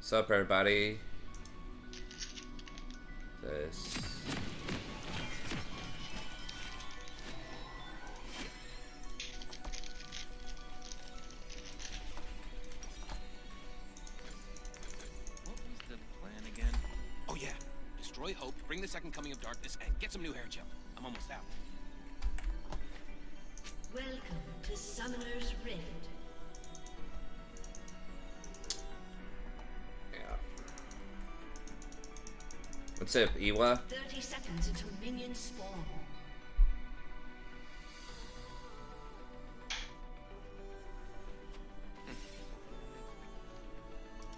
What's up, everybody? This. What was the plan again? Oh yeah, destroy hope, bring the second coming of darkness, and get some new hair gel. I'm almost out. Welcome to Summoner's Rift. What's up, Iwa? 30 seconds until minions spawn.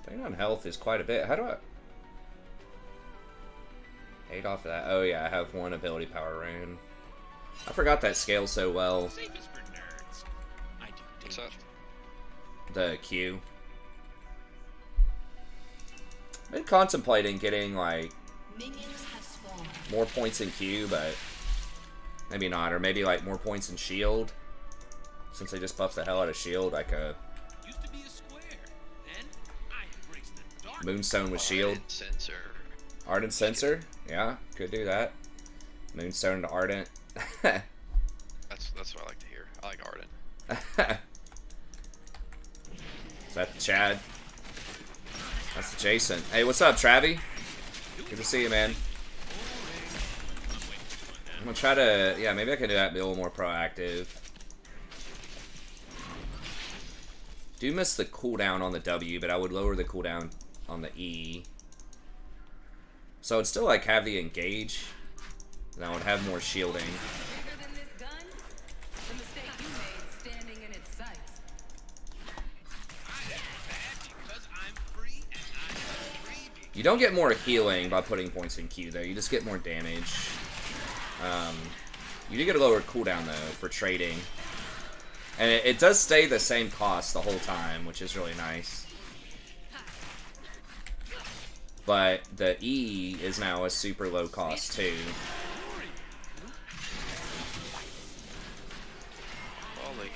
Playing on health is quite a bit. How do I... 8 off of that. Oh yeah, I have 1 ability power rune. I forgot that scales so well. Safe is for nerds. I do What's up? The Q. I've been contemplating getting, like, Minions have spawned. more points in Q, but maybe not. Or maybe, like, more points in shield. Since they just buffed the hell out of shield, like a used to be a square. Then I embraced the dark. Moonstone with shield. Ardent Sensor. Ardent Sensor? Yeah, could do that. Moonstone to Ardent. That's what I like to hear. I like Ardent. Is that the Chad? That's the Jason. Hey, what's up, Travi? Good to see you, man. I'm gonna try to... Yeah, maybe I can do that, be a little more proactive. Do miss the cooldown on the W, but I would lower the cooldown on the E. So it'd still, like, have the engage. And I would have more shielding. Bigger than this gun? The mistake you made standing in its sights. I am bad because I'm free and I'm free. You don't get more healing by putting points in Q, though. You just get more damage. You do get a lower cooldown, though, for trading. And it does stay the same cost the whole time, which is really nice. But the E is now a super low cost, too. Holy.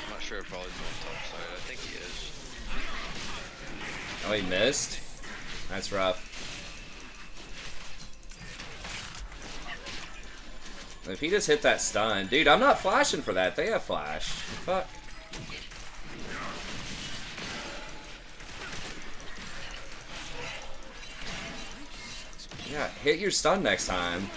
I'm not sure if Ollie's on top side. I think he is. Oh, he missed? That's rough. If he just hit that stun... Dude, I'm not flashing for that. They have flash. Fuck. Yeah, hit your stun next time.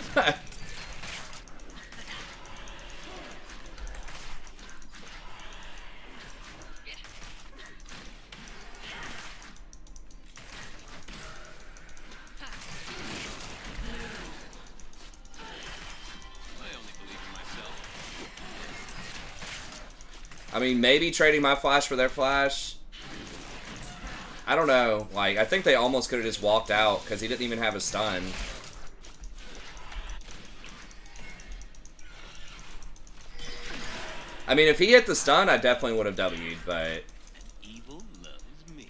I mean, maybe trading my flash for their flash. I don't know. Like, I think they almost could have just walked out because he didn't even have a stun. I mean, if he hit the stun, I definitely would have W'd, but... Evil loves me.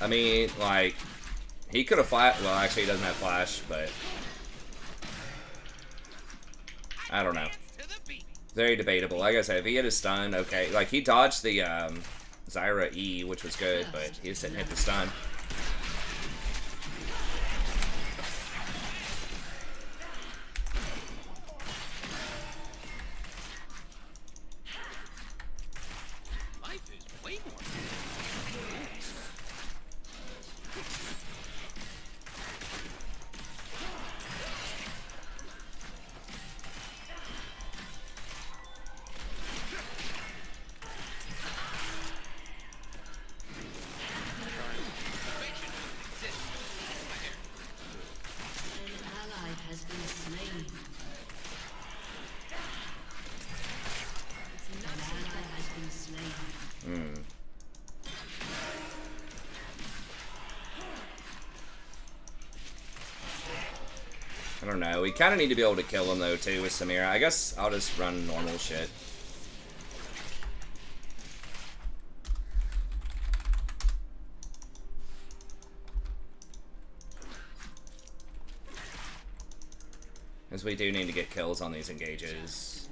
I mean, like... He could have flash. Well, actually, he doesn't have flash, but... I don't know. Very debatable. Like I said, if he hit his stun, okay. Like, he dodged the Zyra E, which was good, but he just didn't hit the stun. Life is way more. An ally has been slain. An ally has been slain. I don't know. We kind of need to be able to kill him, though, too, with Samira. I guess I'll just run normal shit. Because we do need to get kills on these engages.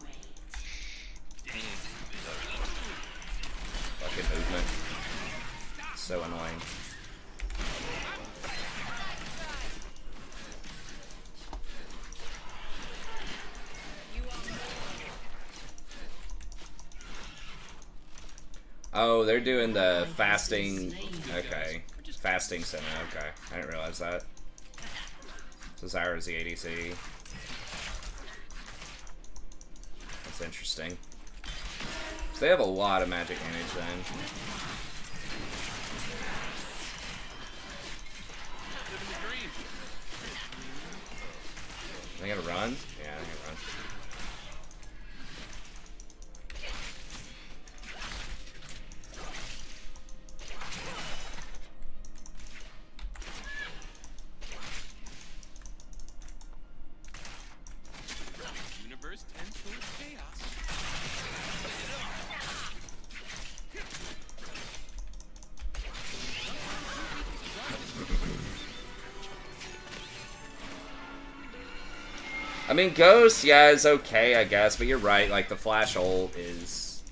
Fucking movement. So annoying. Oh, they're doing the fasting. Okay. Fasting center. Okay. I didn't realize that. So Zyra's the ADC. That's interesting. So they have a lot of magic damage then. They gonna run? Yeah, they're gonna run. Universe tends towards chaos. I mean, Ghost, yeah, is okay, I guess, but you're right, like, the flash ult is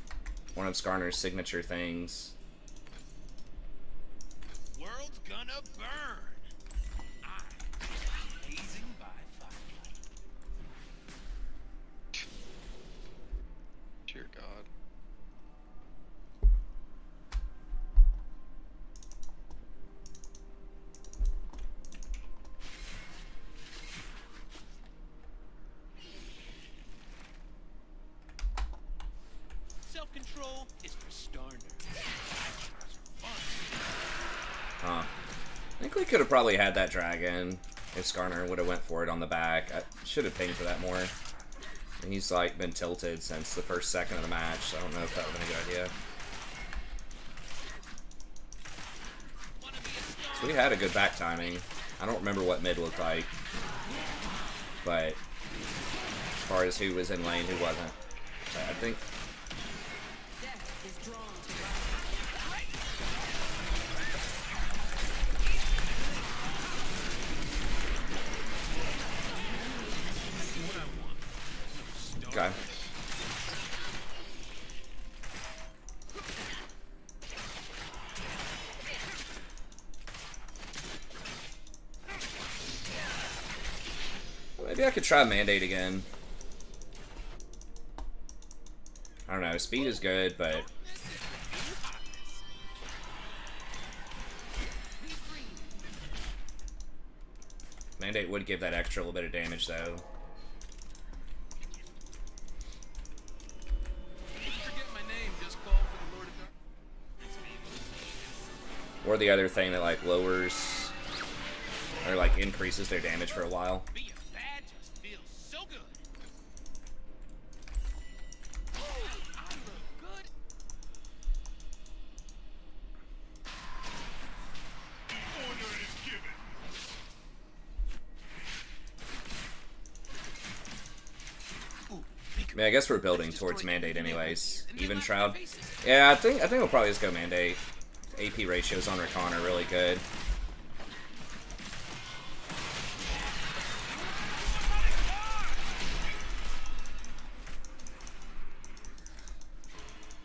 one of Skarner's signature things. World's gonna burn. I'm blazing by firelight. Dear God. Self-control is for starters. Huh. I think we could have probably had that dragon if Skarner would have went for it on the back. I should have pinged for that more. And he's, like, been tilted since the first second of the match, so I don't know if that would have been a good idea. So we had a good back timing. I don't remember what mid looked like. But as far as who was in lane, who wasn't. I think... Death is drawn to Okay. Maybe I could try Mandate again. I don't know, speed is good, but... Mandate would give that extra little bit of damage, though. Forget my name, just call for the Lord of Darkness. Or the other thing that, like, lowers... or, like, increases their damage for a while. Being bad just feels so good. I look good. Order is given. I mean, I guess we're building towards Mandate anyways. Even Shroud. Yeah, I think we'll probably just go Mandate. AP ratios on Rakan are really good.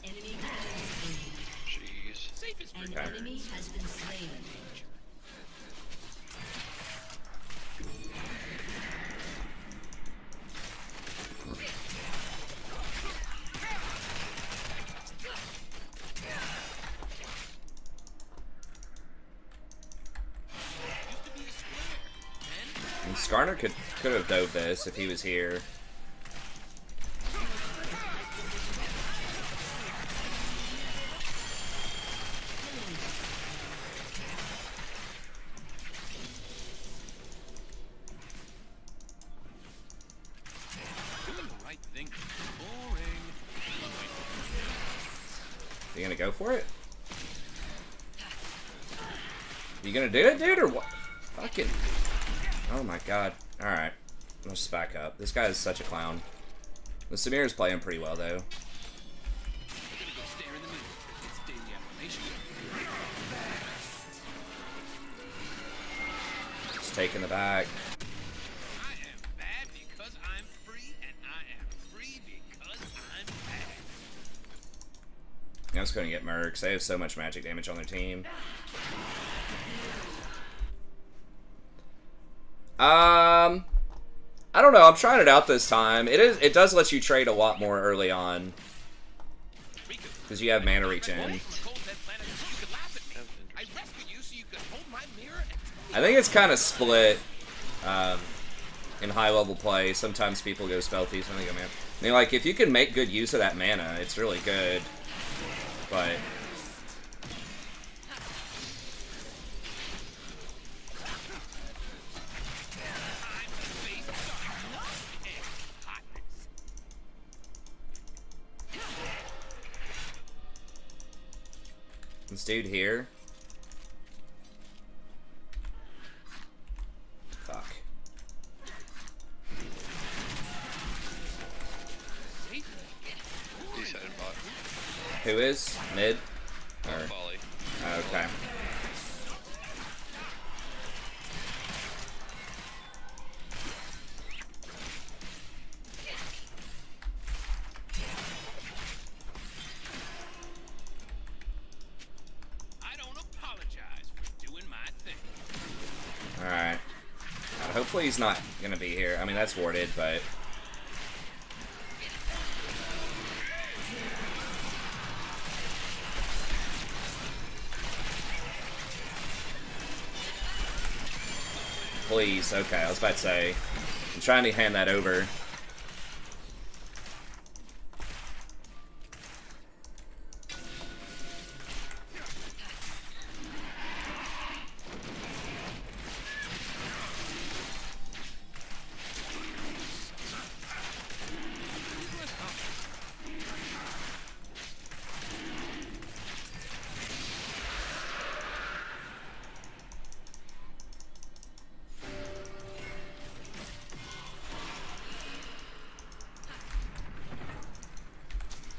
Enemy has been slain. Jeez. Safest An Okay. enemy has been slain. And Skarner could have dove this if he was here. Doing the right thing is boring. You gonna go for it? You gonna do it, dude, or what? Fucking... Oh my god. Alright. Let's just back up. This guy is such a clown. The Samir's playing pretty well, though. We're gonna go stare in the mirror. It's daily affirmation. Just taking the back. I am bad because just gonna get mercs. They have so much magic damage on their team. I don't know. I'm trying it out this time. It does let you trade a lot more early on because you have mana reach in. I think it's kind of split in high level play. Sometimes people go spell thief. I think I mean, like if you can make good use of that mana, it's really good. But this dude here. Fuck. Decided bot. Who is? Mid? Or... Volley. Okay. I don't apologize for doing my thing. Alright. Hopefully he's not gonna be here. I mean, that's warded, but... Please, okay, I was about to say. I'm trying to hand that over.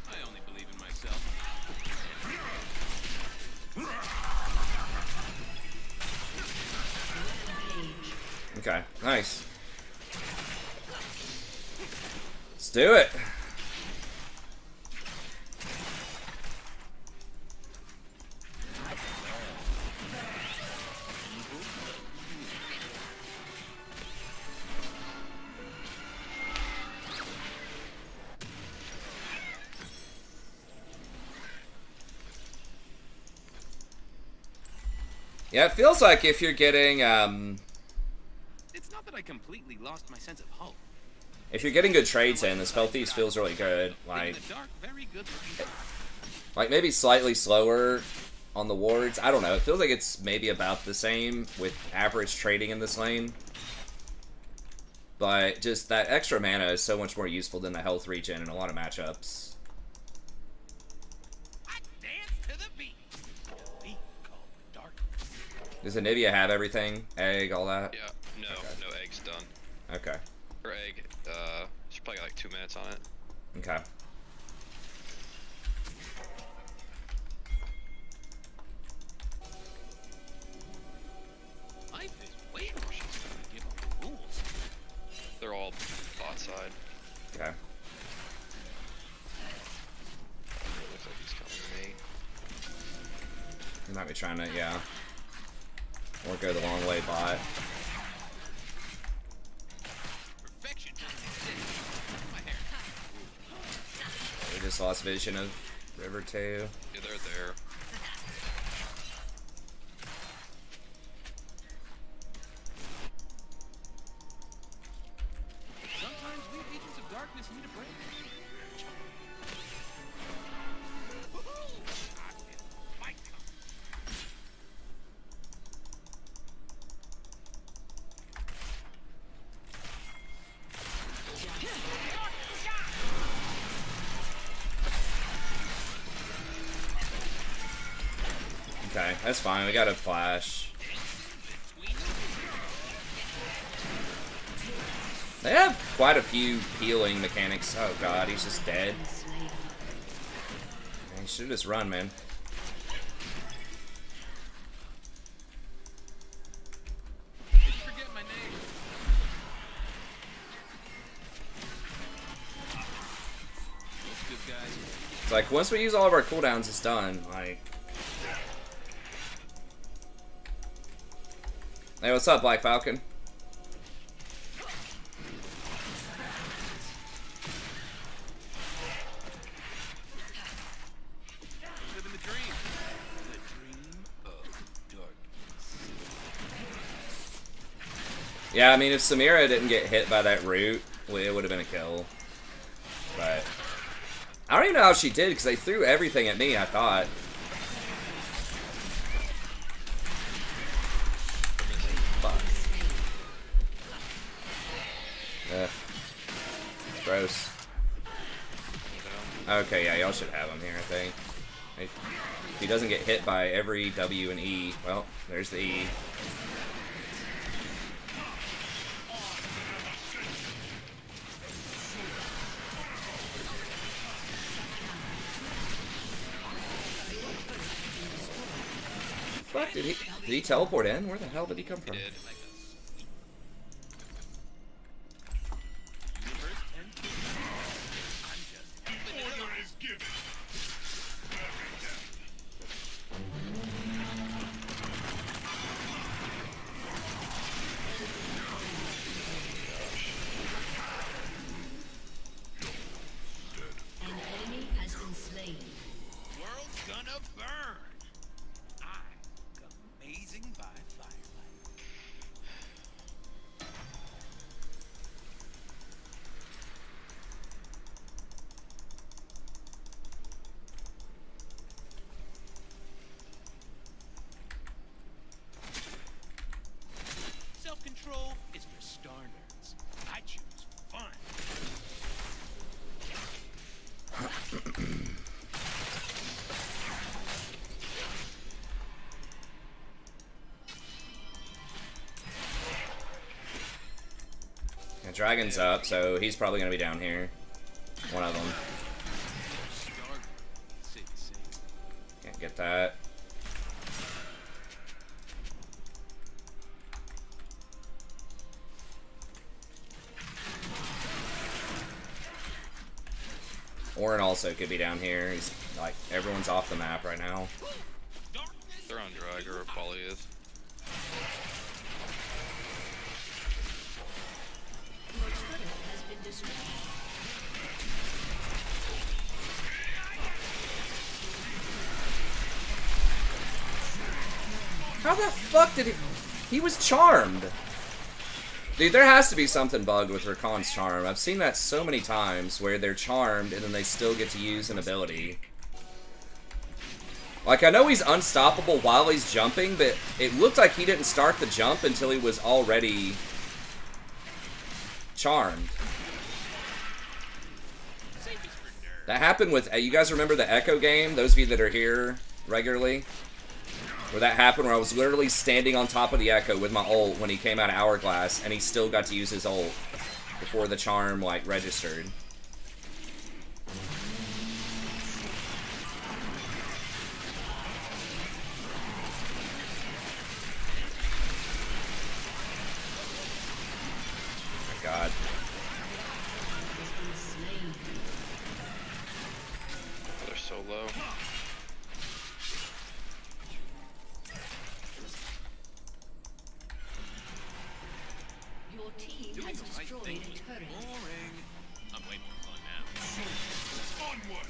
I only believe in myself. Okay, nice. Let's do it. Yeah, it feels like if you're getting, It's not that I completely lost my sense of hope. if you're getting good trades in, the Spell Thieves feels really good. In Like, the dark, very good looking. maybe slightly slower on the wards. I don't know. It feels like it's maybe about the same with average trading in this lane. But just that extra mana is so much more useful than the health regen in a lot of matchups. I dance to the beat. The beat called dark. Does Anivia have everything? Egg, all that? Yeah, no, Okay. no eggs done. Okay. Her egg, she's probably got like 2 minutes on it. Okay. Life is way more she's gonna give up the rules. They're all bot side. Okay. Looks like he's coming to me. He might be trying to, yeah. Or go the long way bot. Perfection doesn't exist. My hair. We just lost vision of River 2. Yeah, they're there. Sometimes we agents of darkness need a break. I feel fight coming. Okay, that's fine. We got a flash. They have quite a few healing mechanics. Oh god, he's just dead. He should just run, man. Did you forget my name? Those good guys. It's like, once we use all of our cooldowns, it's done. Like... Hey, what's up, Black Falcon? Living the dream. The dream of darkness. Yeah, I mean, if Samira didn't get hit by that root, well, it would have been a kill. But I don't even know how she did, because they threw everything at me, I thought. Fuck. Ugh. Gross. Okay, yeah, y'all should have him here, I think. If he doesn't get hit by every W and E, well, there's the E. Fuck, did he teleport in? Where the hell did he come from? He did. An enemy has been slain. World's gonna burn. I'm amazing by firelight. Self-control is for star nerds. I choose fun. Yeah, Dragon's up, so he's probably gonna be down here. One of them. Star safe to say. Can't get that. Orin also could be down here. He's like, everyone's off the map right now. They're on drag, or Polly is. Your turret has been destroyed. How the fuck did he... He was charmed! Dude, there has to be something bugged with Rakan's charm. I've seen that so many times where they're charmed and then they still get to use an ability. Like, I know he's unstoppable while he's jumping, but it looked like he didn't start the jump until he was already charmed. That happened with... You guys remember the Echo game? Those of you that are here regularly? Where that happened, where I was literally standing on top of the Echo with my ult when he came out of Hourglass, and he still got to use his ult before the charm, like, registered. Oh my god. Has been slain. They're so low. Your team Doing has the right destroyed thing. a turret. Boring. I'm waiting for fun now. Onward.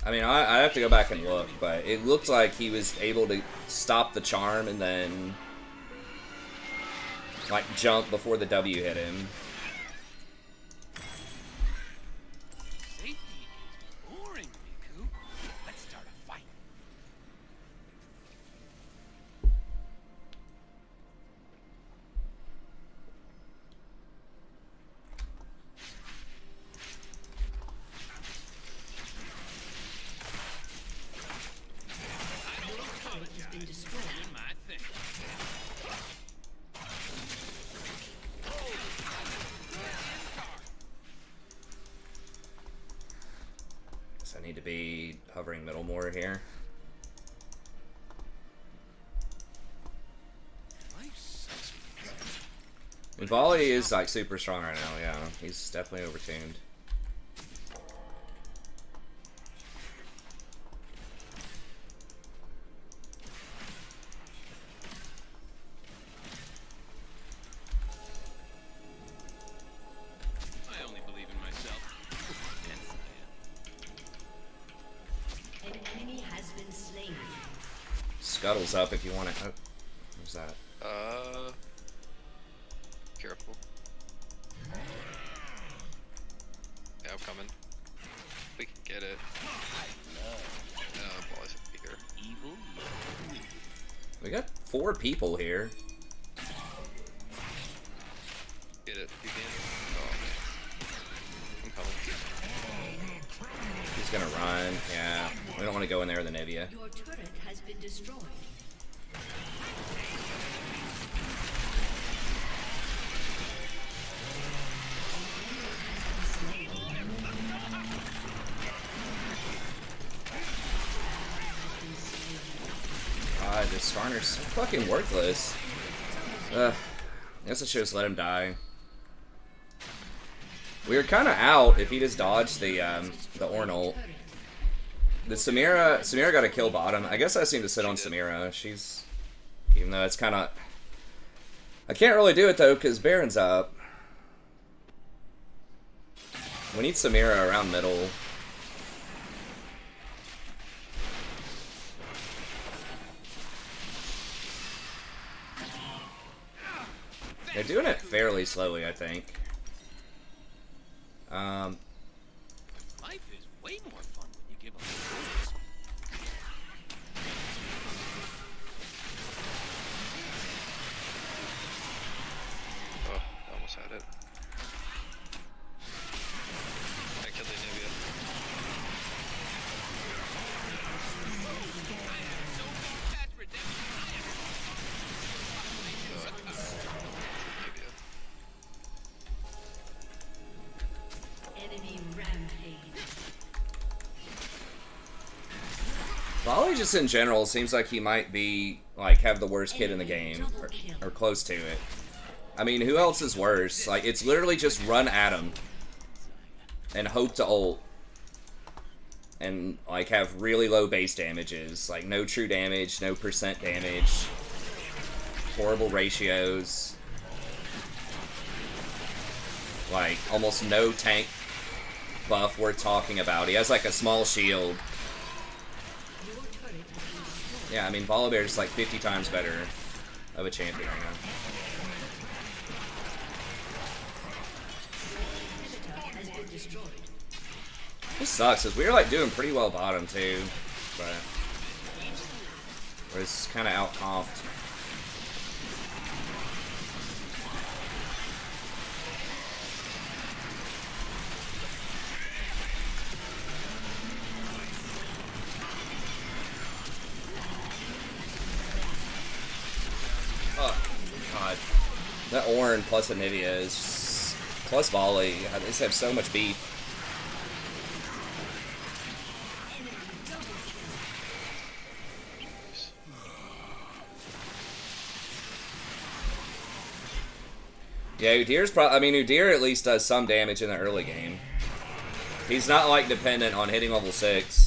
I mean, I have to go back and look, but it looked like he was able to stop the charm and then, like, jump before the W hit him. Safety is boring, Riku. Let's start a fight. Your turret has been destroyed. Doing my thing. covering middle more here. And Volley is like super strong right now, yeah. He's definitely overtuned. I only believe in myself. An enemy has been slain. Scuttle's up if you want it. Oh, what's that? Careful. Yeah, I'm coming. We can get it. Boys are here. Evil. We got 4 people here. Get it. You can. Oh, I'm coming. He's gonna run. Yeah, we don't want to go in there with the Nivea. Your turret has been destroyed. God, this Skarner's so fucking worthless. I guess I should just let him die. We were kind of out if he just dodged the Ornal. The Samira got a kill bottom. I guess I seem to sit on Samira. She's, even though it's kind of, I can't really do it though because Baron's up. We need Samira around middle. They're doing it fairly slowly, I think. Life is way more fun when you give up the rules. Oh, I almost had it. I killed the Nivea. That's redemption. Enemy rampage. Volley just in general seems like he might be, like, have the worst kid in the game. Or close to it. I mean, who else is worse? Like, it's literally just run at him. And hope to ult. And, like, have really low base damages. Like, no true damage, no percent damage. Horrible ratios. Like, almost no tank buff worth talking about. He has, like, a small shield. Yeah, I mean, Volibear is like 50 times better of a champion right now. This sucks, because we were like doing pretty well bottom too, but we're just kind of out-comped. Oh, God. That Ornn plus Anivia is just, plus Volley. They just have so much beef. Yeah, Udyr's probably, I mean, Udyr at least does some damage in the early game. He's not, like, dependent on hitting level 6.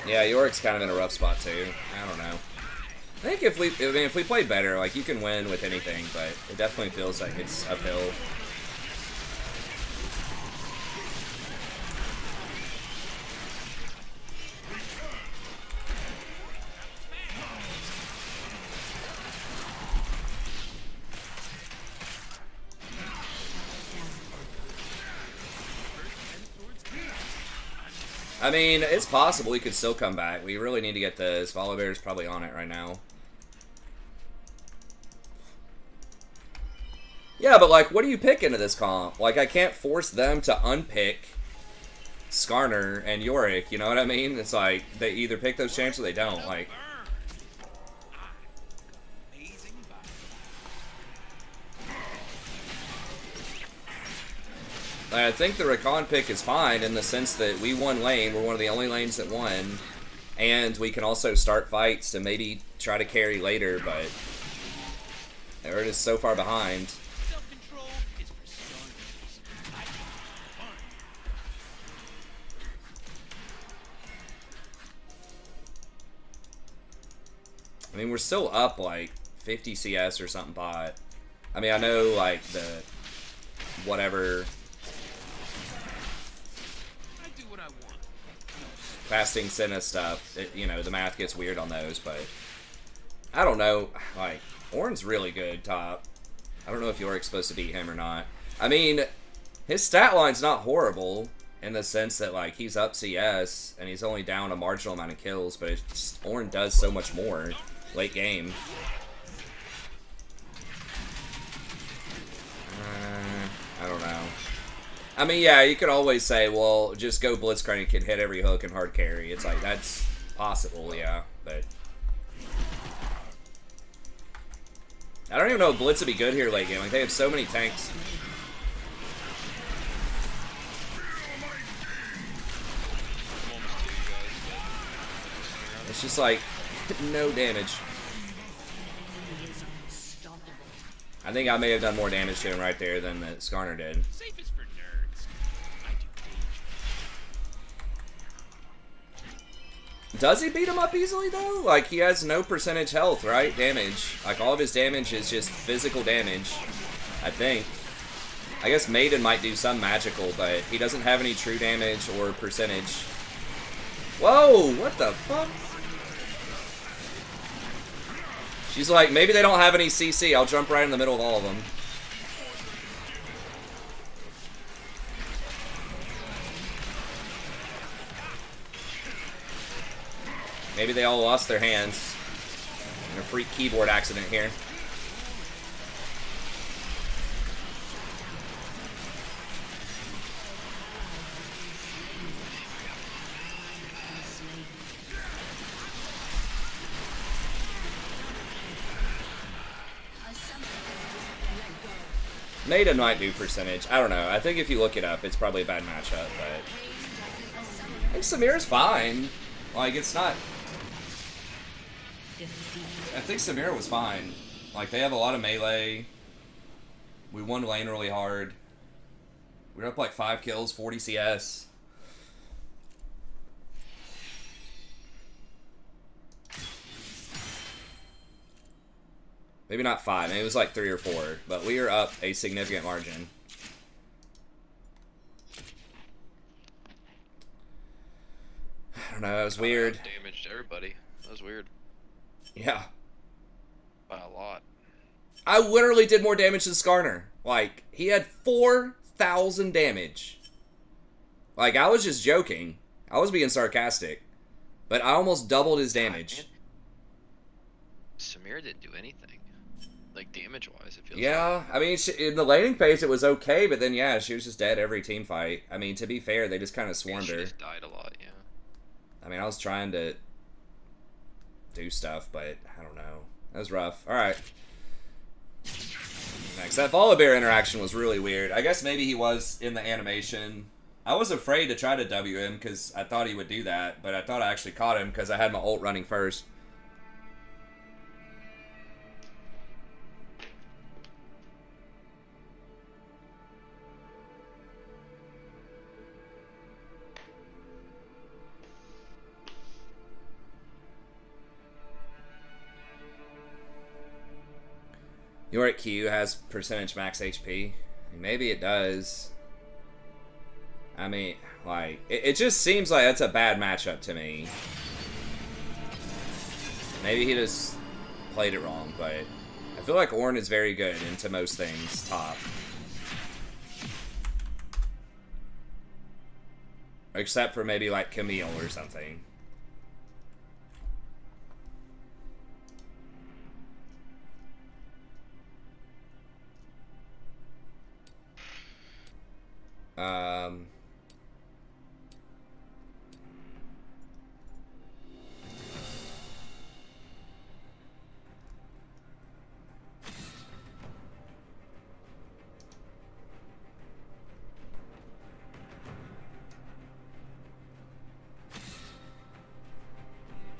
Yeah, Yorick's kind of in a rough spot too. I don't know. I think if we play better, like, you can win with anything, but it definitely feels like it's uphill. I mean, it's possible he could still come back. We really need to get this. Volibear's probably on it right now. Yeah, but, like, what do you pick into this comp? Like, I can't force them to unpick Skarner and Yorick, you know what I mean? It's like, they either pick those champs or they don't, like... I think the Rakan pick is fine in the sense that we won lane. We're one of the only lanes that won. And we can also start fights to maybe try to carry later, but we're just so far behind. Self-control is for starters. I can fun. I mean, we're still up like 50 CS or something bot. I mean, I know like the whatever I do what I want. fasting Senna stuff, you know, the math gets weird on those, but I don't know. Like, Ornn's really good top. I don't know if Yorick's supposed to beat him or not. I mean, his stat line's not horrible in the sense that, like, he's up CS and he's only down a marginal amount of kills, but it's, Ornn does so much more late game. I don't know. I mean, yeah, you could always say, well, just go Blitzcrank, you can hit every hook and hard carry. It's like, that's possible, yeah, but I don't even know if Blitz would be good here late game. Like, they have so many tanks. It's just like, no damage. I think I may have done more damage to him right there than the Skarner did. Safe is for nerds. I do danger. Does he beat him up easily, though? Like, he has no percentage health, right? Damage. Like, all of his damage is just physical damage, I think. I guess Maiden might do some magical, but he doesn't have any true damage or percentage. Whoa! What the fuck? She's like, maybe they don't have any CC. I'll jump right in the middle of all of them. Maybe they all lost their hands in a freak keyboard accident here. Maiden might do percentage. I don't know. I think if you look it up, it's probably a bad matchup, but I think Samira's fine. Like, it's not... I think Samira was fine. Like, they have a lot of melee. We won lane really hard. We were up like 5 kills, 40 CS. Maybe not 5, maybe it was like 3 or 4, but we are up a significant margin. I don't know, that was weird. Damaged everybody. That was weird. Yeah. By a lot. I literally did more damage than Skarner. Like, he had 4,000 damage. Like, I was just joking. I was being sarcastic. But I almost doubled his damage. Samir didn't do anything. Like, damage-wise, it feels Yeah, I mean, in the laning phase, it was okay, but then, yeah, she was just dead every team fight. I mean, to be fair, they just kind of swarmed she her. just died a lot, yeah. I mean, I was trying to do stuff, but I don't know. That was rough. Alright. Next, that Volibear interaction was really weird. I guess maybe he was in the animation. I was afraid to try to W him because I thought he would do that, but I thought I actually caught him because I had my ult running first. Yorick Q has percentage max HP. Maybe it does. I mean, like, it just seems like that's a bad matchup to me. Maybe he just played it wrong, but I feel like Ornn is very good into most things top. Except for maybe like Camille or something.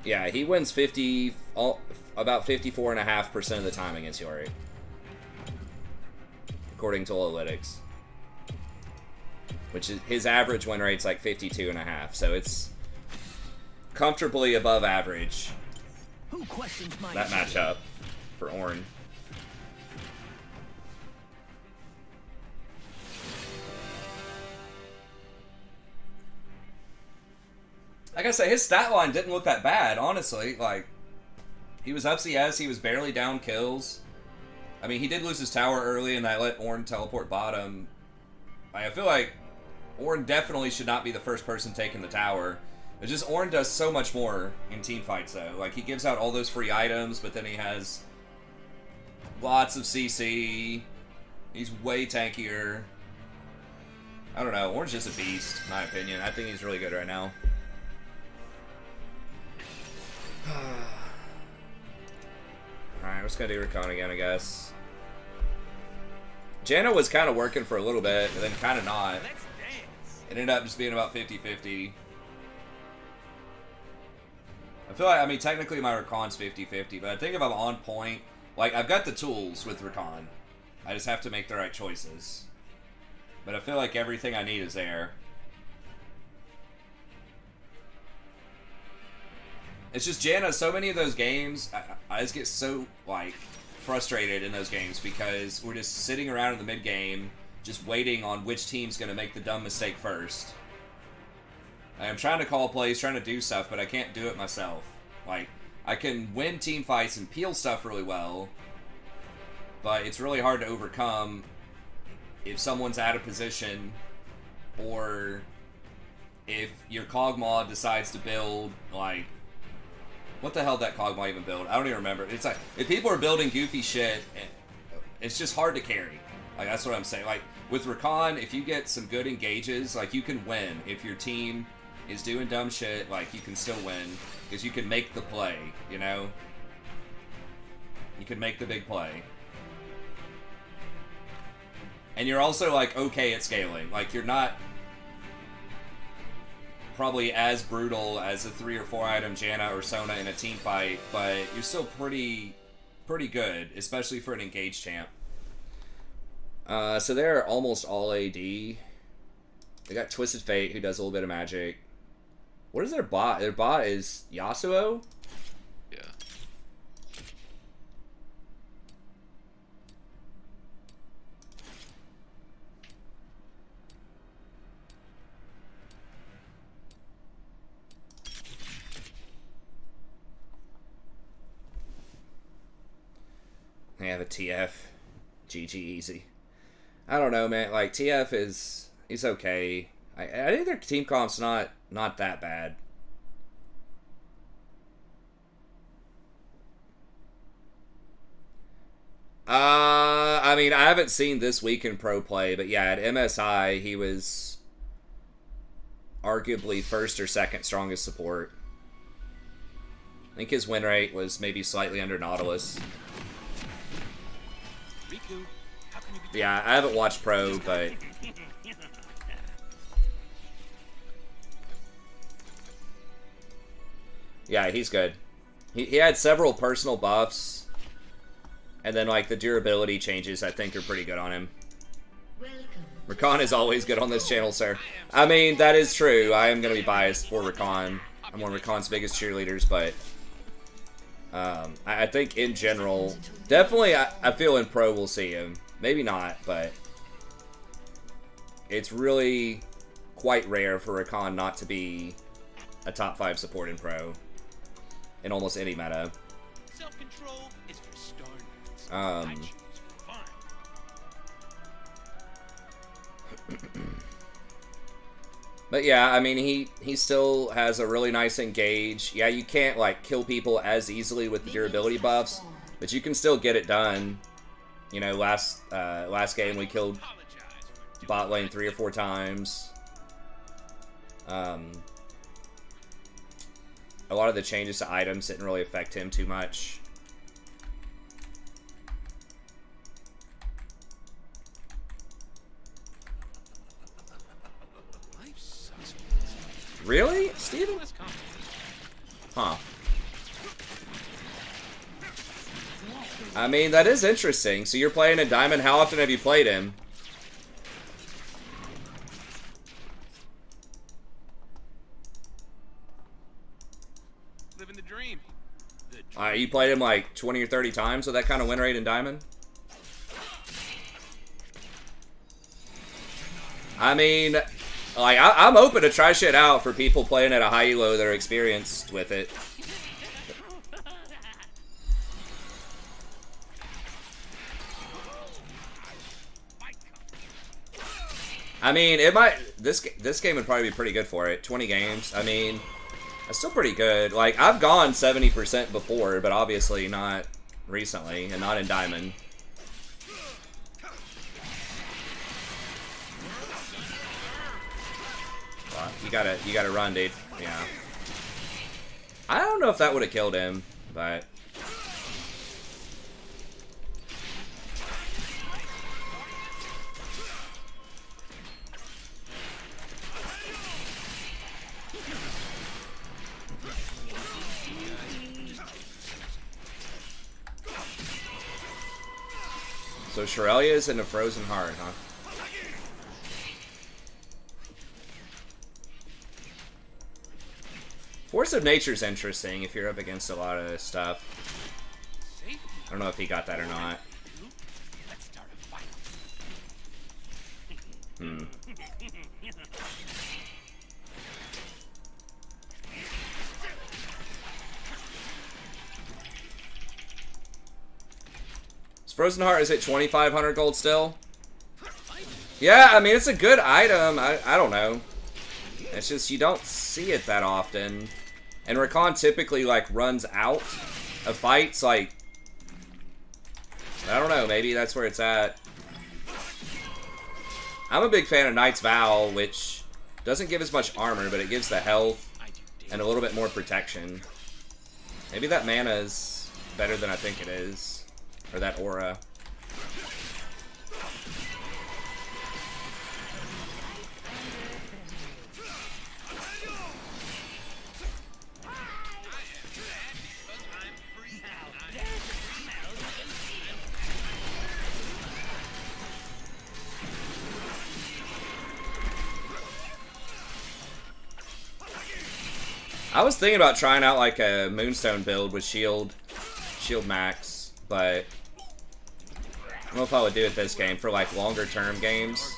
Yeah, he wins about 54.5% of the time against Yori, according to Analytics. Which is his average win rate's like 52.5, so it's comfortably above average. Who questions my That matchup for Ornn. Like I said, his stat line didn't look that bad, honestly. Like, he was up CS, he was barely down kills. I mean, he did lose his tower early, and that let Ornn teleport bottom. I feel like Ornn definitely should not be the first person taking the tower. It's just Ornn does so much more in team fights, though. Like, he gives out all those free items, but then he has lots of CC. He's way tankier. I don't know. Ornn's just a beast, in my opinion. I think he's really good right now. Alright, we're just gonna do Rakan again, I guess. Janna was kind of working for a little bit, but then kind of not. It ended up just being about 50-50. I feel like, I mean, technically my Rakan's 50-50, but I think if I'm on point, like, I've got the tools with Rakan. I just have to make the right choices. But I feel like everything I need is there. It's just Janna, so many of those games, I just get so, like, frustrated in those games because we're just sitting around in the mid-game, just waiting on which team's going to make the dumb mistake first. I'm trying to call plays, trying to do stuff, but I can't do it myself. Like, I can win team fights and peel stuff really well, but it's really hard to overcome if someone's out of position or if your Kog'Maw decides to build, like, what the hell did that Kog'Maw even build? I don't even remember. It's like, if people are building goofy shit, it's just hard to carry. Like, that's what I'm saying. Like, with Rakan, if you get some good engages, like, you can win. If your team is doing dumb shit, like, you can still win. Because you can make the play, you know? You can make the big play. And you're also, like, okay at scaling. Like, you're not probably as brutal as a 3 or 4 item Janna or Sona in a team fight, but you're still pretty good, especially for an engaged champ. So they're almost all AD. They got Twisted Fate, who does a little bit of magic. What is their bot? Their bot is Yasuo? Yeah. They have a TF. GG easy. I don't know, man. Like, TF he's okay. I think their team comp's not that bad. I mean, I haven't seen this week in pro play, but yeah, at MSI, he was arguably first or second strongest support. I think his win rate was maybe slightly under Nautilus. Yeah, I haven't watched pro, but yeah, he's good. He had several personal buffs, and then, like, the durability changes, I think, are pretty good on him. Rakan is always good on this channel, sir. I mean, that is true. I am going to be biased for Rakan. I'm one of Rakan's biggest cheerleaders, but I think in general, definitely I feel in pro we'll see him. Maybe not, but it's really quite rare for Rakan not to be a top 5 support in pro in almost any meta. Self-control is for starters. But yeah, I mean, he still has a really nice engage. Yeah, you can't, like, kill people as easily with the durability buffs, but you can still get it done. You know, last game we killed bot lane 3 or 4 times. A lot of the changes to items didn't really affect him too much. Really? Steven? Huh. I mean, that is interesting. So you're playing a Diamond. How often have you played him? Living the dream. You played him like 20 or 30 times with that kind of win rate in Diamond? I mean, like, I'm open to try shit out for people playing at a high elo that are experienced with it. I mean, it might. This game would probably be pretty good for it. 20 games. I mean, that's still pretty good. Like, I've gone 70% before, but obviously not recently, and not in Diamond. Well, you gotta run, dude. Yeah. I don't know if that would have killed him, but. So Shirelia's in a Frozen Heart, huh? Force of Nature's interesting if you're up against a lot of stuff. I don't know if he got that or not. Hmm. Frozen Heart is at 2,500 gold still? Yeah, I mean, it's a good item. I don't know. It's just you don't see it that often. And Rakan typically, like, runs out of fights. Like, I don't know. Maybe that's where it's at. I'm a big fan of Knight's Vow, which doesn't give as much armor, but it gives the health and a little bit more protection. Maybe that mana is better than I think it is. Or that aura. I was thinking about trying out like a Moonstone build with shield max, but I don't know if I would do it this game for like longer term games.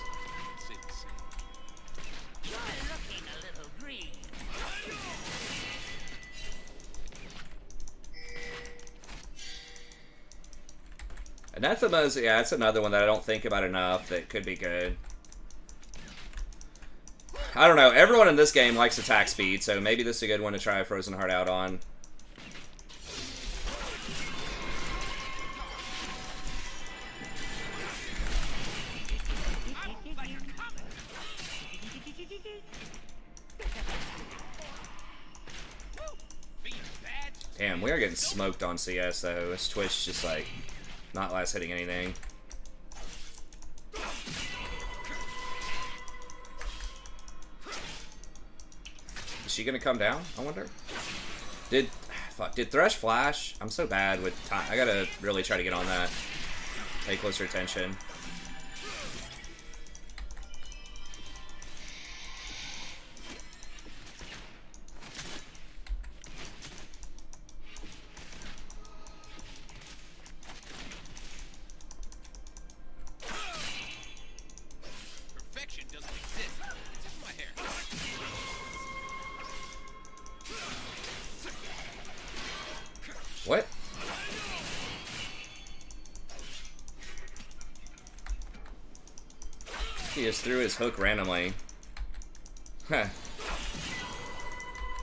Anathema's, yeah, that's another one that I don't think about enough that could be good. I don't know, everyone in this game likes attack speed, so maybe this is a good one to try a Frozen Heart out on. Damn, we are getting smoked on CS though. This Twitch just like not last hitting anything. Is she gonna come down? I wonder. Did Thresh flash? I'm so bad with time. I gotta really try to get on that. Pay closer attention. What? He just threw his hook randomly. Huh.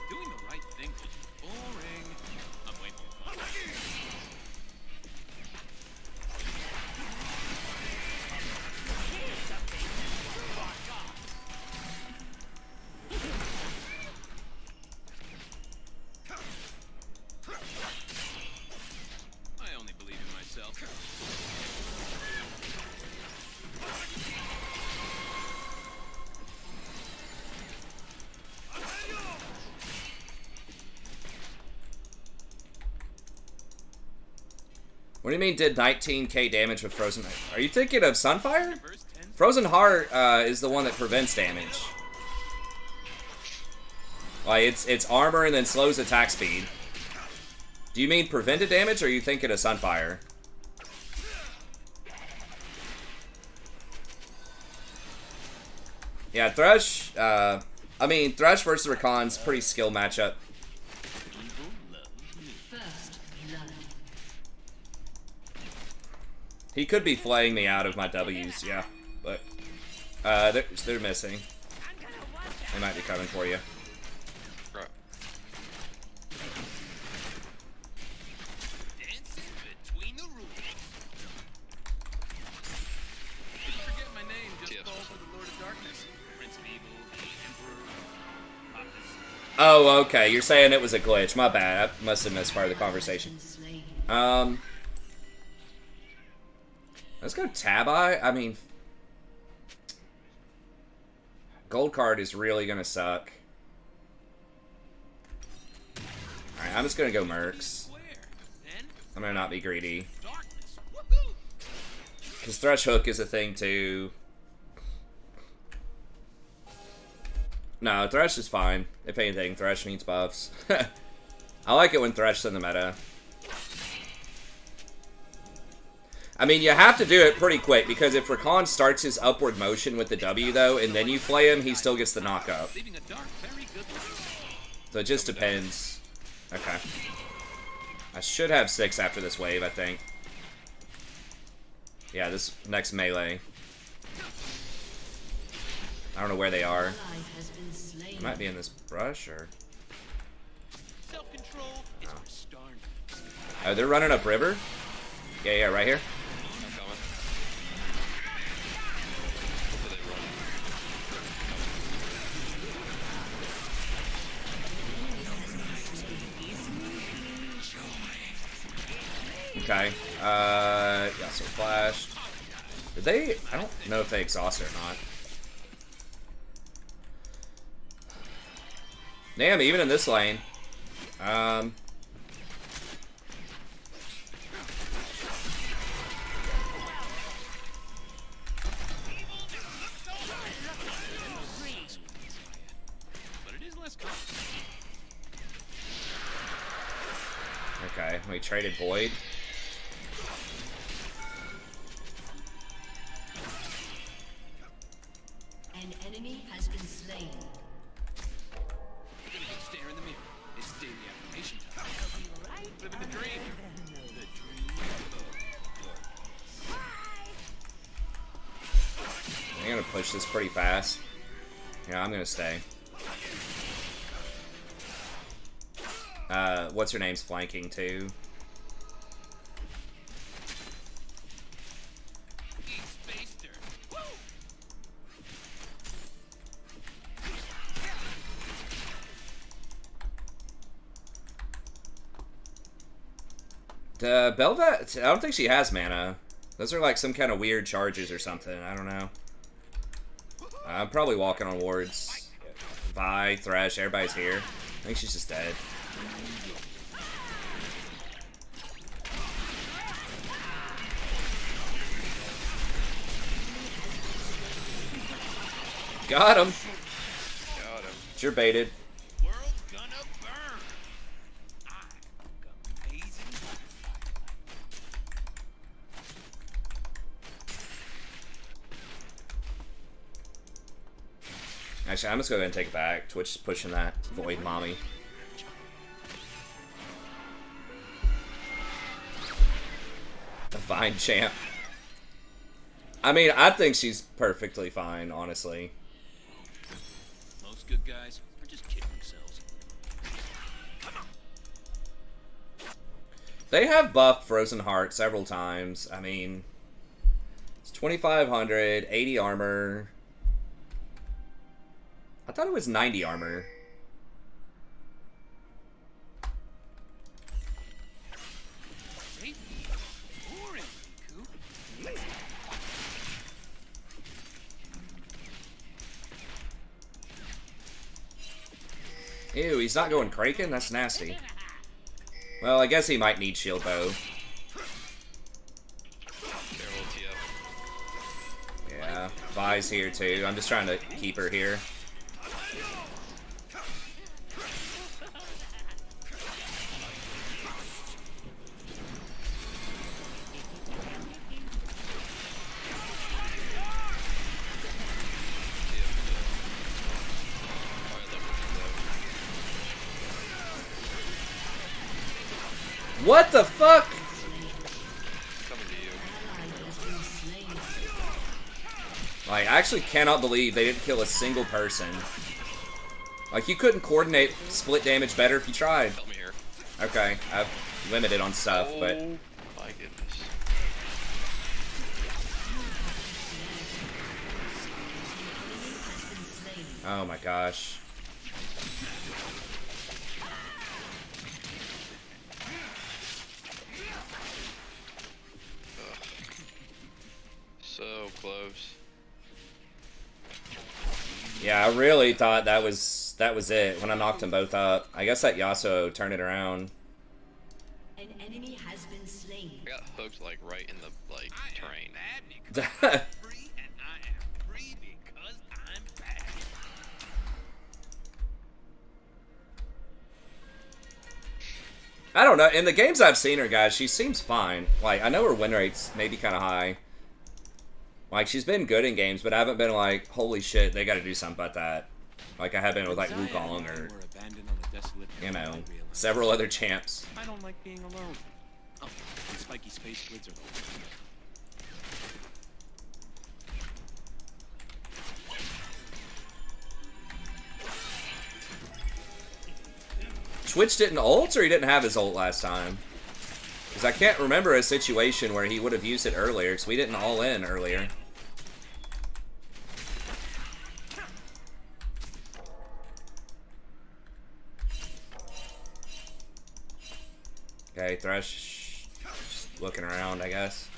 Doing the right thing is boring. I'm waiting for fun. I only believe in myself. What do you mean did 19k damage with Frozen Heart? Are you thinking of Sunfire? Frozen Heart is the one that prevents damage. Like, it's armor and then slows attack speed. Do you mean prevented damage, or are you thinking of Sunfire? Yeah, Thresh, I mean, Thresh versus Rakan's pretty skill matchup. First blood. He could be flaying me out of my W's, yeah. But, they're missing. They might be coming for you. Bro. Dancing between the rules. Did you forget my name? Just Yes. fall for the Lord of Darkness. Prince of Evil, the Emperor. Optus. Oh, okay, you're saying it was a glitch. My bad, I must have missed part of the conversation. Slain. Let's go Tabi. I mean, gold card is really gonna suck. Alright, I'm just gonna go Mercs. Square. Then I'm gonna not be greedy. darkness. Woohoo! Because Thresh Hook is a thing too. No, Thresh is fine. If anything, Thresh needs buffs. I like it when Thresh's in the meta. I mean, you have to do it pretty quick, because if Rakan starts his upward motion with the W, though, and then you flay him, he still gets the knockup. Leaving a dark, very good one. So it just depends. Okay. I should have 6 after this wave, I think. Yeah, this next melee. I don't know where they are. Ally has been slain. They might be in this brush, or... Self-control is Oh. for starn. Oh, they're running up river? Yeah, right here. I'm coming. Hopefully they run. Okay. Got some flash. Did they... I don't know if they exhausted or not. Damn, even in this lane. But it is less common. Okay, we traded Void. An enemy has been slain. You're gonna go stare in the mirror. It's daily affirmation time. Living the dream. I'm gonna push this pretty fast. Yeah, I'm gonna stay. What's her name's flanking too? Eat Spacer. Woo! Bel'Veth, I don't think she has mana. Those are like some kind of weird charges or something. I don't know. I'm probably walking on wards. Vi, Thresh, everybody's here. I think she's just dead. Got him. Got him. You're baited. World gonna burn. I'm amazing. Actually, I'm just going to go ahead and take it back. Twitch is pushing that Void Mommy. Divine Champ. I mean, I think she's perfectly fine, honestly. Most good guys are just kidding themselves. They have buffed Frozen Heart several times. I mean, it's 2,500, 80 armor. I thought it was 90 armor. Great. Boring, Riku. Ew, he's not going Kraken? That's nasty. Well, I guess he might need shield bow. Vi's here too. I'm just trying to keep her here. What the fuck? Coming to you. Like, I actually cannot believe they didn't kill a single person. Like, you couldn't coordinate split damage better if you tried. Help me here. Okay, I've limited on stuff, but... Oh my goodness. Oh my gosh. So close. Yeah, I really thought that was it when I knocked them both up. I guess that Yasuo turned it around. An enemy has been slain. I got hooked like right in the like terrain. Free, and I am free because I'm bad. I don't know. In the games I've seen her, guys, she seems fine. Like, I know her win rate's maybe kind of high. Like, she's been good in games, but I haven't been like, holy shit, they got to do something about that. Like I have been with like Wukong or, you know, several other champs. I don't like being alone. Oh, and spiky space squids are the Twitch didn't ult, or he didn't have his ult last time? Because I can't remember a situation where he would have used it earlier, because we didn't all in earlier. Okay, Thresh just looking around, I guess.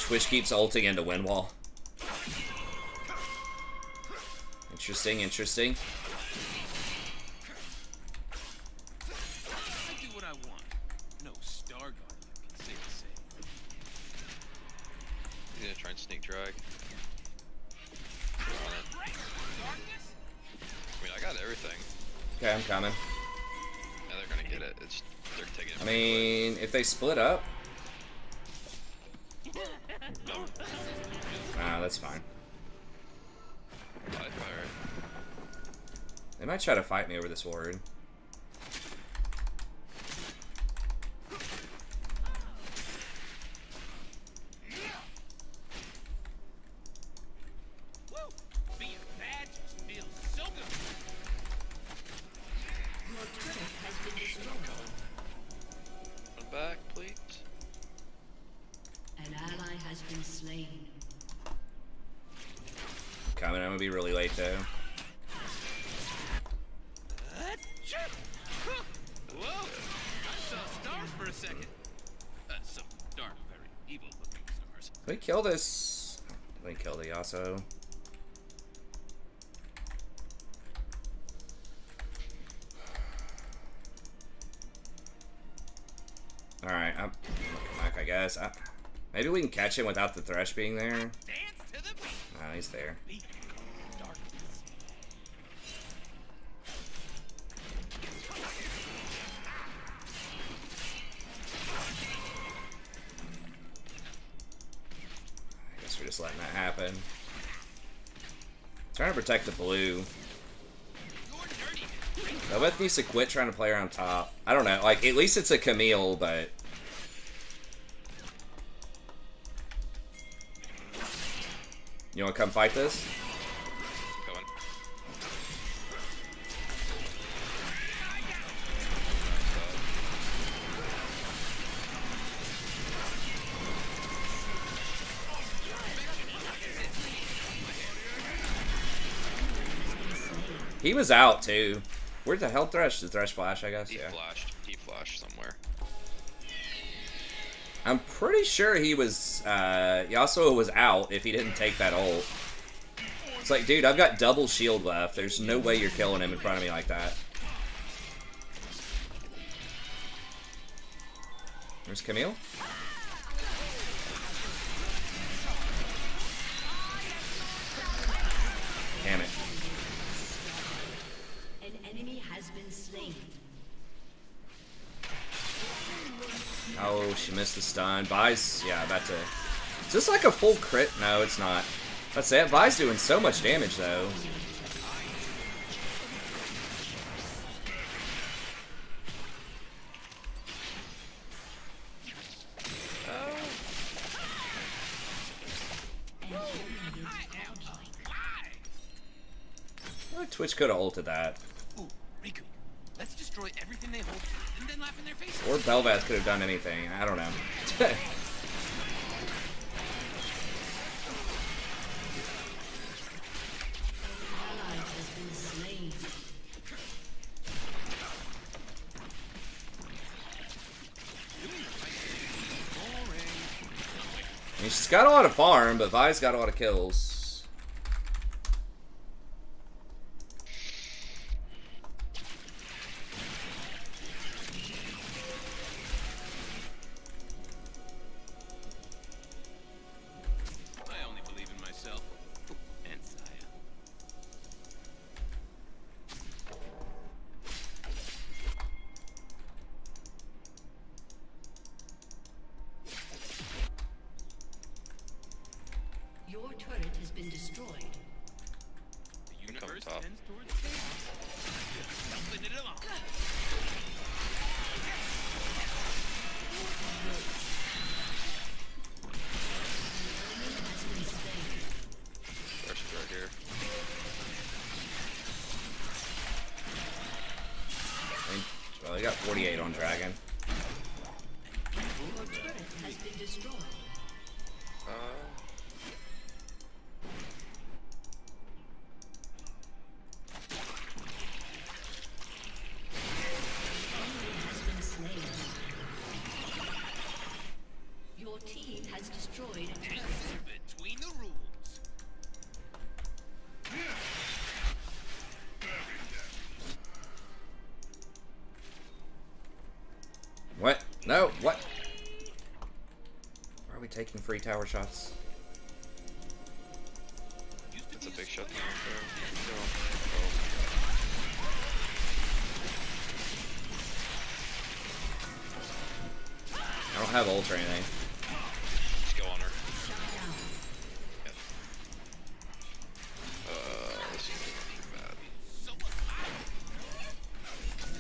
Twitch keeps ulting into wind wall. Interesting, interesting. I do what I want. No Star Guardian can say the same. He's gonna try and sneak drag. I mean, I got everything. Okay, I'm coming. Yeah, they're gonna get it. They're taking it. I mean, if they split up... Nah, that's fine. Fire. They might try to fight me over this ward. Woo! Being bad just feels so good. Your turret has been destroyed. Run back, please. An ally has been slain. Coming, I'm gonna be really late though. Whoa! I saw stars for a second. Some dark, very evil-looking stars. Did we kill this? Did we kill the Yasuo? Alright, I'm back, I guess. Maybe we can catch him without the Thresh being there. Dance to the beat. Oh, he's there. Beat darkness. I guess we're just letting that happen. Trying to protect the blue. Lilith needs to quit trying to play her on top. I don't know. Like, at least it's a Camille, but... You want to come fight this? Going. He was out, too. Where'd the hell Thresh? Did Thresh flash, I guess? He Yeah. flashed. He flashed somewhere. I'm pretty sure he was, Yasuo was out if he didn't take that ult. It's like, dude, I've got double shield left. There's no way you're killing him in front of me like that. There's Camille. Damn it. An enemy has been slain. Oh, she missed the stun. Vi's, yeah, about to... Is this like a full crit? No, it's not. Let's say it. Vi's doing so much damage, though. I feel like Twitch could have ulted that. Ooh, Riku. Let's destroy everything they hold and then laugh in their faces. Or Bel'Veth could have done anything. I don't know. Ally has been slain. I mean, she's got a lot of farm, but Vi's got a lot of kills. I only believe in myself. And Saya. Your turret has been destroyed. The universe top. tends towards chaos. Dumping it along. There's right here. Well, he got 48 on Dragon. Your turret has been destroyed. Has been slain. Your team has destroyed a turret. Between the rules. What? No, what? Why are we taking free tower shots? That's a big shot. I don't have ult or anything. Just go on her. Yeah. This is too bad. So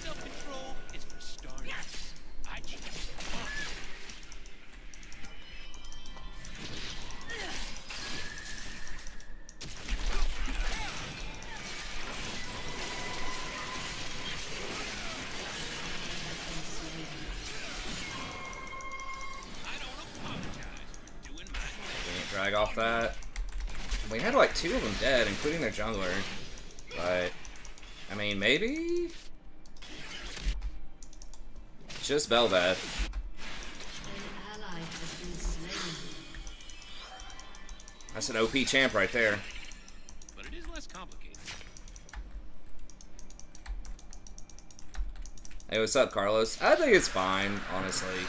self-control is for starters. I choose. I don't apologize for doing my thing. Can't drag off that. We had like 2 of them dead, including their jungler. But, I mean, maybe? Just Bel'Veth. An ally has been slain. That's an OP champ right there. But it is less complicated. Hey, what's up, Carlos? I think it's fine, honestly.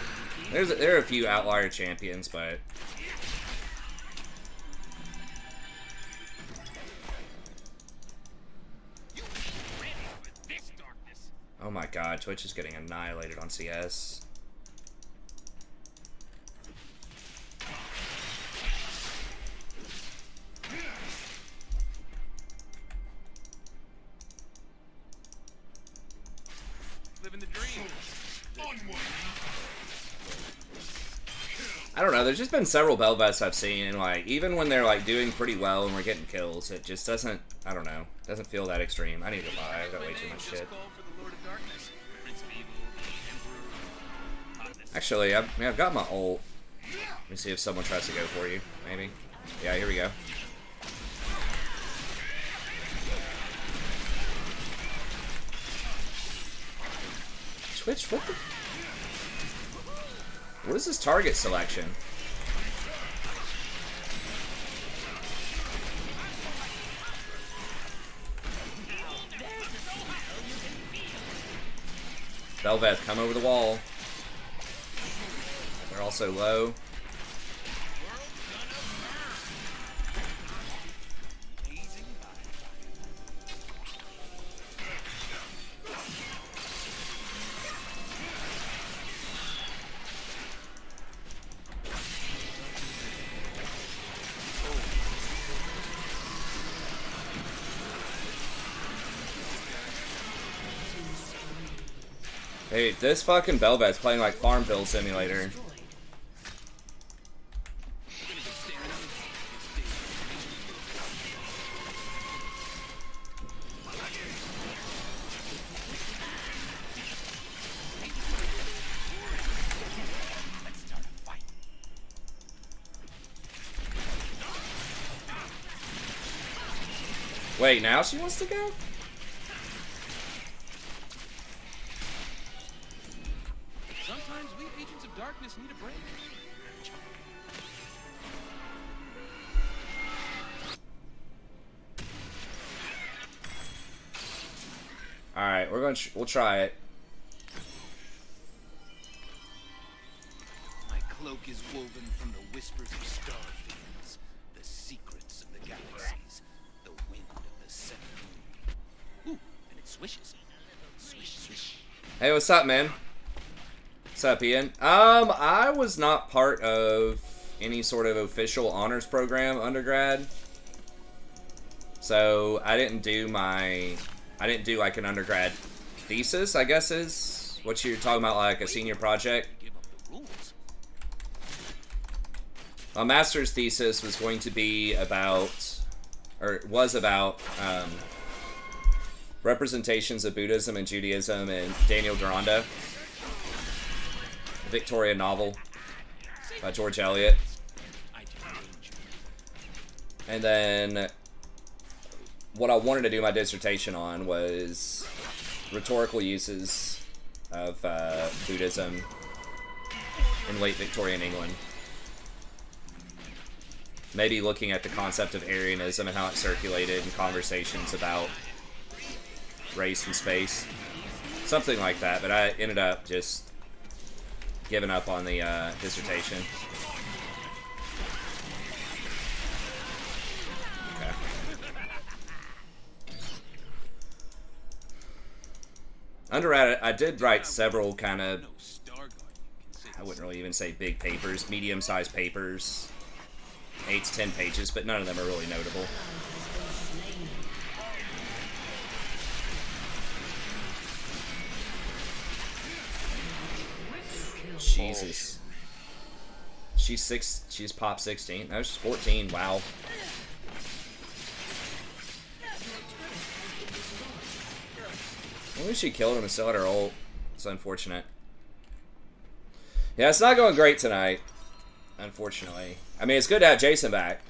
There are a few outlier champions, but You ready for this darkness? oh my god, Twitch is getting annihilated on CS. Living the dream. I don't know, there's just been several Bel'Veths I've seen, and like, even when they're like doing pretty well and we're getting kills, it just doesn't, I don't know, doesn't feel that extreme. I need to buy, I've got way too much shit. Call for the Lord of Darkness, Prince of Evil, the Emperor. Actually, I've got my ult. Let me see if someone tries to go for you, maybe. Yeah, here we go. Twitch, what the? What is this target selection? Bel'Veth, come over the wall. They're also low. Hey, this fucking Belvet's playing like Farmville Simulator. Wait, now she wants to go? Sometimes we agents of darkness need a break. All right, we'll try it. My cloak is woven from the whispers of starfields, the secrets of the galaxies, the wind of the seven moon. Ooh, and it swishes. Swish, swish. Hey, what's up, man? What's up, Ian? I was not part of any sort of official honors program undergrad, so I didn't do like an undergrad thesis, I guess is what you're talking about, like a senior project. Give up the rules. My master's thesis was going to be about, or was about, representations of Buddhism and Judaism in Daniel Deronda, the Victorian novel by George Eliot. And then what I wanted to do my dissertation on was rhetorical uses of Buddhism in late Victorian England. Maybe looking at the concept of Arianism and how it circulated in conversations about race and space. Something like that, but I ended up just giving up on the dissertation. Okay. Undergrad, I did write several kind of, I wouldn't really even say big papers, medium-sized papers, 8 to 10 pages, but none of them are really notable. Jesus. She's pop 16. No, she's 14. Wow. I wish she killed him and still had her ult. It's unfortunate. Yeah, it's not going great tonight, unfortunately. I mean, it's good to have Jason back.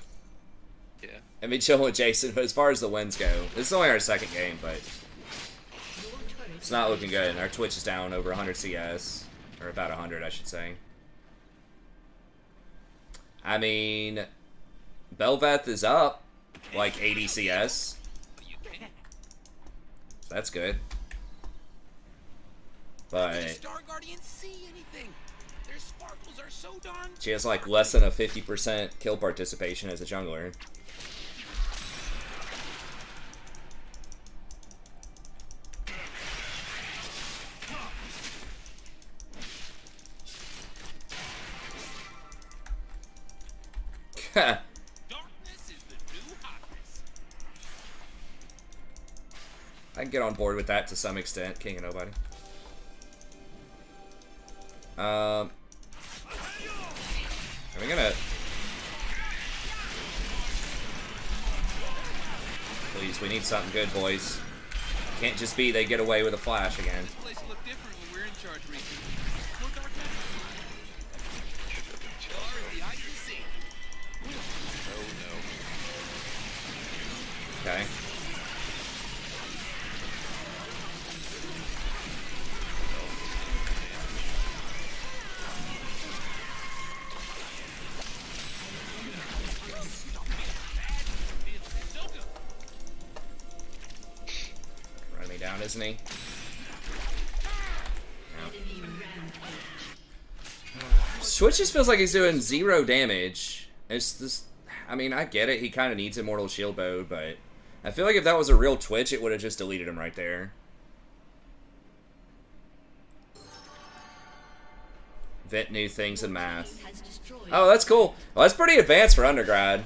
Yeah. I mean, chilling with Jason, but as far as the wins go, this is only our second game, but it's not looking good. Our Twitch is down over 100 CS. Or about 100, I should say. I mean, Belveth is up like 80 CS. That's good. Did the But Star Guardians see anything? Their sparkles are so darn. she has like less than a 50% kill participation as a jungler. Darkness is the new hotness. I can get on board with that to some extent. King of Nobody. Are we gonna... Please, we need something good, boys. Can't just be they get away with a flash again. This place look different when we're in charge, Riku. More dark magic. Far as the eye can see. Oh no. Okay. Run me down, isn't he? No. Switch just feels like he's doing 0 damage. It's just, I mean, I get it. He kind of needs Immortal Shield Bow, but I feel like if that was a real Twitch, it would have just deleted him right there. Vent new things in math. Oh, that's cool. Well, that's pretty advanced for undergrad.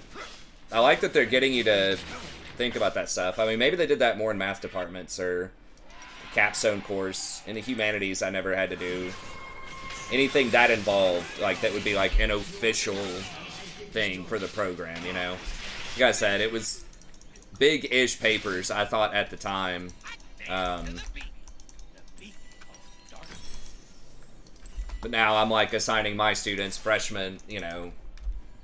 I like that they're getting you to think about that stuff. I mean, maybe they did that more in math departments or capstone course. In the humanities, I never had to do anything that involved, like, that would be, like, an official thing for the program, you know? Like I said, it was big-ish papers, I thought, at the time. But now I'm, like, assigning my students, freshmen, you know,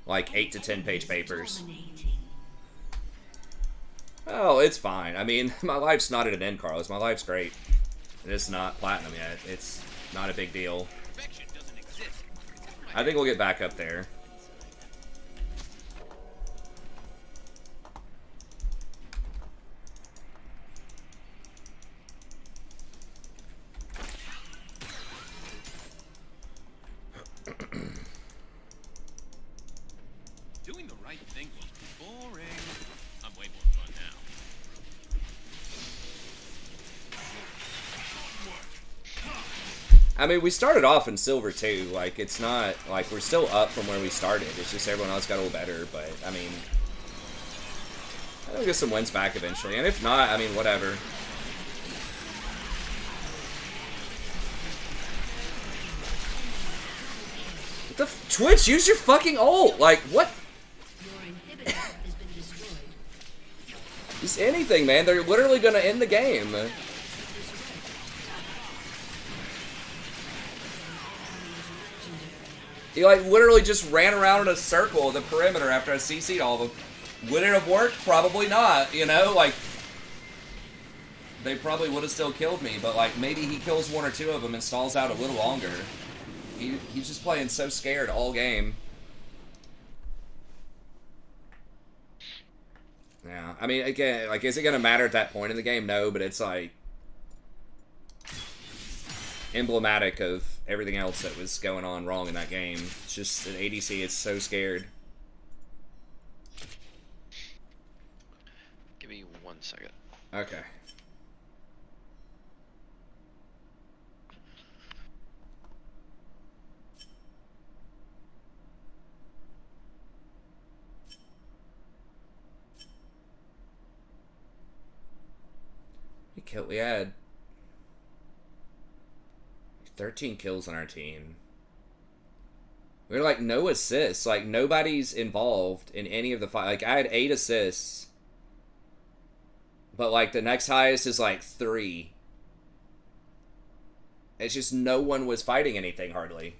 like, 8 to 10 page papers. Oh, it's fine. I mean, my life's not at an end, Carlos. My life's great. It's not platinum yet. It's not a big deal. I think we'll get back up there. Doing the right thing was boring. I'm way more fun now. I mean, we started off in silver too. Like, it's not like we're still up from where we started. It's just everyone else got a little better. But I mean, I'll get some wins back eventually. And if not, I mean, whatever. What the Twitch? Use your fucking ult. Like, what? Just anything, man. They're literally gonna end the game. He, like, literally just ran around in a circle, the perimeter, after I CC'd all of them. Would it have worked? Probably not, you know? Like, they probably would have still killed me, but, like, maybe he kills 1 or 2 of them and stalls out a little longer. He's just playing so scared all game. Yeah, I mean, again, like, is it going to matter at that point in the game? No, but it's, like, emblematic of everything else that was going on wrong in that game. It's just an ADC is so scared. Give me 1 second. Okay. We had 13 kills on our team. We had, like, no assists. Like, nobody's involved in any of the fight. Like, I had 8 assists. But, like, the next highest is, like, 3. It's just no one was fighting anything, hardly.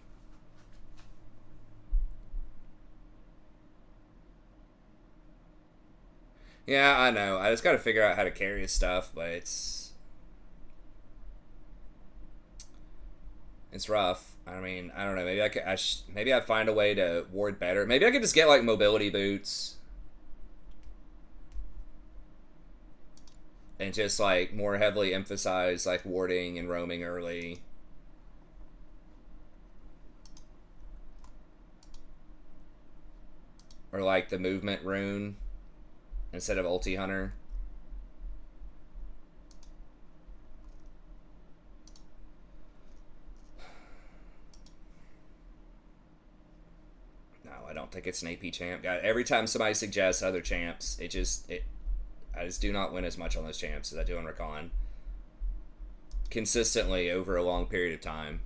Yeah, I know. I just gotta figure out how to carry his stuff, but it's rough. I mean, I don't know. Maybe I could. Maybe I'd find a way to ward better. Maybe I could just get, like, mobility boots and just, like, more heavily emphasize, like, warding and roaming early. Or, like, the movement rune instead of ulti hunter. No, I don't think it's an AP champ. God, every time somebody suggests other champs, I just do not win as much on those champs as I do on Rakan. Consistently over a long period of time.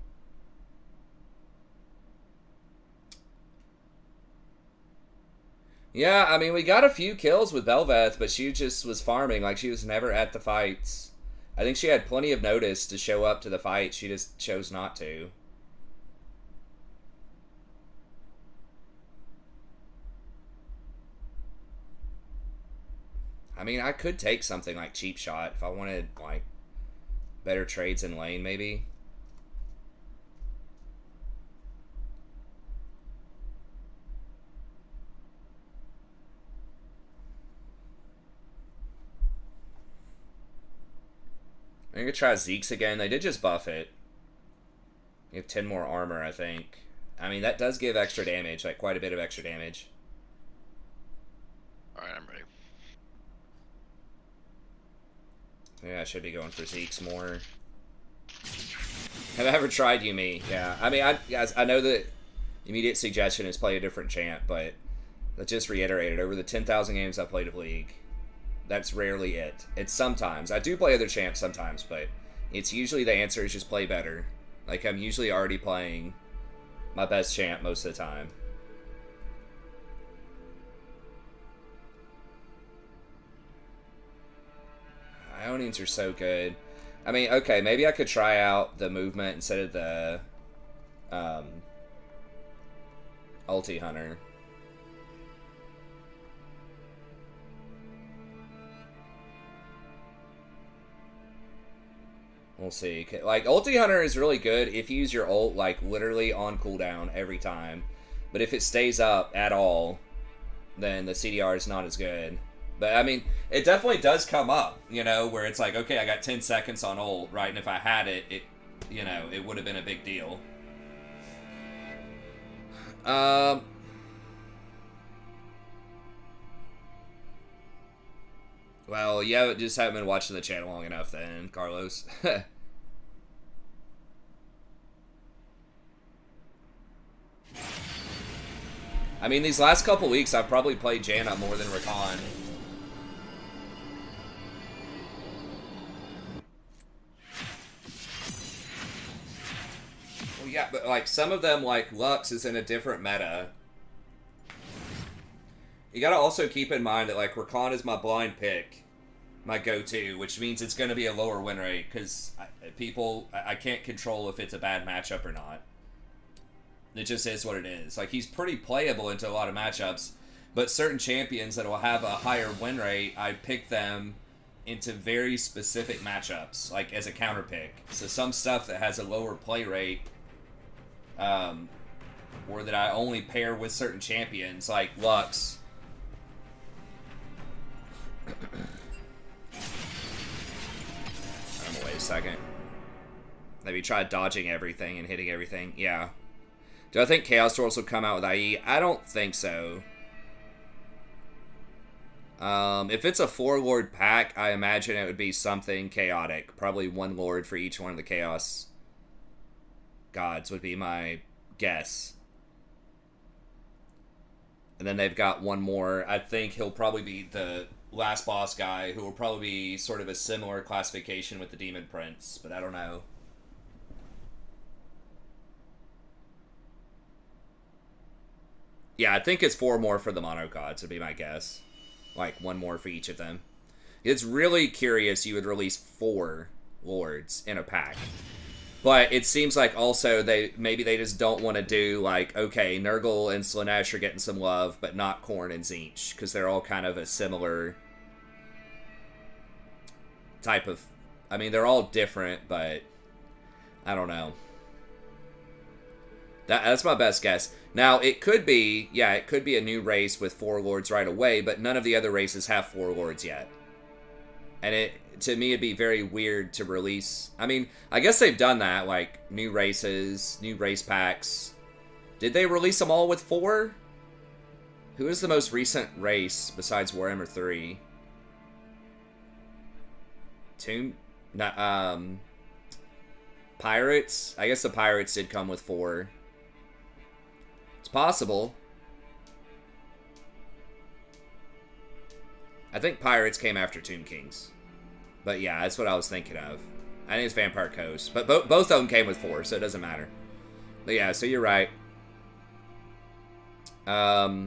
Yeah, I mean, we got a few kills with Belveth, but she just was farming. Like, she was never at the fights. I think she had plenty of notice to show up to the fight. She just chose not to. I mean, I could take something like Cheap Shot if I wanted, like, better trades in lane, maybe. I'm gonna try Zeke's again. They did just buff it. You have 10 more armor, I think. I mean, that does give extra damage, like quite a bit of extra damage. Alright, I'm ready. Yeah, I should be going for Zeke's more. Have I ever tried Yumi? Yeah. I mean, guys, I know that immediate suggestion is play a different champ, but let's just reiterate it. Over the 10,000 games I played of League, that's rarely it. It's sometimes. I do play other champs sometimes, but it's usually the answer is just play better. Like, I'm usually already playing my best champ most of the time. Ionians are so good. I mean, okay, maybe I could try out the movement instead of the ulti hunter. We'll see. Like, ulti hunter is really good if you use your ult, like, literally on cooldown every time. But if it stays up at all, then the CDR is not as good. But, I mean, it definitely does come up, you know, where it's like, okay, I got 10 seconds on ult, right? And if I had it, you know, it would have been a big deal. Well, yeah, just haven't been watching the channel long enough then, Carlos. I mean, these last couple weeks, I've probably played Janna more than Rakan. Well, yeah, but, like, some of them, like, Lux is in a different meta. You gotta also keep in mind that, like, Rakan is my blind pick. My go-to, which means it's gonna be a lower win rate, because I can't control if it's a bad matchup or not. It just is what it is. Like, he's pretty playable into a lot of matchups, but certain champions that will have a higher win rate, I pick them into very specific matchups, like as a counter pick. So some stuff that has a lower play rate, or that I only pair with certain champions, like Lux. Wait a second. Maybe try dodging everything and hitting everything. Yeah. Do I think Chaos Dwarfs will come out with IE? I don't think so. If it's a 4-Lord pack, I imagine it would be something chaotic. Probably 1 Lord for each one of the Chaos Gods would be my guess. And then they've got one more. I think he'll probably be the last boss guy, who will probably be sort of a similar classification with the Demon Prince, but I don't know. Yeah, I think it's 4 more for the Mono Gods, would be my guess. Like, 1 more for each of them. It's really curious you would release 4 Lords in a pack. But it seems like also maybe they just don't want to do, like, okay, Nurgle and Slaanesh are getting some love, but not Khorne and Tzeentch, because they're all kind of a similar type of... I mean, they're all different, but I don't know. That's my best guess. Now, it could be, yeah, it could be a new race with 4 Lords right away, but none of the other races have 4 Lords yet. And to me, it'd be very weird to release... I mean, I guess they've done that, like, new races, new race packs. Did they release them all with 4? Who is the most recent race besides Warhammer 3? Pirates? I guess the Pirates did come with 4. It's possible. I think Pirates came after Tomb Kings. But yeah, that's what I was thinking of. I think it's Vampire Coast. But both of them came with 4, so it doesn't matter. But yeah, so you're right. Yeah,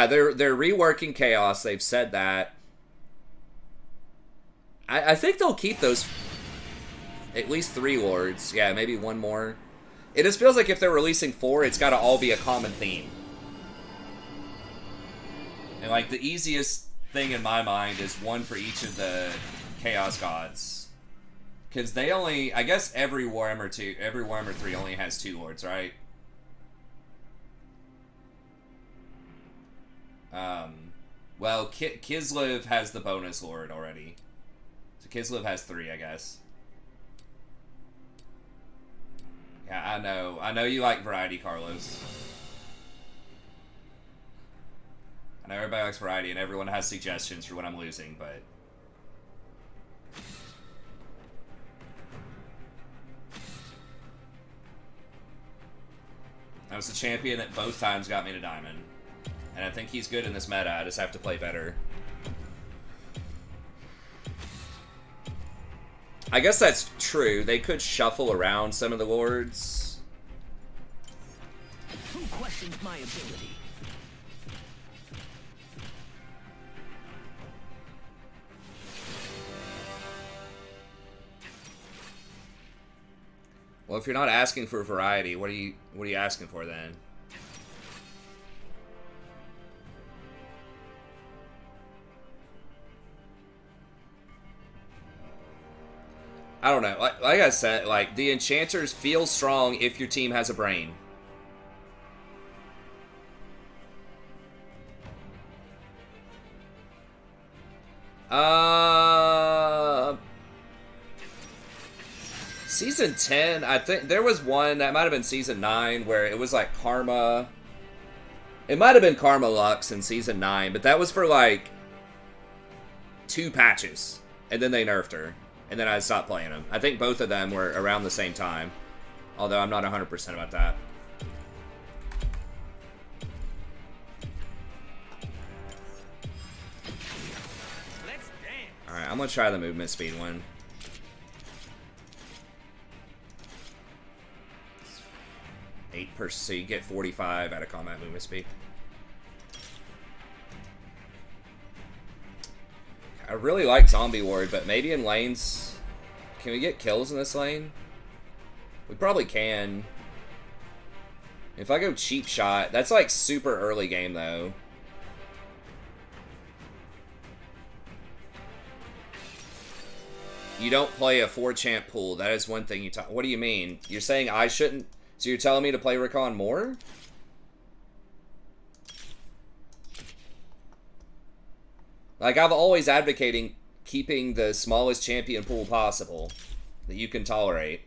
they're reworking Chaos. They've said that. I think they'll keep those... At least 3 Lords. Yeah, maybe 1 more. It just feels like if they're releasing 4, it's got to all be a common theme. And, like, the easiest thing in my mind is 1 for each of the Chaos Gods. Because they only... I guess every Warhammer 3 only has 2 Lords, right? Well, Kislev has the bonus Lord already. So Kislev has 3, I guess. Yeah, I know. I know you like variety, Carlos. I know everybody likes variety and everyone has suggestions for when I'm losing, but... I was the champion that both times got me to diamond. And I think he's good in this meta, I just have to play better. I guess that's true. They could shuffle around some of the lords. Who questions my ability? Well, if you're not asking for variety, what are you asking for then? I don't know. Like I said, like, the enchanters feel strong if your team has a brain. Season 10, I think there was one that might have been season 9 where it was like Karma. It might have been Karma Lux in season 9, but that was for like 2 patches, and then they nerfed her. And then I stopped playing them. I think both of them were around the same time. Although I'm not 100% about that. Alright, I'm going to try the movement speed one. So you get 45 out of combat movement speed. I really like Zombie Ward, but maybe in lanes... Can we get kills in this lane? We probably can. If I go cheap shot, that's like super early game though. You don't play a 4-champ pool. That is one thing you talk. What do you mean? You're saying I shouldn't... So you're telling me to play Rakan more? Like, I've always advocating keeping the smallest champion pool possible that you can tolerate.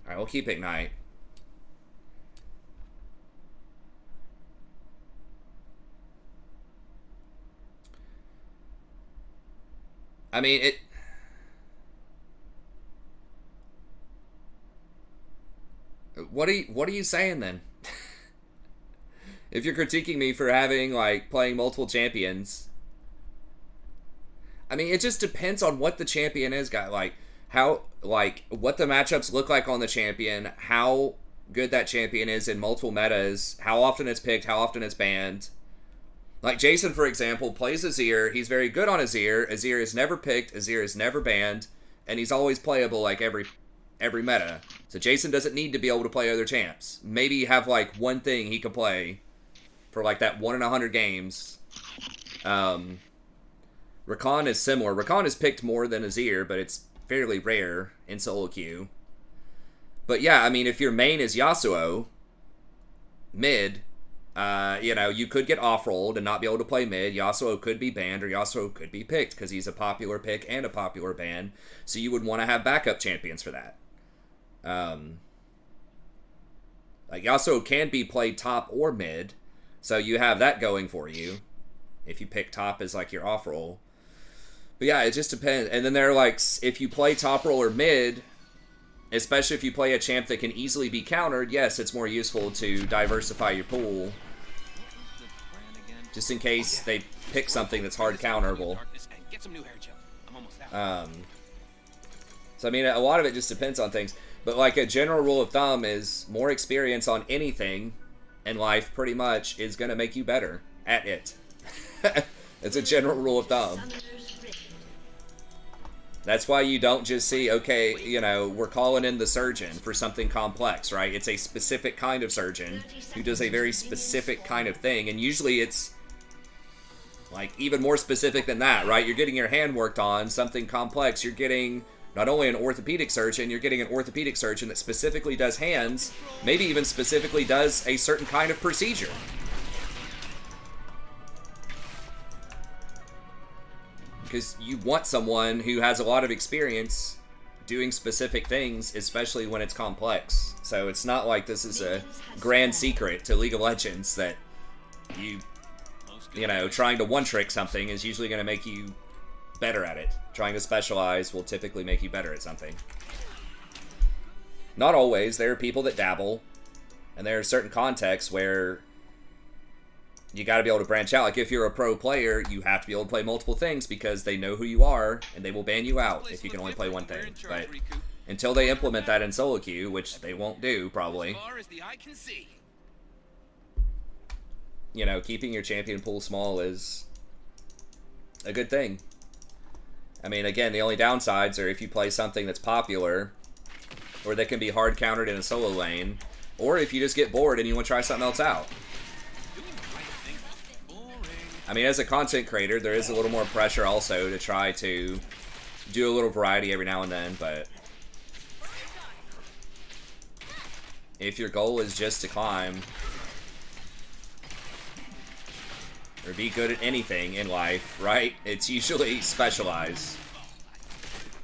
Alright, we'll keep Ignite. I mean, it... What are you saying then? If you're critiquing me for having, like, playing multiple champions. I mean, it just depends on what the champion is, guy. Like, how, like, what the matchups look like on the champion, how good that champion is in multiple metas, how often it's picked, how often it's banned. Like, Jason, for example, plays Azir. He's very good on Azir. Azir is never picked. Azir is never banned. And he's always playable, like, every meta. So Jason doesn't need to be able to play other champs. Maybe have, like, one thing he could play for, like, that 1 in 100 games. Rakan is similar. Rakan is picked more than Azir, but it's fairly rare in solo queue. But, yeah, I mean, if your main is Yasuo, mid... you know, you could get off-rolled and not be able to play mid. Yasuo could be banned or Yasuo could be picked because he's a popular pick and a popular ban. So you would want to have backup champions for that. Like, Yasuo can be played top or mid. So you have that going for you if you pick top as, like, your off-roll. But yeah, it just depends. And then they're like, if you play top roll or mid... Especially if you play a champ that can easily be countered, yes, it's more useful to diversify your pool. Just in case they pick something that's hard counterable. So, I mean, a lot of it just depends on things. But, like, a general rule of thumb is more experience on anything in life, pretty much, is going to make you better at it. It's a general rule of thumb. That's why you don't just see, okay, you know, we're calling in the surgeon for something complex, right? It's a specific kind of surgeon who does a very specific kind of thing. And usually it's, like, even more specific than that, right? You're getting your hand worked on, something complex. You're getting not only an orthopedic surgeon, you're getting an orthopedic surgeon that specifically does hands, maybe even specifically does a certain kind of procedure. because you want someone who has a lot of experience doing specific things, especially when it's complex. So it's not like this is a grand secret to League of Legends that you know, trying to one-trick something is usually going to make you better at it. Trying to specialize will typically make you better at something. Not always. There are people that dabble, and there are certain contexts where you got to be able to branch out. Like if you're a pro player, you have to be able to play multiple things because they know who you are, and they will ban you out if you can only play one thing. But until they implement that in solo queue, which they won't do probably, you know, keeping your champion pool small is a good thing. I mean, again, the only downsides are if you play something that's popular, or that can be hard countered in a solo lane, or if you just get bored and you want to try something else out. I mean, as a content creator, there is a little more pressure also to try to do a little variety every now and then, but if your goal is just to climb or be good at anything in life, right? It's usually specialize.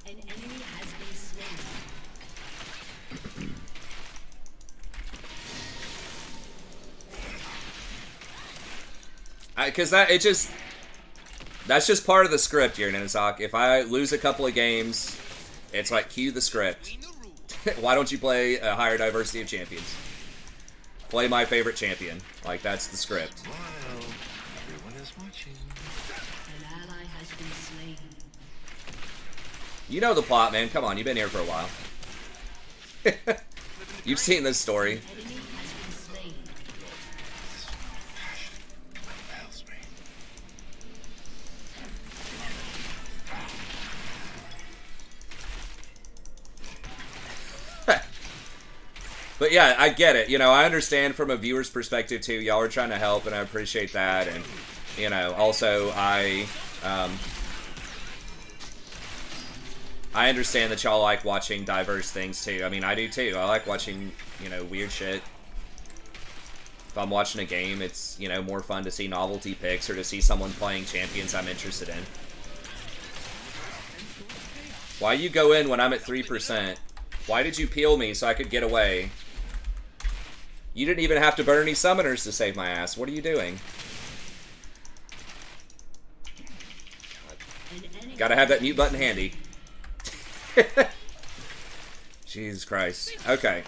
An enemy has been slain. Because that's just part of the script here, Ninasok. If I lose a couple of games, it's like, cue the script. Why don't you play a higher diversity of champions? Play my favorite champion. Like, that's the script. An ally has been slain. You know the plot, man. Come on, you've been here for a while. You've seen this story. Enemy has been slain. But yeah, I get it. You know, I understand from a viewer's perspective too. Y'all are trying to help, and I appreciate that. And you know, also I understand that y'all like watching diverse things too. I mean, I do too. I like watching, you know, weird shit. If I'm watching a game, it's, you know, more fun to see novelty picks or to see someone playing champions I'm interested in. Why you go in when I'm at 3%? Why did you peel me so I could get away? You didn't even have to burn any summoners to save my ass. What are you doing? Gotta have that mute button handy. Jesus Christ. Okay.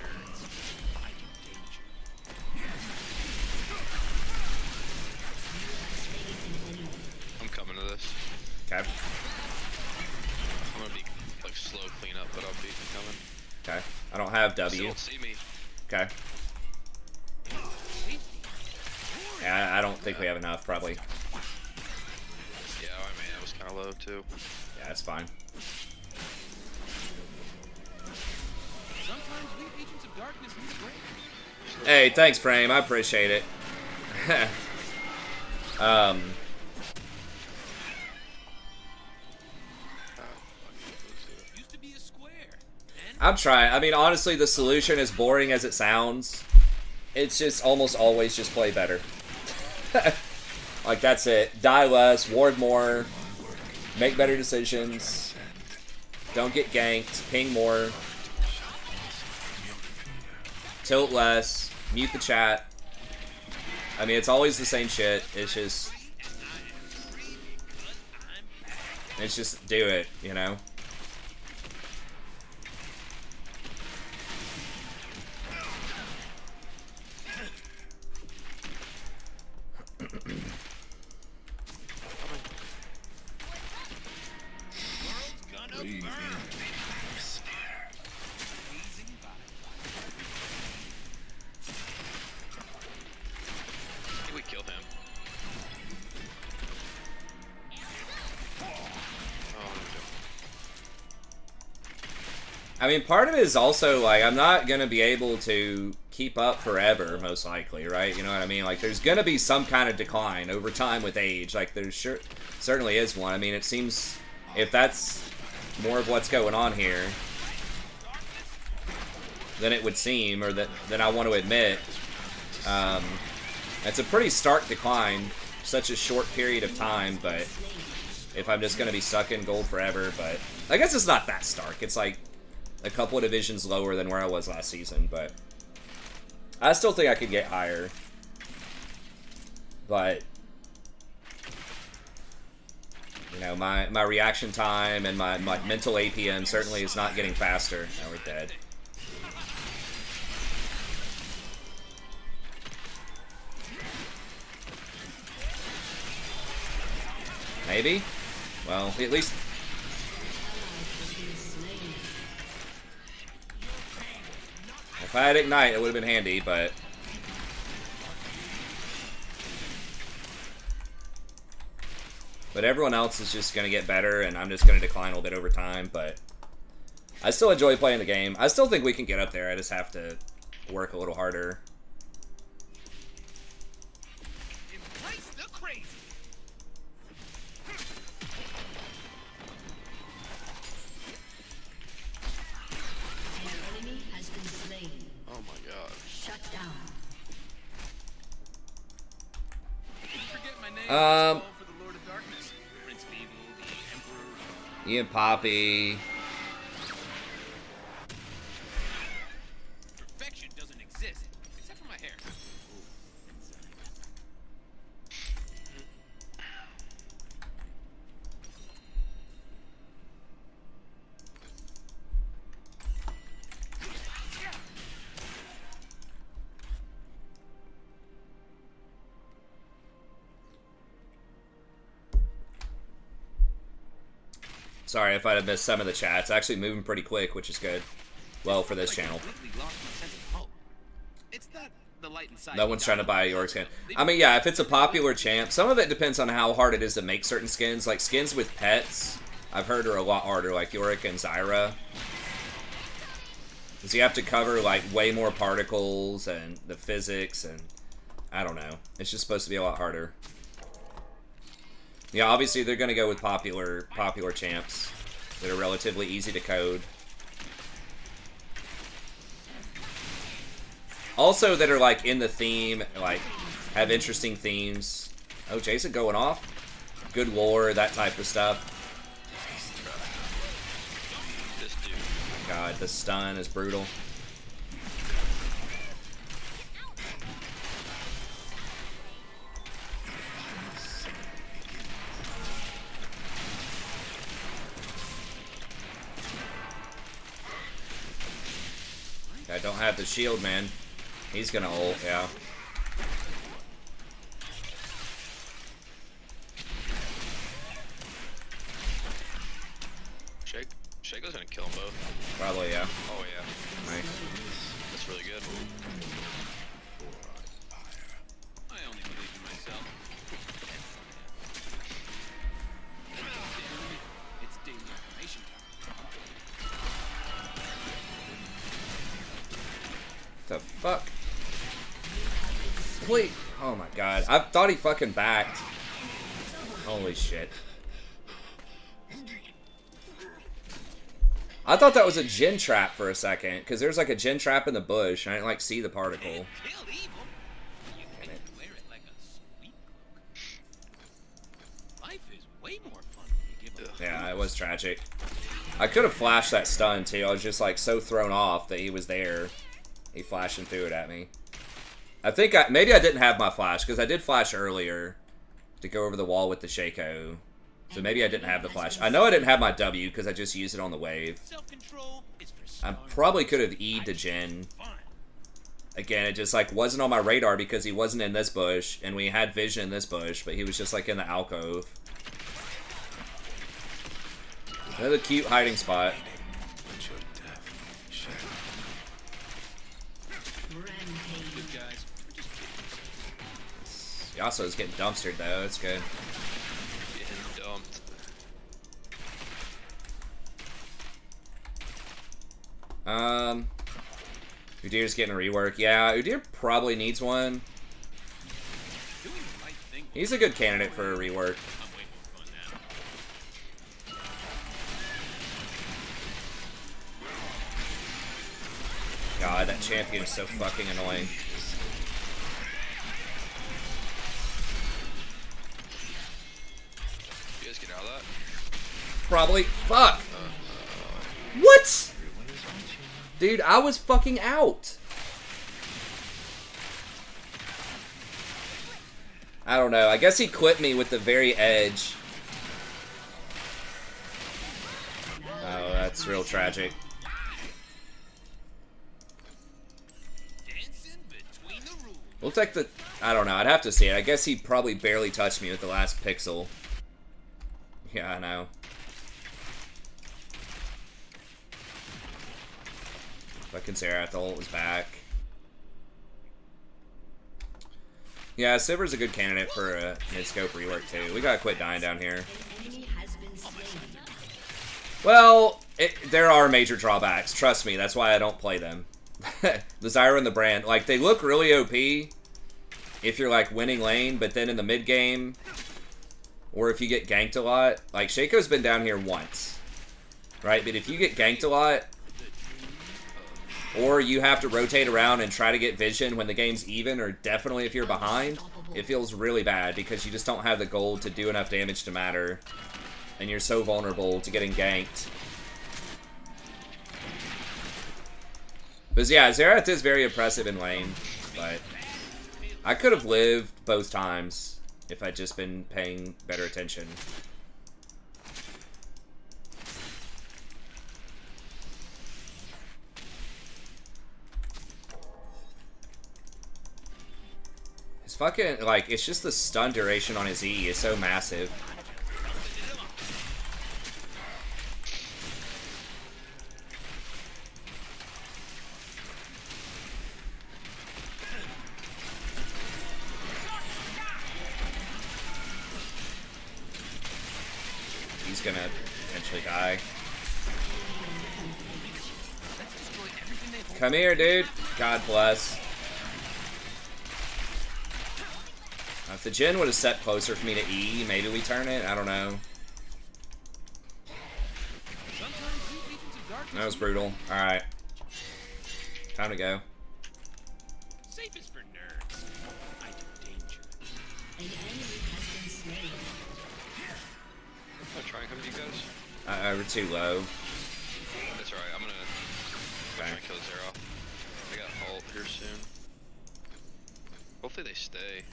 I'm coming to this. Okay. I'm gonna be like slow cleanup, but I'll be coming. Okay. I don't have Still W. don't see me. Okay. Yeah, I don't think we have enough, probably. Yeah, I mean, that was kind of low too. Yeah, that's fine. Sometimes we agents of darkness need a break. Hey, thanks, Frame. I appreciate it. Used to be a square. I'm trying. I mean, honestly, the solution, as boring as it sounds, it's just almost always just play better. Like, that's it. Die less, ward more, make better decisions, don't get ganked, ping more, tilt less, mute the chat. I mean, it's always the same shit. It's just do it, you know? I think we kill him. I mean, part of it is also, like, I'm not going to be able to keep up forever, most likely, right? You know what I mean? Like, there's going to be some kind of decline over time with age. Like, there certainly is one. I mean, it seems, if that's more of what's going on here than it would seem, or than I want to admit, it's a pretty stark decline, such a short period of time, but if I'm just going to be stuck in gold forever, but I guess it's not that stark. It's like a couple of divisions lower than where I was last season, but I still think I could get higher. But, you know, my reaction time and my mental APM certainly is not getting faster. Now we're dead. Maybe? Well, at least... If I had Ignite, it would have been handy, but... But everyone else is just going to get better, and I'm just going to decline a little bit over time, but... I still enjoy playing the game. I still think we can get up there, I just have to work a little harder. Embrace the crazy. An enemy has been slain. Oh my god. Shut down. Forget my name. It's all for the Lord of Darkness. Prince of Evil, the Emperor. Ian Poppy. Perfection doesn't exist, except for my hair. Sorry if I had missed some of the chat. It's actually moving pretty quick, which is good. Well, for this channel. Completely lost my sense of hope. It's not the light inside. No one's trying to buy a York skin. I mean, yeah, if it's a popular champ, some of it depends on how hard it is to make certain skins. Like, skins with pets, I've heard are a lot harder, like Yorick and Zyra. Because you have to cover, like, way more particles and the physics, and I don't know. It's just supposed to be a lot harder. Yeah, obviously they're going to go with popular champs that are relatively easy to code. Also that are, like, in the theme, like, have interesting themes. Oh, Jason going off? Good lore, that type of stuff. This dude. God, the stun is brutal. I don't have the shield, man. He's gonna ult, yeah. Shaco's gonna kill them both. Probably, yeah. Oh yeah. Nice. That's really good. I only believe in myself. It's daily information time. The fuck? Wait. Oh my god. I thought he fucking backed. Holy shit. I thought that was a Jin trap for a second, because there's like a Jin trap in the bush, and I didn't like see the particle. Kill evil. You can wear it like a sweet cloak. Life is way more fun when you give a Yeah, it was tragic. I could have flashed that stun too. I was just like so thrown off that he was there. He flashed and threw it at me. I think maybe I didn't have my flash, because I did flash earlier to go over the wall with the Shaco. So maybe I didn't have the flash. I know I didn't have my W because I just used it on the wave. self-control is for I smart. probably could have E'd to Jin. Fun. Again, it just like wasn't on my radar because he wasn't in this bush, and we had vision in this bush, but he was just like in the alcove. Another cute hiding spot. Rampage. Good guys. Yasuo's getting dumpstered though. It's good. Getting dumped. Udyr's getting a rework. Yeah, Udyr probably needs one. Doing the right thing. He's a good candidate for a rework. I'm way more fun now. God, that champion is so fucking annoying. You guys get out of that? Probably. Fuck. What? Dude, I was fucking out. I don't know. I guess he clipped me with the very edge. Oh, that's real tragic. Looks like the... I don't know. I'd have to see it. I guess he probably barely touched me with the last pixel. Yeah, I know. Fucking Zerathol was back. Yeah, Sivir's a good candidate for a mid-scope rework, too. We gotta quit dying down here. Well, there are major drawbacks. Trust me, that's why I don't play them. The Zyra and the Brand. Like, they look really OP if you're, like, winning lane, but then in the mid-game, or if you get ganked a lot. Like, Shaco's been down here once, right? But if you get ganked a lot, or you have to rotate around and try to get vision when the game's even, or definitely if you're behind, it feels really bad because you just don't have the gold to do enough damage to matter. And you're so vulnerable to getting ganked. But yeah, Xerath is very impressive in lane, but I could have lived both times if I'd just been paying better attention. His fucking, like, it's just the stun duration on his E is so massive. He's gonna eventually die. Come here, dude. God bless. If the Jhin would have set closer for me to E, maybe we turn it. I don't know. That was brutal. Alright. Time to go. Safe is for nerds. I do danger. An enemy has been slain. I'm gonna try and come to you guys. We're too low. That's alright, I'm gonna try and kill Zero. I got ult here soon. Hopefully they stay.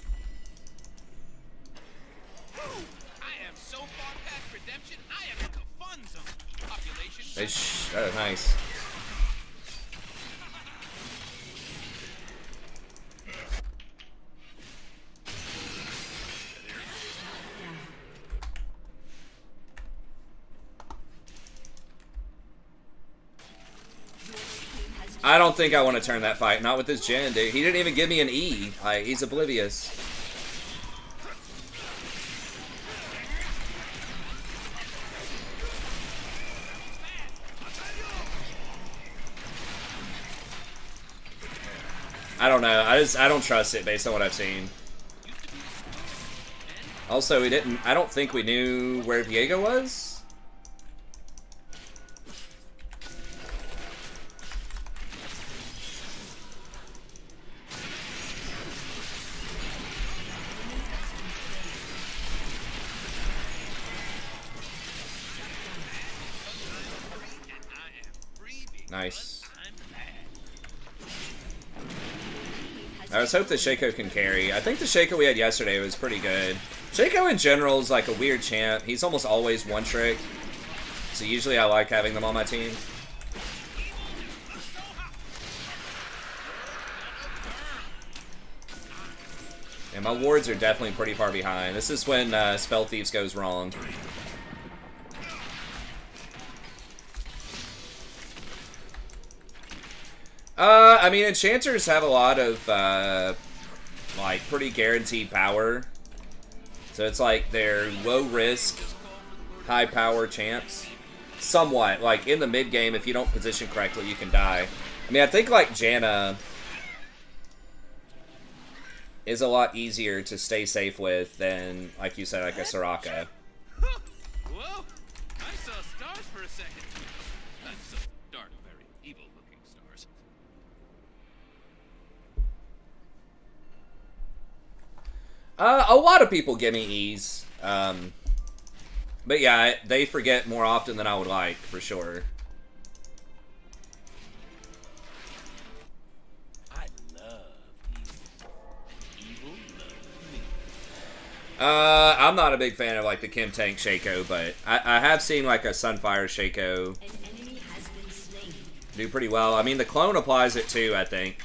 I am so far past redemption, I am in the fun zone. Population. Oh, nice. I don't think I want to turn that fight. Not with this Jhin, dude. He didn't even give me an E. Like, he's oblivious. I don't know. I don't trust it based on what I've seen. Also, I don't think we knew where Viego was. Nice. I was hoping the Shaco can carry. I think the Shaco we had yesterday was pretty good. Shaco in general is like a weird champ. He's almost always one trick. So usually I like having them on my team. And my wards are definitely pretty far behind. This is when Spell Thieves goes wrong. I mean, enchanters have a lot of, like, pretty guaranteed power. So it's like they're low-risk, high-power champs. Somewhat. Like, in the mid-game, if you don't position correctly, you can die. I mean, I think, like, Janna is a lot easier to stay safe with than, like you said, like a Soraka. Whoa! I saw stars for a second. Not so dark, very evil-looking stars. A lot of people give me E's. But yeah, they forget more often than I would like, for sure. I love evil. Evil loves me. I'm not a big fan of like the Kim Tank Shaco, but I have seen like a Sunfire Shaco An enemy has been slain. do pretty well. I mean, the clone applies it too, I think.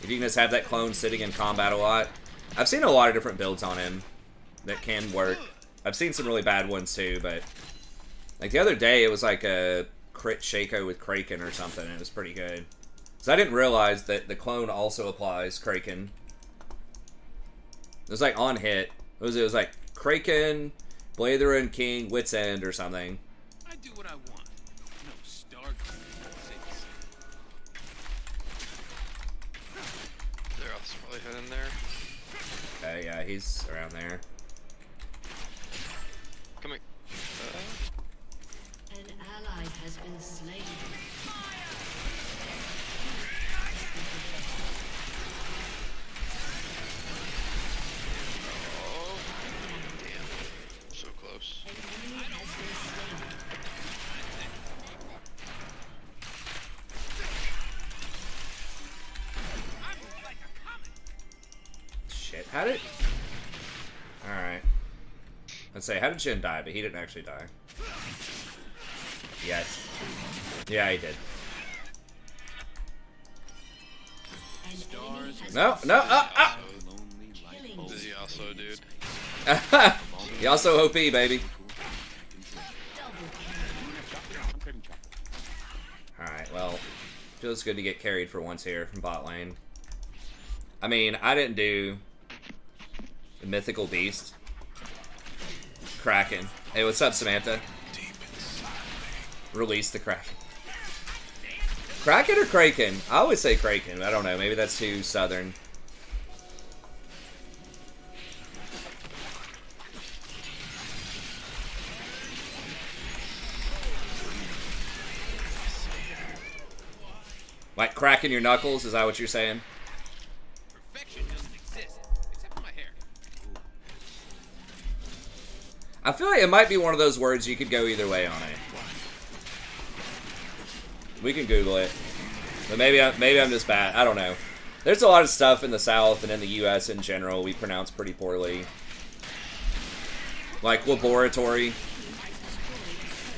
If you can just have that clone sitting in combat a lot. I've seen a lot of different builds on him that can work. I've seen some really bad ones too, but like the other day it was like a crit Shaco with Kraken or something, and it was pretty good. So I didn't realize that the clone also applies Kraken. It was like on hit. It was like Kraken, Blade of the Ruined King, Wit's End or something. I do what I want. No Stark. Zeroth's probably heading there. Okay, yeah, he's around there. Come here. An ally has been slain. Oh, damn. So close. An enemy has been slain. Shit, how did... Alright. Let's say, how did Jin die? But he didn't actually die. Yes. Yeah, he did. An enemy has No, been no, killing. Is he also, dude? He also OP, baby. Alright, well, feels good to get carried for once here from bot lane. I mean, I didn't do the mythical beast. Kraken. Hey, what's up, Samantha? Release the Kraken. Kraken or Kraken? I always say Kraken. I don't know. Maybe that's too southern. Like cracking your knuckles? Is that what you're saying? Perfection doesn't exist, except for my hair. I feel like it might be one of those words you could go either way on it. We can Google it. But maybe I'm just bad. I don't know. There's a lot of stuff in the South and in the U.S. in general we pronounce pretty poorly. Like laboratory.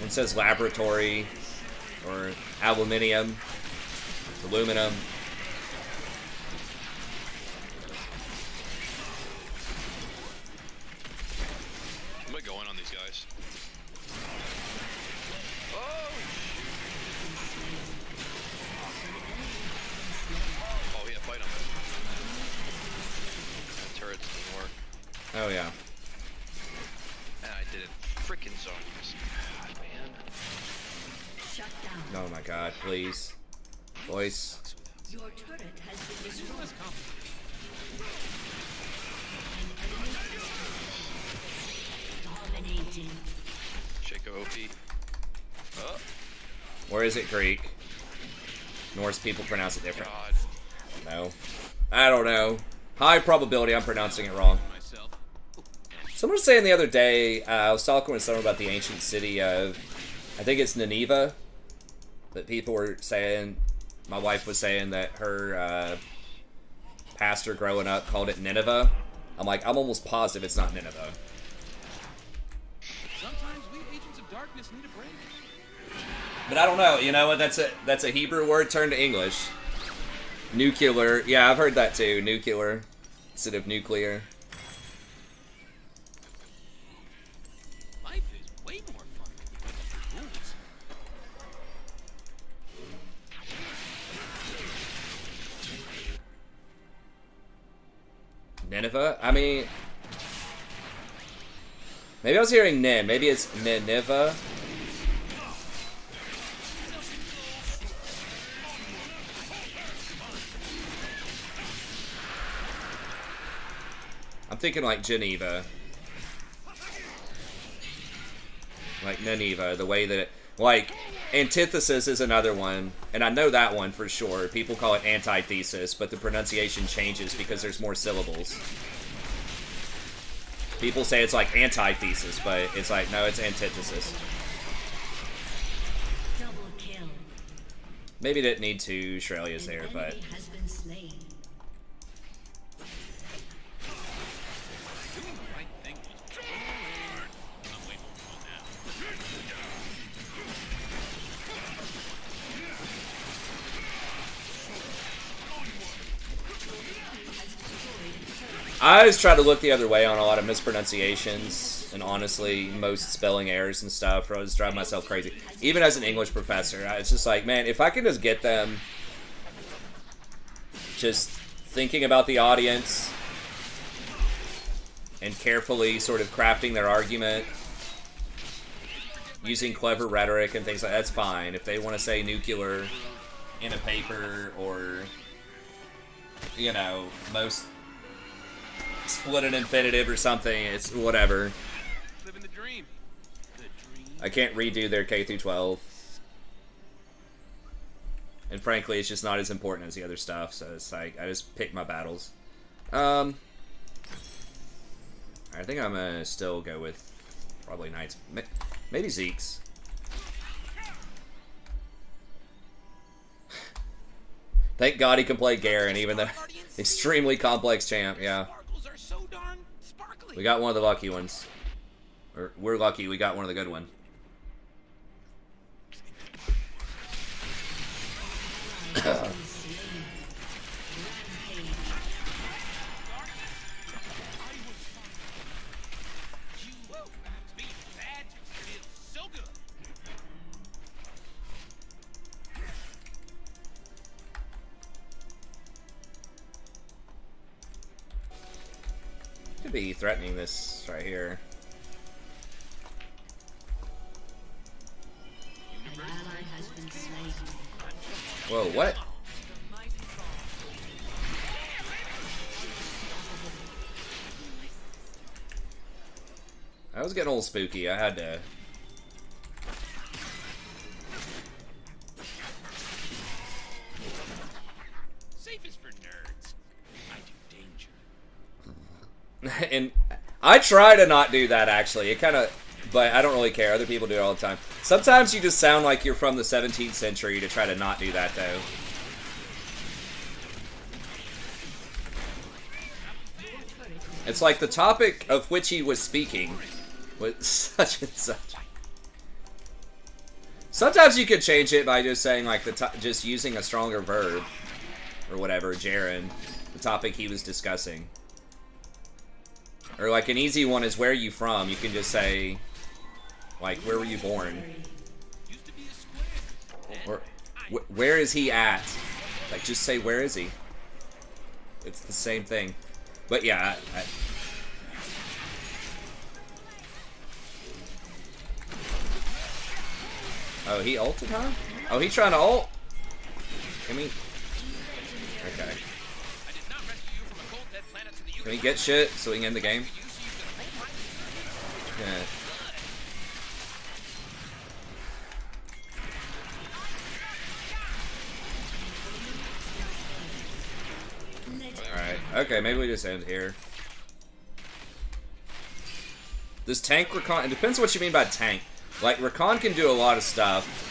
It says laboratory. Or aluminium. Aluminum. I'm gonna go in on these guys. Oh, oh yeah, fight him. That turret didn't work. Oh, yeah. And I did it freaking zones. God, man. Shut down. Oh my god, please. Voice. Your turret has been destroyed. Less complicated. Dominating. Shaco OP. Oh, Or is it Greek? Norse people pronounce it different. God. No. I don't know. High probability I'm pronouncing it wrong. Myself. Someone was saying the other day, I was talking with someone about the ancient city of, I think it's Nineveh, that people were saying, my wife was saying that her pastor growing up called it Nineveh. I'm like, I'm almost positive it's not Nineveh. Sometimes we agents of darkness need a break. But I don't know, you know what, that's a Hebrew word turned to English. Nuclear, yeah, I've heard that too, nuclear, instead of nuclear. Life is way more fun with rules. Nineveh? I mean, maybe I was hearing Nin. Maybe it's Nineveh. I'm thinking like Geneva. Like Nineveh, the way that it, like, antithesis is another one, and I know that one for sure. People call it antithesis, but the pronunciation changes because there's more syllables. People say it's like antithesis, but it's like, no, it's antithesis. Double kill. Maybe didn't need to. Australia's there, but Enemy has been slain. Doing the right thing was I'm way more fun I always try to look the other way on a lot of mispronunciations, and honestly, most spelling errors and stuff. I always drive myself crazy. Even as an English professor, it's just like, man, if I can just get them just thinking about the audience and carefully sort of crafting their argument, using clever rhetoric and things like that, that's fine. If they want to say nuclear in a paper or, you know, most split an infinitive or something, it's whatever. living the dream. The dream. I can't redo their K through 12. And frankly, it's just not as important as the other stuff, so it's like, I just pick my battles. I think I'm gonna still go with probably Knights. Maybe Zeke's. Thank God he can play Garen, even though extremely complex champ, yeah. Sparkles are so darn sparkly. We got one of the lucky ones. Or we're lucky we got one of the good ones. Being bad feels so good. Could be threatening this right here. An ally has been slain. Whoa, what? I was getting a little spooky. I had to. Safe is for nerds. I do danger. And I try to not do that, actually. It kind of, but I don't really care. Other people do it all the time. Sometimes you just sound like you're from the 17th century to try to not do that, though. It's like the topic of which he was speaking was such and such. Sometimes you could change it by just saying, like, just using a stronger verb or whatever, Jaren, the topic he was discussing. Or, like, an easy one is, where are you from? You can just say, like, where were you born? Used to be a square. Or, where is he at? Like, just say, where is he? It's the same thing. But, yeah, Oh, he ulted, huh? Oh, he trying to ult? Can we... Okay. I did not rescue you from a cold dead planet to the Can we get shit so we can end the game? Yeah. Alright. Okay, maybe we just end here. Does tank Rakan... It depends what you mean by tank. Like, Rakan can do a lot of stuff.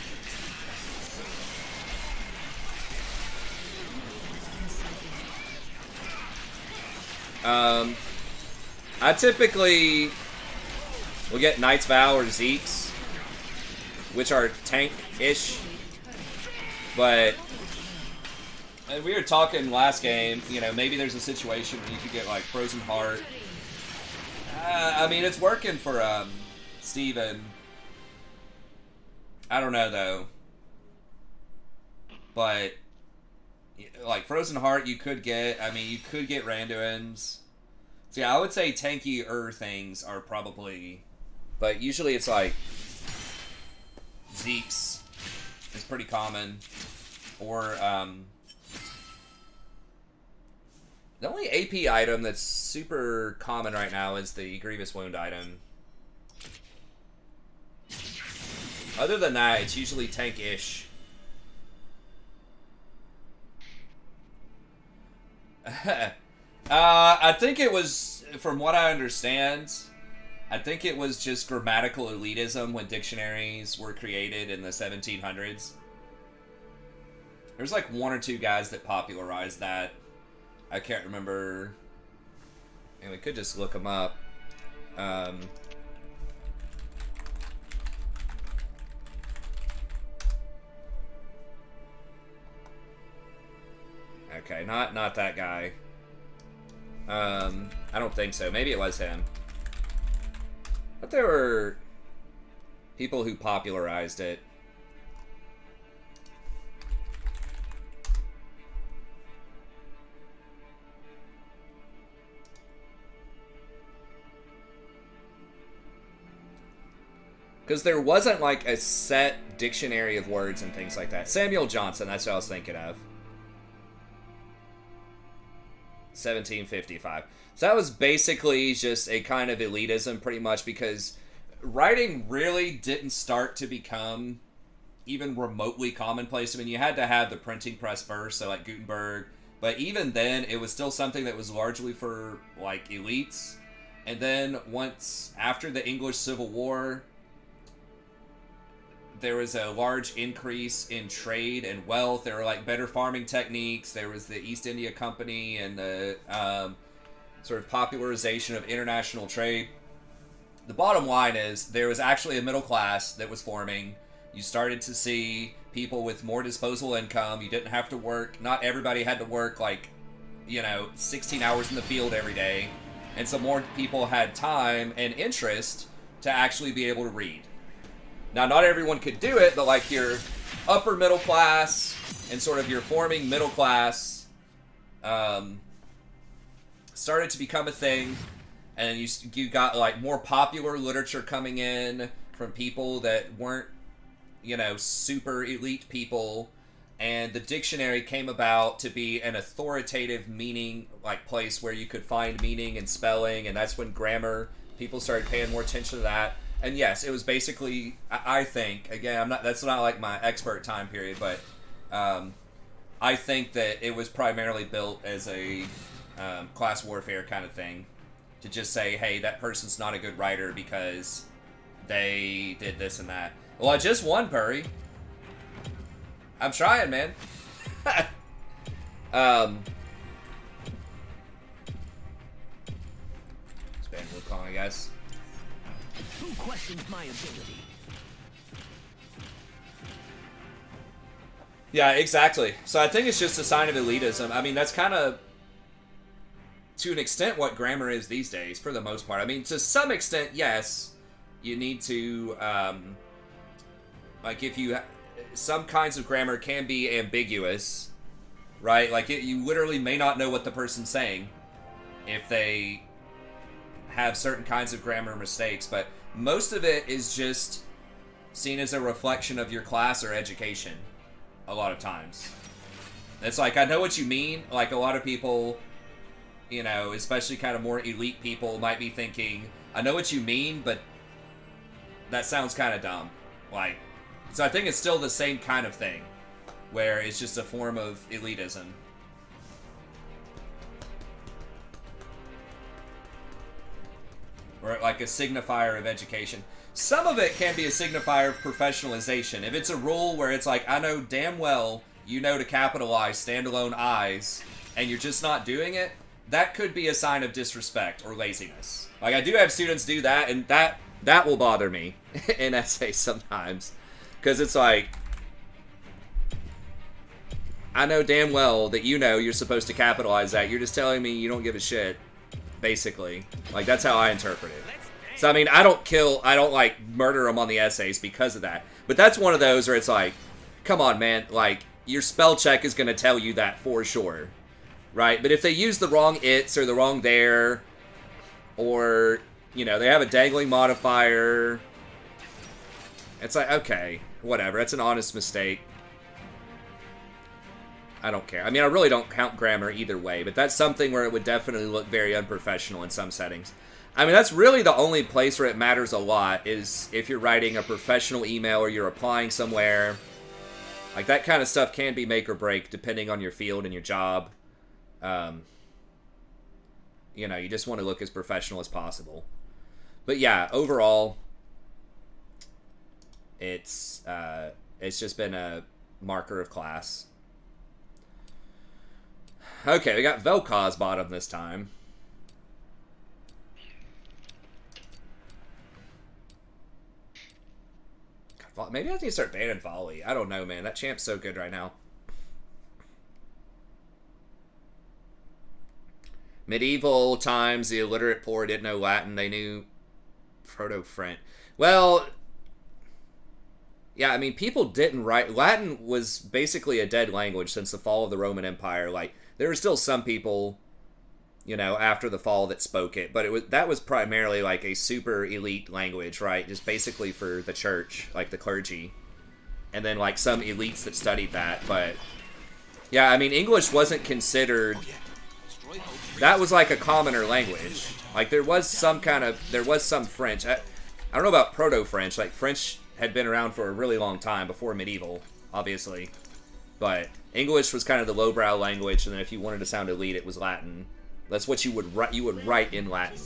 I typically will get Knight's Vow or Zeke's, which are tank-ish. But, and we were talking last game, you know, maybe there's a situation where you could get, like, Frozen Heart. I mean, it's working for, Steven. I don't know, though. But, like, Frozen Heart you could get. I mean, you could get Randuin's. So, yeah, I would say tankier things are probably... But usually it's, like, Zeke's is pretty common. Or, the only AP item that's super common right now is the Grievous Wound item. Other than that, it's usually tank-ish. I think it was from what I understand, I think it was just grammatical elitism when dictionaries were created in the 1700s. There's like one or two guys that popularized that. I can't remember. And we could just look them up. Okay, not that guy. I don't think so. Maybe it was him. But there were people who popularized it. Because there wasn't like a set dictionary of words and things like that. Samuel Johnson, that's what I was thinking of. 1755. So that was basically just a kind of elitism pretty much, because writing really didn't start to become even remotely commonplace. I mean, you had to have the printing press first, so like Gutenberg. But even then, it was still something that was largely for like elites. And then once, after the English Civil War, there was a large increase in trade and wealth. There were like better farming techniques. There was the East India Company and the sort of popularization of international trade. The bottom line is there was actually a middle class that was forming. You started to see people with more disposable income. You didn't have to work. Not everybody had to work like, 16 hours in the field every day. And so more people had time and interest to actually be able to read. Now, not everyone could do it, but like your upper middle class and sort of your forming middle class started to become a thing, and you got like more popular literature coming in from people that weren't, super elite people, and the dictionary came about to be an authoritative meaning like place where you could find meaning and spelling, and that's when grammar, people started paying more attention to that. And yes, it was basically, I think, again, that's not like my expert time period, but I think that it was primarily built as a class warfare kind of thing. To just say, hey, that person's not a good writer because they did this and that. Well, I just won, Purry. I'm trying, man. Spam Wukong, I guess. Who questions my ability? Yeah, exactly. So I think it's just a sign of elitism. I mean, that's kind of, to an extent, what grammar is these days, for the most part. I mean, to some extent, yes, you need to, some kinds of grammar can be ambiguous, right? Like, you literally may not know what the person's saying if they have certain kinds of grammar mistakes, but most of it is just seen as a reflection of your class or education a lot of times. It's like, I know what you mean. Like, a lot of people, especially kind of more elite people might be thinking, I know what you mean, but that sounds kind of dumb. Like, so I think it's still the same kind of thing, where it's just a form of elitism. Or like a signifier of education. Some of it can be a signifier of professionalization. If it's a rule where it's like, I know damn well you know to capitalize standalone I's, and you're just not doing it, that could be a sign of disrespect or laziness. Like, I do have students do that, and that will bother me in essays sometimes. Because it's like, I know damn well that you're supposed to capitalize that. You're just telling me you don't give a shit. Basically. Like, that's how I interpret it. So, I mean, I don't, like, murder them on the essays because of that. But that's one of those where it's like, come on, man. Like, your spell check is going to tell you that for sure. Right? But if they use the wrong its or the wrong there, or, they have a dangling modifier, it's like, okay, whatever. It's an honest mistake. I don't care. I mean, I really don't count grammar either way, but that's something where it would definitely look very unprofessional in some settings. I mean, that's really the only place where it matters a lot, is if you're writing a professional email or you're applying somewhere. Like, that kind of stuff can be make or break depending on your field and your job. you know, you just want to look as professional as possible. But yeah, overall, it's just been a marker of class. Okay, we got Vel'Koz bottom this time. God, maybe I need to start banning Volley. I don't know, man. That champ's so good right now. Medieval times, the illiterate poor didn't know Latin. They knew Proto-French. Well, yeah, I mean, people didn't write... Latin was basically a dead language since the fall of the Roman Empire. Like, there were still some people, you know, after the fall that spoke it. But that was primarily, like, a super elite language, right? Just basically for the church, like the clergy. And then, like, some elites that studied that. But, yeah, I mean, English wasn't considered... That was like a commoner language. Like, there was some French. I don't know about Proto-French. Like, French had been around for a really long time before medieval, obviously. But English was kind of the lowbrow language, and then if you wanted to sound elite, it was Latin. That's what you would write. You would write in Latin.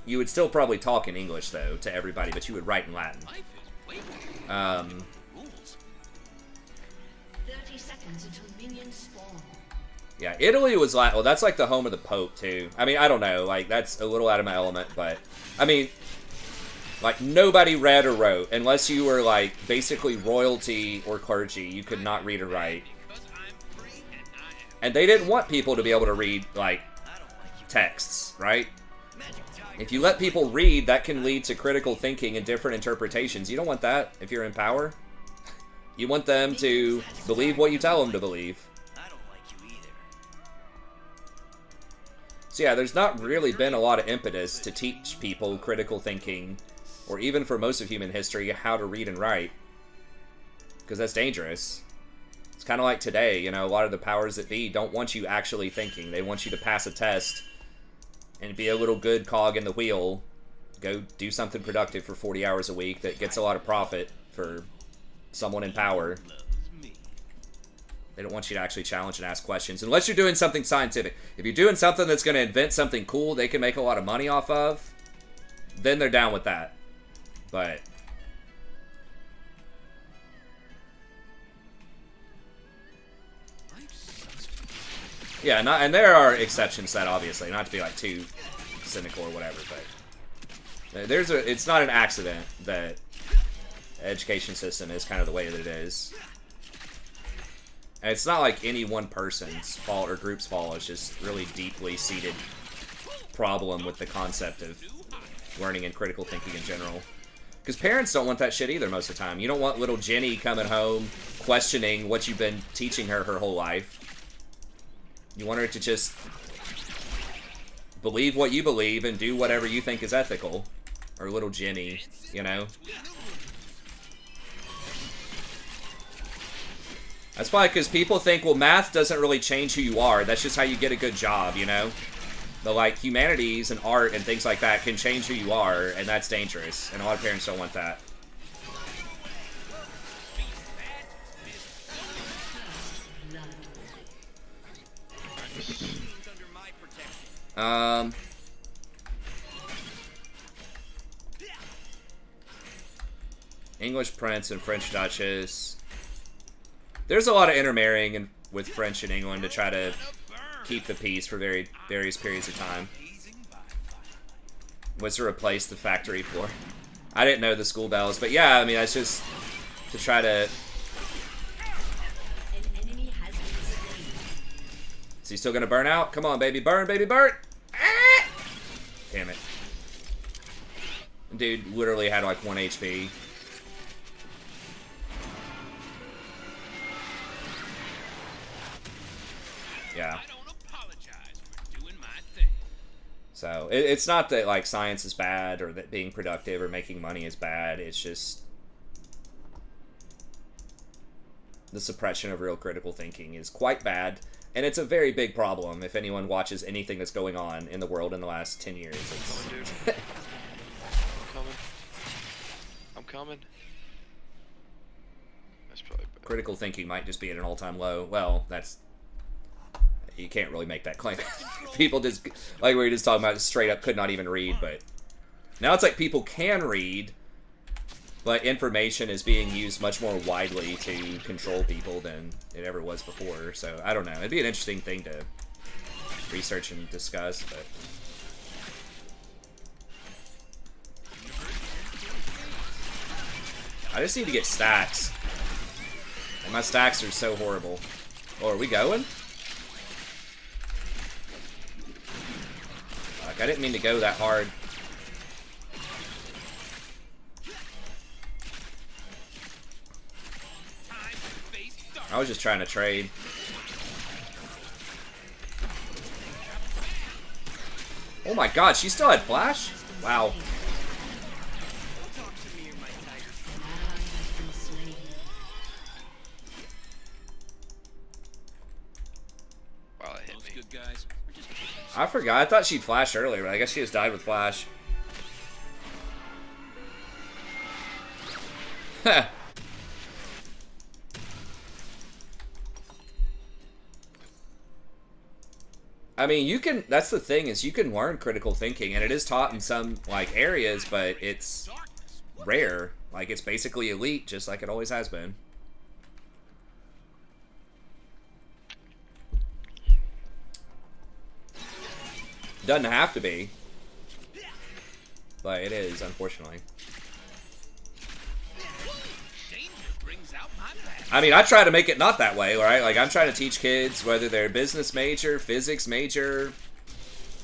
You would still probably talk in English, though, to everybody, but you would write in Latin. 30 seconds until minions spawn. Yeah, Italy was like, well, that's like the home of the Pope, too. I mean, I don't know, like, that's a little out of my element, but, I mean, like, nobody read or wrote, unless you were, like, basically royalty or clergy. You could not read or write. And they didn't want people to be able to read, like, texts, right? If you let people read, that can lead to critical thinking and different interpretations. You don't want that if you're in power. You want them to believe what you tell them to believe. So yeah, there's not really been a lot of impetus to teach people critical thinking, or even for most of human history, how to read and write. Because that's dangerous. It's kind of like today, you know, a lot of the powers that be don't want you actually thinking. They want you to pass a test and be a little good cog in the wheel. Go do something productive for 40 hours a week that gets a lot of profit for someone in power. They don't want you to actually challenge and ask questions. Unless you're doing something scientific. If you're doing something that's going to invent something cool they can make a lot of money off of, then they're down with that. But... yeah, and there are exceptions to that, obviously. Not to be, like, too cynical or whatever, but... it's not an accident that the education system is kind of the way that it is. And it's not like any one person's fault or group's fault. It's just really deeply seated problem with the concept of learning and critical thinking in general. Because parents don't want that shit either most of the time. You don't want little Jenny coming home questioning what you've been teaching her whole life. You want her to just believe what you believe and do whatever you think is ethical. Or little Jenny, you know? That's probably because people think, well, math doesn't really change who you are. That's just how you get a good job, you know? But, like, humanities and art and things like that can change who you are, and that's dangerous. And a lot of parents don't want that. English Prince and French Duchess. There's a lot of intermarrying with French and England to try to keep the peace for various periods of time. Was to replace the factory floor. I didn't know the school bells, but yeah, I mean, that's just to try to... Is he still gonna burn out? Come on, baby, burn, baby, burn! Ah! Damn it. Dude literally had like 1 HP. Yeah. So, it's not that, like, science is bad, or that being productive or making money is bad. It's just... the suppression of real critical thinking is quite bad. And it's a very big problem if anyone watches anything that's going on in the world in the last 10 years. It's... dude. I'm coming. That's probably bad. Critical thinking might just be at an all-time low. Well, that's... You can't really make that claim. People just, like we were just talking about, just straight up could not even read, but now it's like people can read, but information is being used much more widely to control people than it ever was before. So, I don't know. It'd be an interesting thing to research and discuss, but... I just need to get stacks. And my stacks are so horrible. Oh, are we going? Fuck, I didn't mean to go that hard. I was just trying to trade. Oh my god, she still had flash? Wow. Wow, that hit me. Good guys. I forgot. I thought she'd flash earlier, but I guess she just died with flash. Heh. I mean, you can, that's the thing, is you can learn critical thinking, and it is taught in some, like, areas, but it's rare. Like, it's basically elite, just like it always has been. Doesn't have to be. But it is, unfortunately. I mean, I try to make it not that way, right? Like, I'm trying to teach kids, whether they're business major, physics major,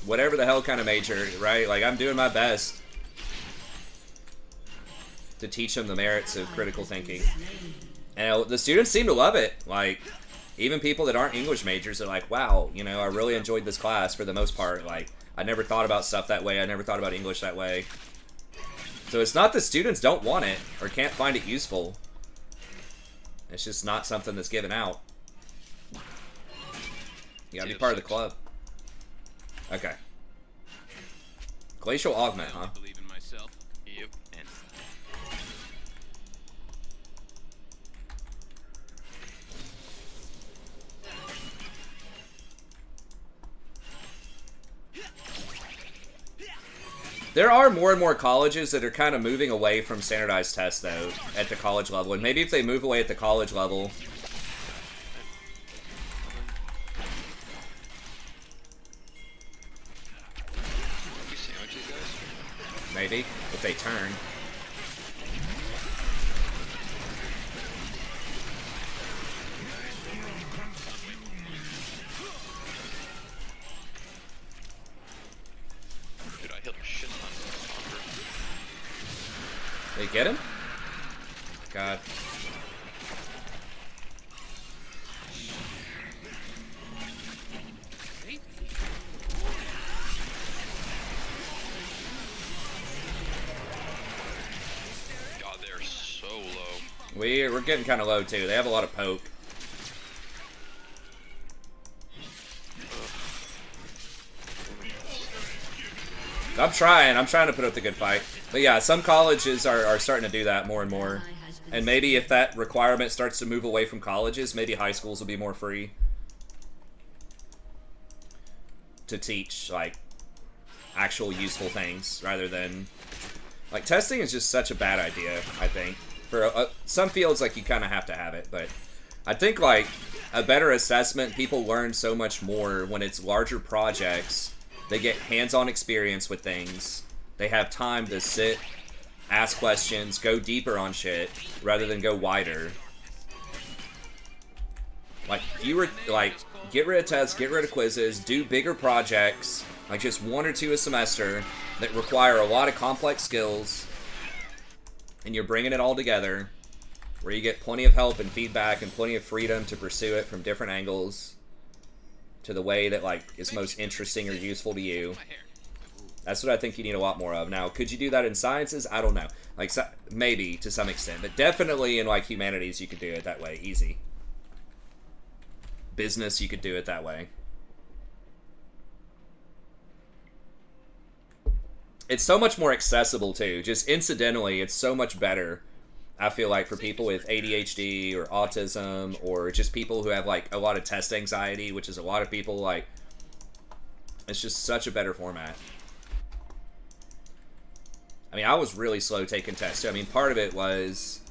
whatever the hell kind of major, right? Like, I'm doing my best to teach them the merits of critical thinking. And the students seem to love it. Like, even people that aren't English majors are like, wow, you know, I really enjoyed this class for the most part. Like, I never thought about stuff that way. I never thought about English that way. So it's not the students don't want it or can't find it useful. It's just not something that's given out. You gotta be part of the club. Okay. Glacial Augment, huh? Believe in myself. Yep. And There are more and more colleges that are kind of moving away from standardized tests, though, at the college level. And maybe if they move away at the college level... Maybe, if they turn. Dude, I hit a shit ton of They get him? God. God, they're so low. We're getting kind of low, too. They have a lot of poke. I'm trying to put up the good fight. But yeah, some colleges are starting to do that more and more. And maybe if that requirement starts to move away from colleges, maybe high schools will be more free to teach, like, actual useful things rather than... Like, testing is just such a bad idea, I think. For some fields, like, you kind of have to have it, but I think, like, a better assessment, people learn so much more when it's larger projects. They get hands-on experience with things. They have time to sit, ask questions, go deeper on shit, rather than go wider. Like, fewer, like, get rid of tests, get rid of quizzes, do bigger projects, like just 1 or 2 a semester, that require a lot of complex skills, and you're bringing it all together, where you get plenty of help and feedback and plenty of freedom to pursue it from different angles, to the way that, like, is most interesting or useful to you. That's what I think you need a lot more of. Now, could you do that in sciences? I don't know. Like, so, maybe, to some extent. But definitely in, like, humanities, you could do it that way. Easy. Business, you could do it that way. It's so much more accessible, too. Just incidentally, it's so much better I feel like for people with ADHD or autism or just people who have like a lot of test anxiety, which is a lot of people, like, it's just such a better format. I mean, I was really slow taking tests too. I mean, part of it was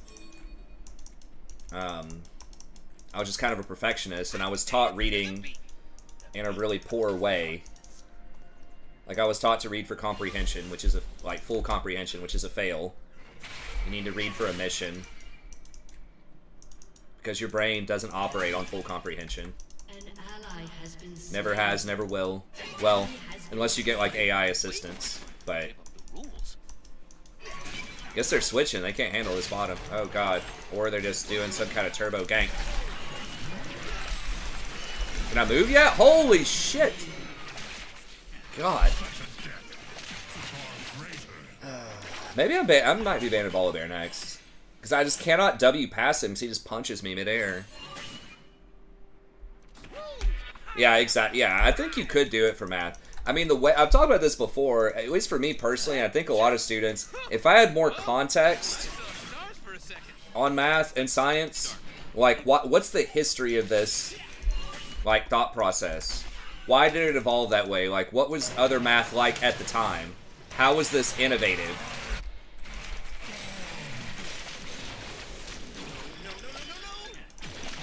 I was just kind of a perfectionist, and I was taught reading in a really poor way. Like, I was taught to read for comprehension, which is a, like, full comprehension, which is a fail. You need to read for omission. Because your brain doesn't operate on full comprehension. An ally has been slain. Never has, never will. Well, unless you get, like, AI assistance. But I guess they're switching. They can't handle this bottom. Oh, God. Or they're just doing some kind of turbo gank. Can I move yet? Holy shit! God. Maybe I might be banning Ball Bear next. Because I just cannot W past him because he just punches me midair. Yeah, exactly. Yeah, I think you could do it for math. I mean, the way I've talked about this before, at least for me personally, and I think a lot of students, if I had more context on math and science, like what's the history of this, like, thought process? Why did it evolve that way? Like, what was other math like at the time? How was this innovative?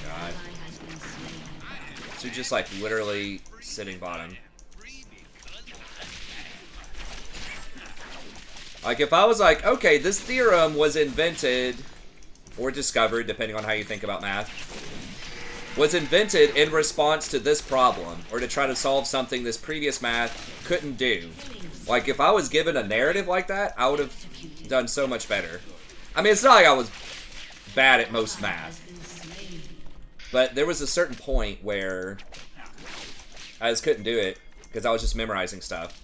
God. So just, like, literally sitting bottom. Like, if I was like, okay, this theorem was invented, or discovered, depending on how you think about math, was invented in response to this problem, or to try to solve something this previous math couldn't do. Like, if I was given a narrative like that, I would have done so much better. I mean, it's not like I was bad at most math. But there was a certain point where I just couldn't do it, because I was just memorizing stuff.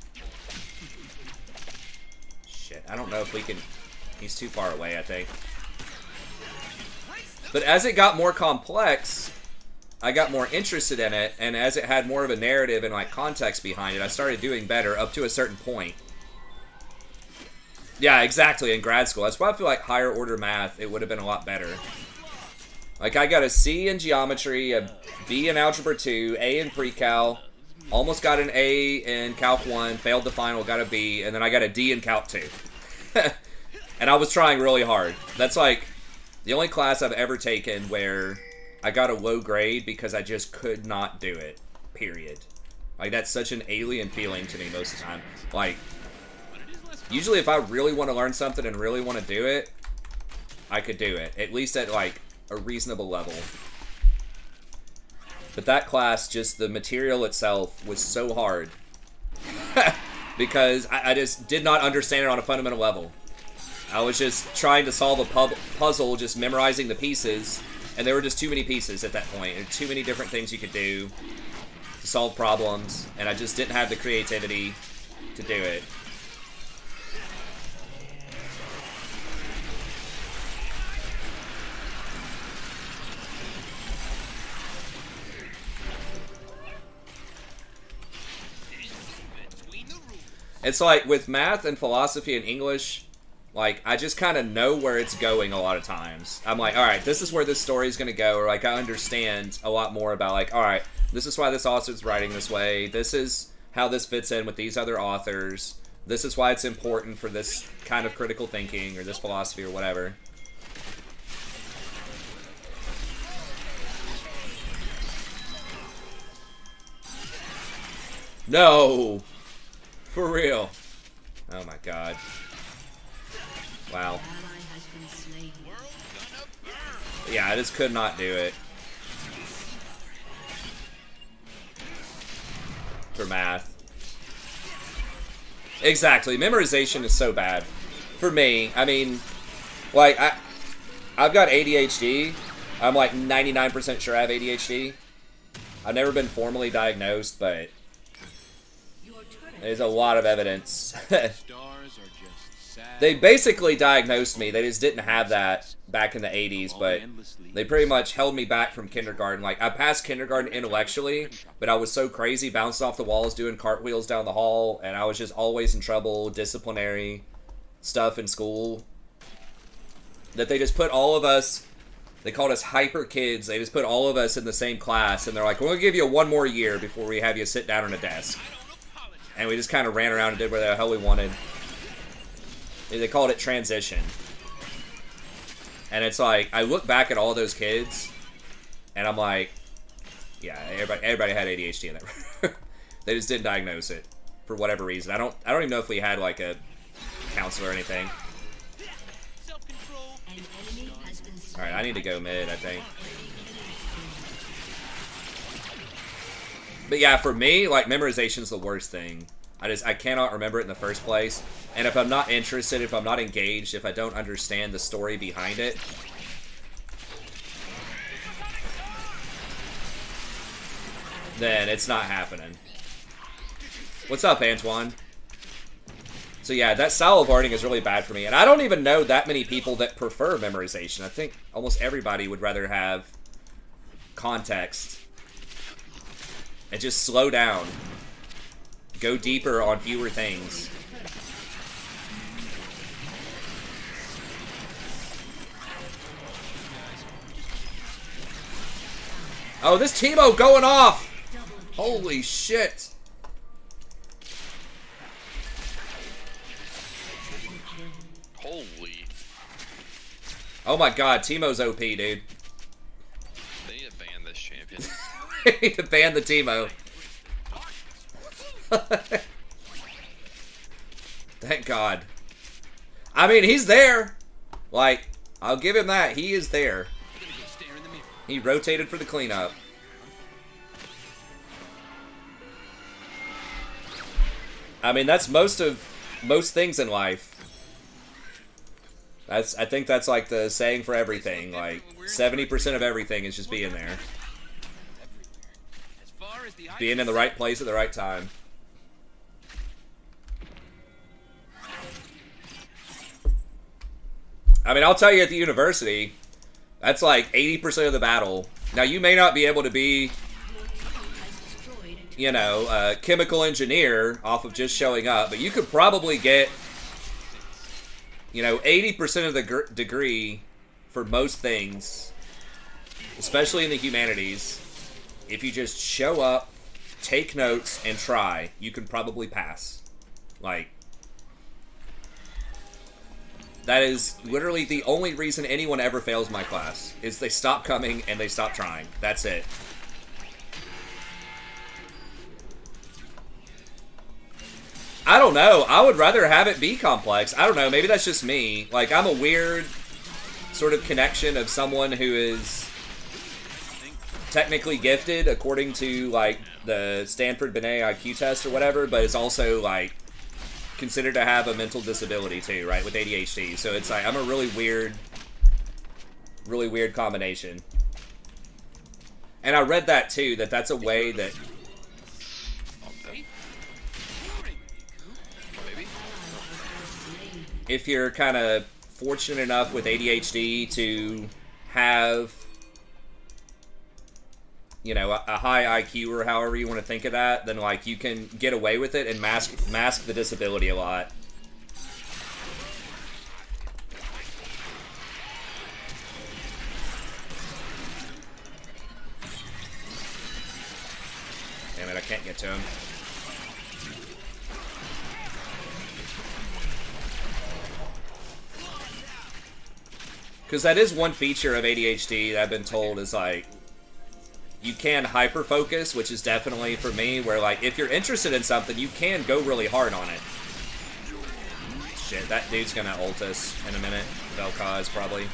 Shit, I don't know if we can... He's too far away, I think. But as it got more complex, I got more interested in it, and as it had more of a narrative and, like, context behind it, I started doing better up to a certain point. Yeah, exactly, in grad school. That's why I feel like higher order math, it would have been a lot better. Like, I got a C in geometry, a B in algebra 2, A in pre-cal, almost got an A in calc 1, failed the final, got a B, and then I got a D in calc 2. And I was trying really hard. That's, like, the only class I've ever taken where I got a low grade because I just could not do it. Period. Like, that's such an alien feeling to me most of the time. Like, usually if I really want to learn something and really want to do it, I could do it. At least at, like, a reasonable level. But that class, just the material itself was so hard. Because I just did not understand it on a fundamental level. I was just trying to solve a puzzle, just memorizing the pieces, and there were just too many pieces at that point, and too many different things you could do to solve problems, and I just didn't have the creativity to do it. It's like, with math and philosophy and English, like, I just kind of know where it's going a lot of times. I'm like, alright, this is where this story is going to go, or, like, I understand a lot more about, like, alright, this is why this author's writing this way, this is how this fits in with these other authors, this is why it's important for this kind of critical thinking, or this philosophy, or whatever. No! For real. Oh my god. Wow. Yeah, I just could not do it. For math. Exactly. Memorization is so bad. For me, I mean, like, I've got ADHD. I'm like 99% sure I have ADHD. I've never been formally diagnosed, but there's a lot of evidence. They basically diagnosed me. They just didn't have that back in the 80s, but they pretty much held me back from kindergarten. Like, I passed kindergarten intellectually, but I was so crazy, bounced off the walls, doing cartwheels down the hall, and I was just always in trouble, disciplinary stuff in school. that they just put all of us, they called us hyper kids, they just put all of us in the same class, and they're like, we're going to give you one more year before we have you sit down on a desk. And we just kind of ran around and did whatever the hell we wanted. They called it transition. And it's like, I look back at all those kids, and I'm like, yeah, everybody had ADHD in there. They just didn't diagnose it for whatever reason. I don't even know if we had like a counselor or anything. All right, I need to go mid, I think. But yeah, for me, like, memorization's the worst thing. I cannot remember it in the first place. And if I'm not interested, if I'm not engaged, if I don't understand the story behind it, then it's not happening. What's up, Antoine? So yeah, that style of learning is really bad for me. And I don't even know that many people that prefer memorization. I think almost everybody would rather have context and just slow down. Go deeper on fewer things. Oh, this Teemo going off! Holy shit! Holy. Oh my god, Teemo's OP, dude. They need to ban this champion. They need to ban the Teemo. Thank God. I mean, he's there. Like, I'll give him that. He is there. He rotated for the cleanup. I mean, that's most things in life. I think that's like the saying for everything. Like, 70% of everything is just being there. Being in the right place at the right time. I mean, I'll tell you, at the university, that's like 80% of the battle. Now, you may not be able to be, you know, a chemical engineer off of just showing up, but you could probably get, you know, 80% of the degree for most things, especially in the humanities. If you just show up, take notes, and try, you can probably pass. Like, that is literally the only reason anyone ever fails my class, is they stop coming and they stop trying. That's it. I don't know. I would rather have it be complex. I don't know. Maybe that's just me. Like, I'm a weird sort of connection of someone who is technically gifted according to, like, the Stanford Binet IQ test or whatever, but it's also, like, considered to have a mental disability too, right, with ADHD. So it's like, I'm a really weird combination. And I read that too, that's a way that if you're kind of fortunate enough with ADHD to have, you know, a high IQ or however you want to think of that, then, like, you can get away with it and mask the disability a lot. Damn it, I can't get to him. Because that is one feature of ADHD that I've been told is, like, you can hyper-focus, which is definitely, for me, where, like, if you're interested in something, you can go really hard on it. Shit, that dude's gonna ult us in a minute. Vel'Koz, probably.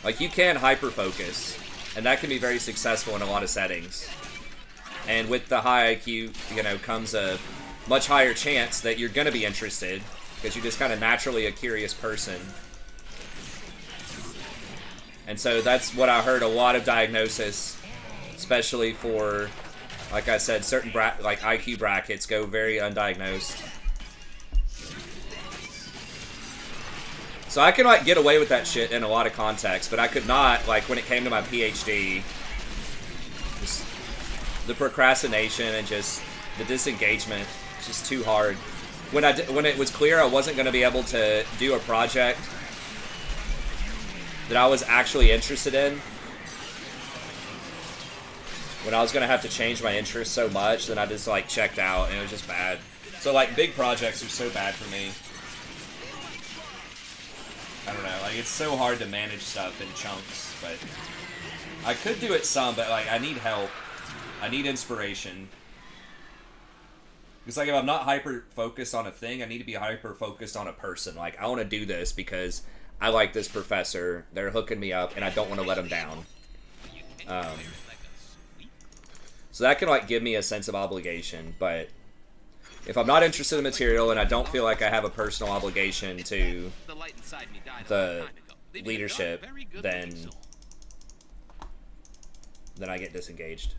Like, you can hyper-focus, and that can be very successful in a lot of settings. And with the high IQ, you know, comes a much higher chance that you're gonna be interested, because you're just kind of naturally a curious person. And so that's what I heard a lot of diagnosis, especially for, like I said, certain like IQ brackets go very undiagnosed. So I can, like, get away with that shit in a lot of contexts, but I could not, like, when it came to my PhD, just the procrastination and just the disengagement, it's just too hard. when it was clear I wasn't going to be able to do a project that I was actually interested in, when I was going to have to change my interest so much, then I just, like, checked out, and it was just bad. So, like, big projects are so bad for me. I don't know, like, it's so hard to manage stuff in chunks, but I could do it some, but, like, I need help. I need inspiration. Because, like, if I'm not hyper-focused on a thing, I need to be hyper-focused on a person. Like, I want to do this because I like this professor, they're hooking me up, and I don't want to let them down. So that can, like, give me a sense of obligation, but if I'm not interested in the material and I don't feel like I have a personal obligation to the leadership, then I get disengaged.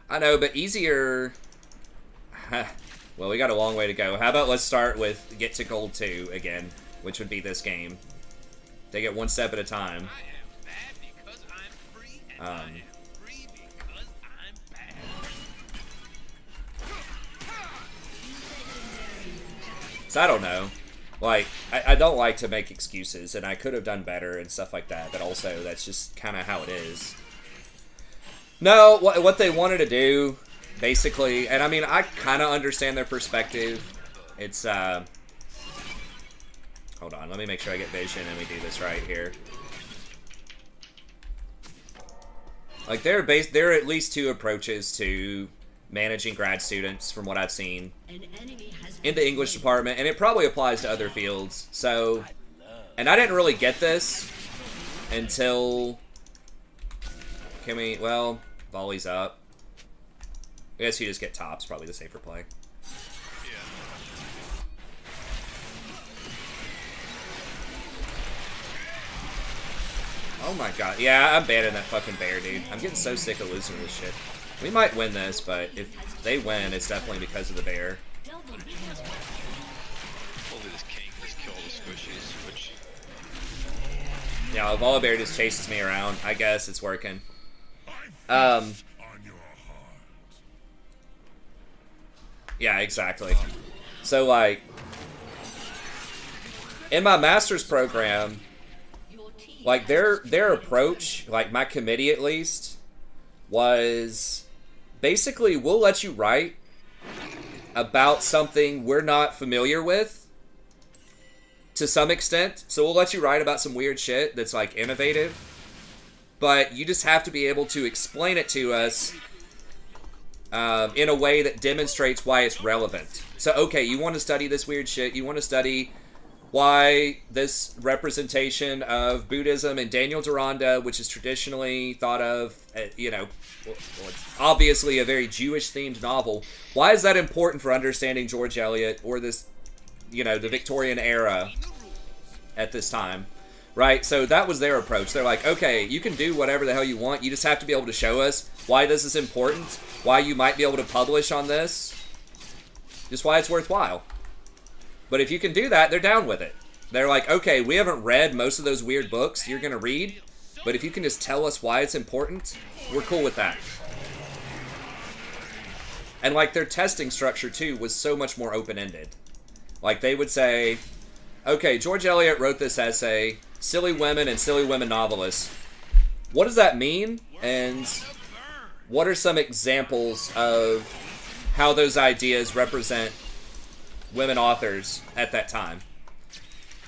I know, but easier... Well, we got a long way to go. How about let's start with get to gold 2 again, which would be this game. Take it one step at a time. So I don't know. Like, I don't like to make excuses, and I could have done better and stuff like that, but also that's just kind of how it is. No, what they wanted to do, basically, and I mean, I kind of understand their perspective. It's, hold on, let me make sure I get vision and we do this right here. Like, there are at least 2 approaches to managing grad students, from what I've seen, in the English department, and it probably applies to other fields. So, and I didn't really get this until, well, volley's up. I guess you just get tops, probably the safer play. Oh my god. Yeah, I'm banning that fucking bear, dude. I'm getting so sick of losing this shit. We might win this, but if they win, it's definitely because of the bear. Hopefully this king just kill all the squishies, which... Yeah, the bear just chases me around. I guess it's working. Yeah, exactly. So, like, in my master's program, like, their approach, like, my committee at least, was basically, we'll let you write about something we're not familiar with, to some extent. So we'll let you write about some weird shit that's, like, innovative, but you just have to be able to explain it to us in a way that demonstrates why it's relevant. So, okay, you want to study this weird shit, you want to study why this representation of Buddhism in Daniel Deronda, which is traditionally thought of, you know, well, it's obviously a very Jewish-themed novel, why is that important for understanding George Eliot or this, you know, the Victorian era at this time, right? So that was their approach. They're like, okay, you can do whatever the hell you want, you just have to be able to show us why this is important, why you might be able to publish on this, just why it's worthwhile. But if you can do that, they're down with it. They're like, okay, we haven't read most of those weird books you're going to read, but if you can just tell us why it's important, we're cool with that. And, like, their testing structure, too, was so much more open-ended. Like, they would say, okay, George Eliot wrote this essay, Silly Women and Silly Women Novelists. What does that mean? And what are some examples of how those ideas represent women authors at that time?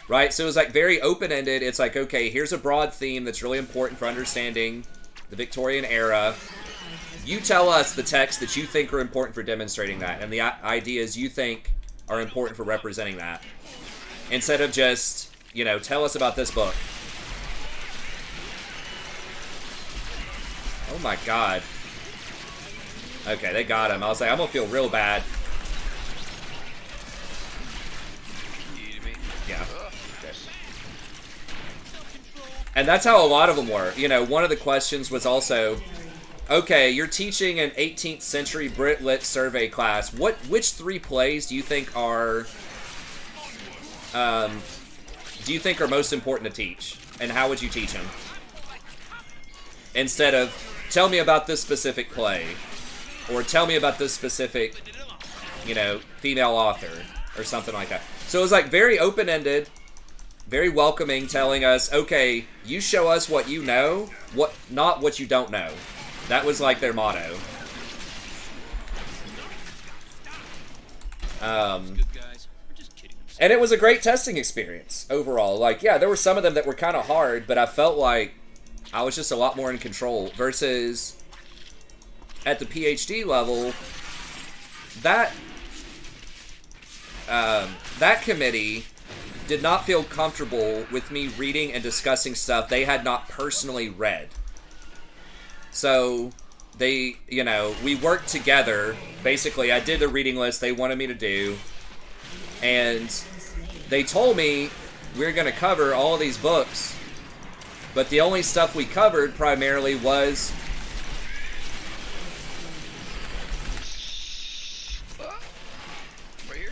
Right? So it was like very open-ended. It's like, okay, here's a broad theme that's really important for understanding the Victorian era. You tell us the texts that you think are important for demonstrating that, and the ideas you think are important for representing that. Instead of just, you know, tell us about this book. Oh my god. Okay, they got him. I was like, I'm gonna feel real bad. Yeah. And that's how a lot of them were. You know, one of the questions was also, okay, you're teaching an 18th century Brit Lit survey class. Which 3 plays do you think are most important to teach? And how would you teach them? Instead of, tell me about this specific play. Or tell me about this specific you know, female author or something like that. So it was like very open-ended, very welcoming, telling us, okay, you show us what you know, not what you don't know. That was like their motto. Good guys. We're just kidding themselves. And it was a great testing experience overall. Like, yeah, there were some of them that were kind of hard, but I felt like I was just a lot more in control versus at the PhD level, that committee did not feel comfortable with me reading and discussing stuff they had not personally read. So they, you know, we worked together. Basically, I did the reading list they wanted me to do, and they told me we were going to cover all of these books, but the only stuff we covered primarily was Right here.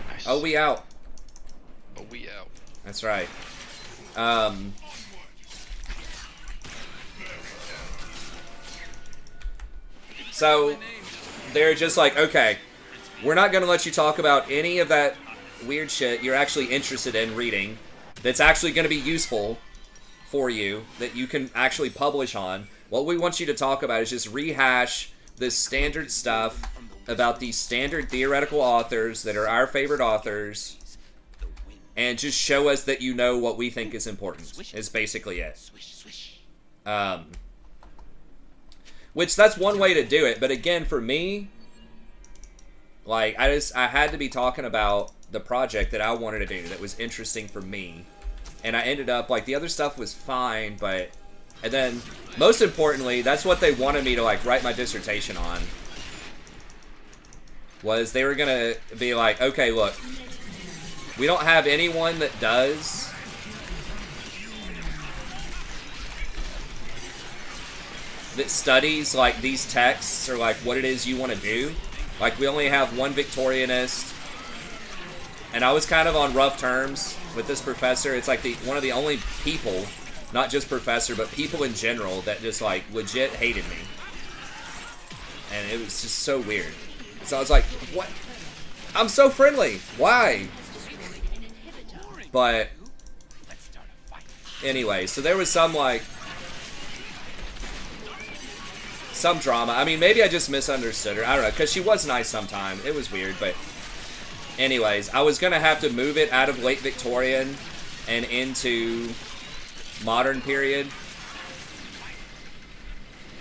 Nice. Oh, we out. Oh, we out. That's right. So they're just like, okay, we're not going to let you talk about any of that weird shit you're actually interested in reading that's actually going to be useful for you, that you can actually publish on. What we want you to talk about is just rehash this standard stuff about these standard theoretical authors that are our favorite authors, and just show us that you know what we think is important, is basically it. Which, that's one way to do it, but again, for me, like, I had to be talking about the project that I wanted to do that was interesting for me. And I ended up, like, the other stuff was fine, but... And then, most importantly, that's what they wanted me to, like, write my dissertation on. Was they were gonna be like, okay, look, we don't have anyone that does that studies, like, these texts or, like, what it is you want to do. Like, we only have one Victorianist. And I was kind of on rough terms with this professor. It's like one of the only people, not just professor, but people in general that just, like, legit hated me. And it was just so weird. So I was like, what? I'm so friendly. Why? But anyway, so there was some, like, some drama. I mean, maybe I just misunderstood her. I don't know, because she was nice sometimes. It was weird, but anyways, I was going to have to move it out of late Victorian and into modern period.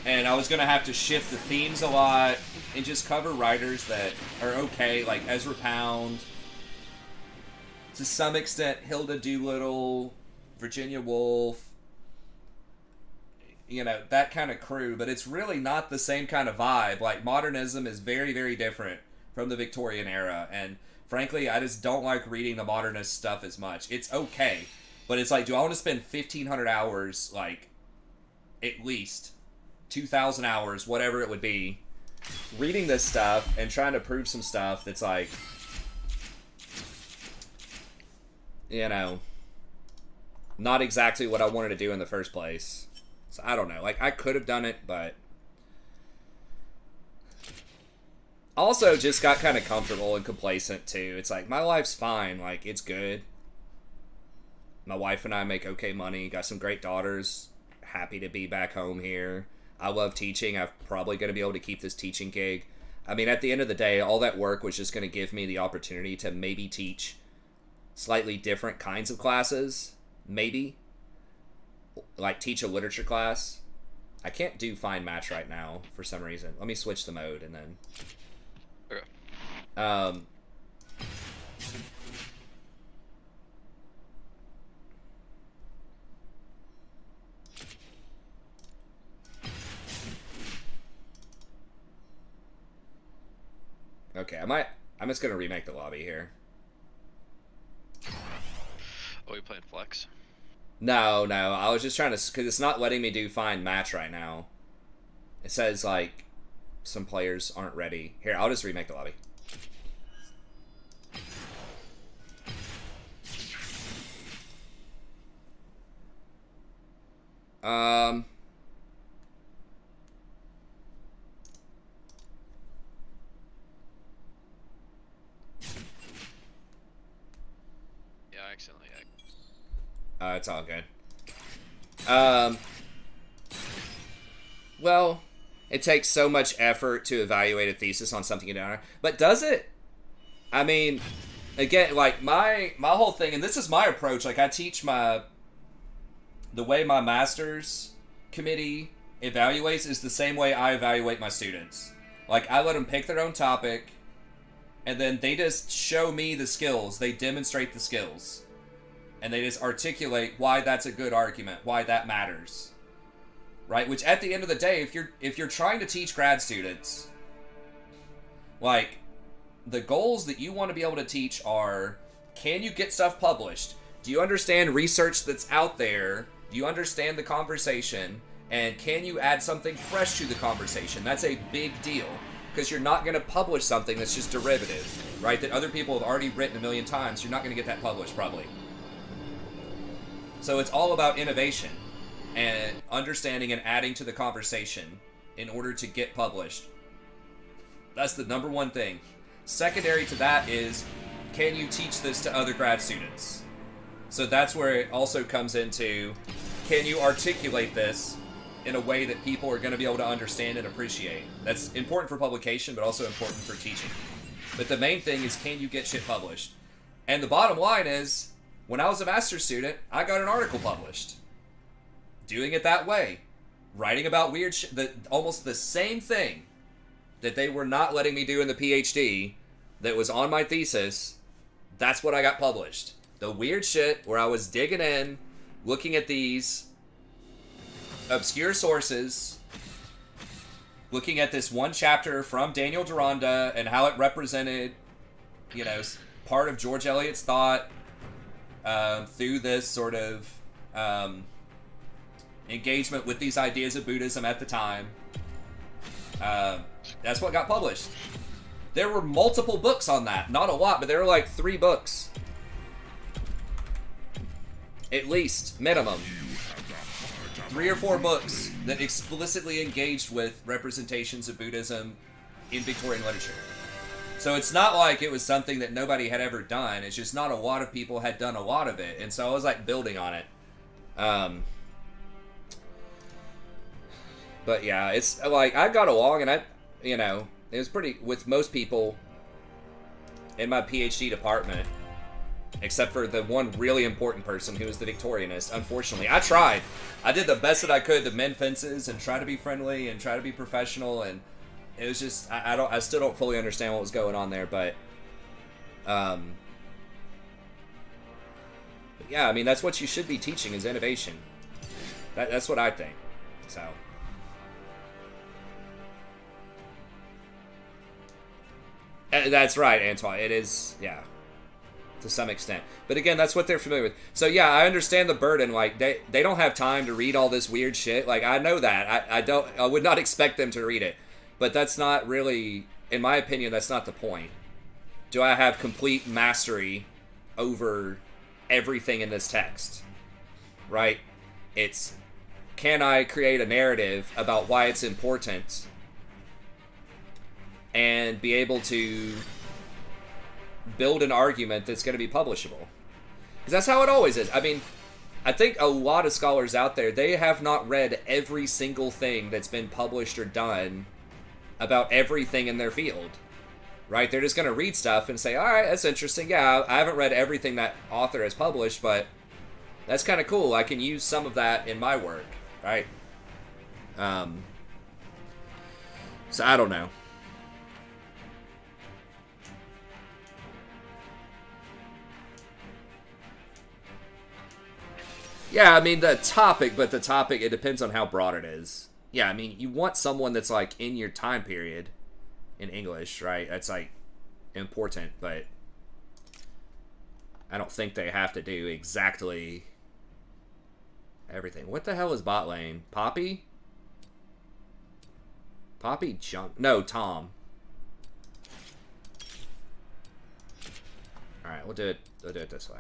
And I was going to have to shift the themes a lot and just cover writers that are okay, like Ezra Pound, to some extent Hilda Doolittle, Virginia Woolf, you know, that kind of crew. But it's really not the same kind of vibe. Like, modernism is very, very different from the Victorian era, and frankly, I just don't like reading the modernist stuff as much. It's okay, but it's like, do I want to spend 1,500 hours, like, at least 2,000 hours, whatever it would be, reading this stuff and trying to prove some stuff that's, like, you know, not exactly what I wanted to do in the first place. So I don't know. Like, I could have done it, but also just got kind of comfortable and complacent too. It's like, my life's fine. Like, it's good. My wife and I make okay money. Got some great daughters. Happy to be back home here. I love teaching. I'm probably going to be able to keep this teaching gig. I mean, at the end of the day, all that work was just going to give me the opportunity to maybe teach slightly different kinds of classes. Maybe. Like, teach a literature class. I can't do Find Match right now for some reason. Let me switch the mode and then... Okay. Okay, I'm just gonna remake the lobby here. Oh, you playing Flex? No, I was just trying to, because it's not letting me do Find Match right now. It says, like, some players aren't ready. Here, I'll just remake the lobby. It's all good. Well, it takes so much effort to evaluate a thesis on something you don't know. But does it? I mean, again, like my whole thing, and this is my approach. Like I teach the way my master's committee evaluates is the same way I evaluate my students. Like I let them pick their own topic, and then they just show me the skills. They demonstrate the skills, and they just articulate why that's a good argument, why that matters. Right? Which at the end of the day, if you're trying to teach grad students, like the goals that you want to be able to teach are, can you get stuff published? Do you understand research that's out there? Do you understand the conversation? And can you add something fresh to the conversation? That's a big deal, because you're not going to publish something that's just derivative, right? That other people have already written a million times. You're not going to get that published, probably. So it's all about innovation and understanding and adding to the conversation in order to get published. That's the number one thing. Secondary to that is, can you teach this to other grad students? So that's where it also comes into, can you articulate this in a way that people are going to be able to understand and appreciate? That's important for publication, but also important for teaching. But the main thing is, can you get shit published? And the bottom line is, when I was a master's student, I got an article published. Doing it that way. Writing about weird shit. Almost the same thing that they were not letting me do in the PhD that was on my thesis, that's what I got published. The weird shit where I was digging in, looking at these obscure sources, looking at this one chapter from Daniel Deronda and how it represented, you know, part of George Eliot's thought through this sort of engagement with these ideas of Buddhism at the time. That's what got published. There were multiple books on that. Not a lot, but there were like 3 books. At least, minimum. 3 or 4 books that explicitly engaged with representations of Buddhism in Victorian literature. So it's not like it was something that nobody had ever done. It's just not a lot of people had done a lot of it. And so I was like building on it. But yeah, it's like I got along, and you know, it was pretty with most people in my PhD department, except for the one really important person who was the Victorianist. Unfortunately, I tried. I did the best that I could to mend fences and try to be friendly and try to be professional, and it was just I still don't fully understand what was going on there, but yeah, I mean that's what you should be teaching is innovation. That's what I think. So. That's right, Antoine. It is, yeah, to some extent. But again, that's what they're familiar with. So yeah, I understand the burden. Like they don't have time to read all this weird shit. Like I know that. I would not expect them to read it. But that's not really, in my opinion, that's not the point. Do I have complete mastery over everything in this text? Right? It's, can I create a narrative about why it's important and be able to build an argument that's going to be publishable? Because that's how it always is. I mean, I think a lot of scholars out there, they have not read every single thing that's been published or done about everything in their field. Right? They're just going to read stuff and say, alright, that's interesting. Yeah, I haven't read everything that author has published, but that's kind of cool. I can use some of that in my work. Right? So I don't know. Yeah, I mean, the topic, it depends on how broad it is. Yeah, I mean, you want someone that's, like, in your time period in English, right? That's, like, important, but I don't think they have to do exactly everything. What the hell is bot lane? Poppy? Poppy jump? No, Tom. Alright, we'll do it this way.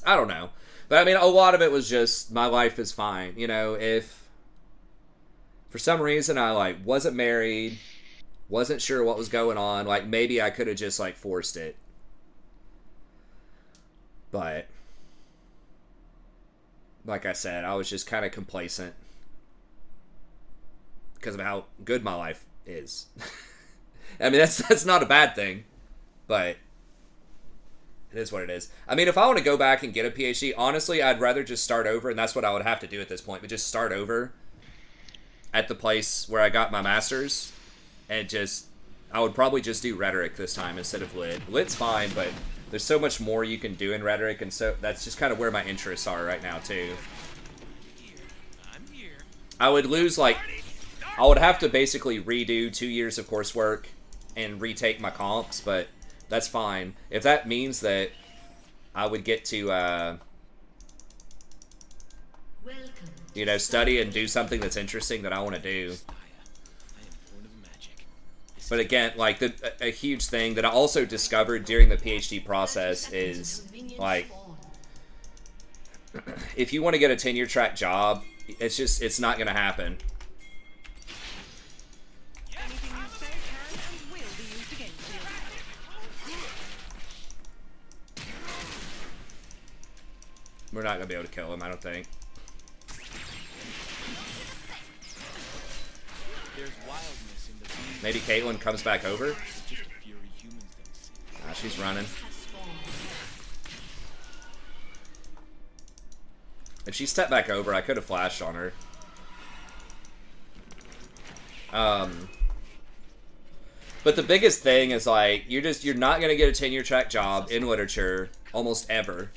I don't know. But I mean, a lot of it was just, my life is fine. You know, if for some reason I, like, wasn't married, wasn't sure what was going on, like, maybe I could have just, like, forced it. But like I said, I was just kind of complacent because of how good my life is. I mean, that's not a bad thing, but it is what it is. I mean, if I want to go back and get a PhD, honestly, I'd rather just start over, and that's what I would have to do at this point, but just start over at the place where I got my master's, and just, I would probably just do rhetoric this time instead of lit. Lit's fine, but there's so much more you can do in rhetoric, and so that's just kind of where my interests are right now, too. I would lose, like, I would have to basically redo 2 years of coursework and retake my comps, but that's fine. If that means that I would get to, you know, study and do something that's interesting that I want to do. But again, like, a huge thing that I also discovered during the PhD process is, like, if you want to get a tenure track job, it's not going to happen. Anything you say can and will be used against you. We're not going to be able to kill him, I don't think. There's wildness in the beast. Maybe Caitlyn comes back over? It's just a fury humans don't see. Nah, she's running. If she stepped back over, I could have flashed on her. But the biggest thing is, like, you're not gonna get a tenure track job in literature almost ever.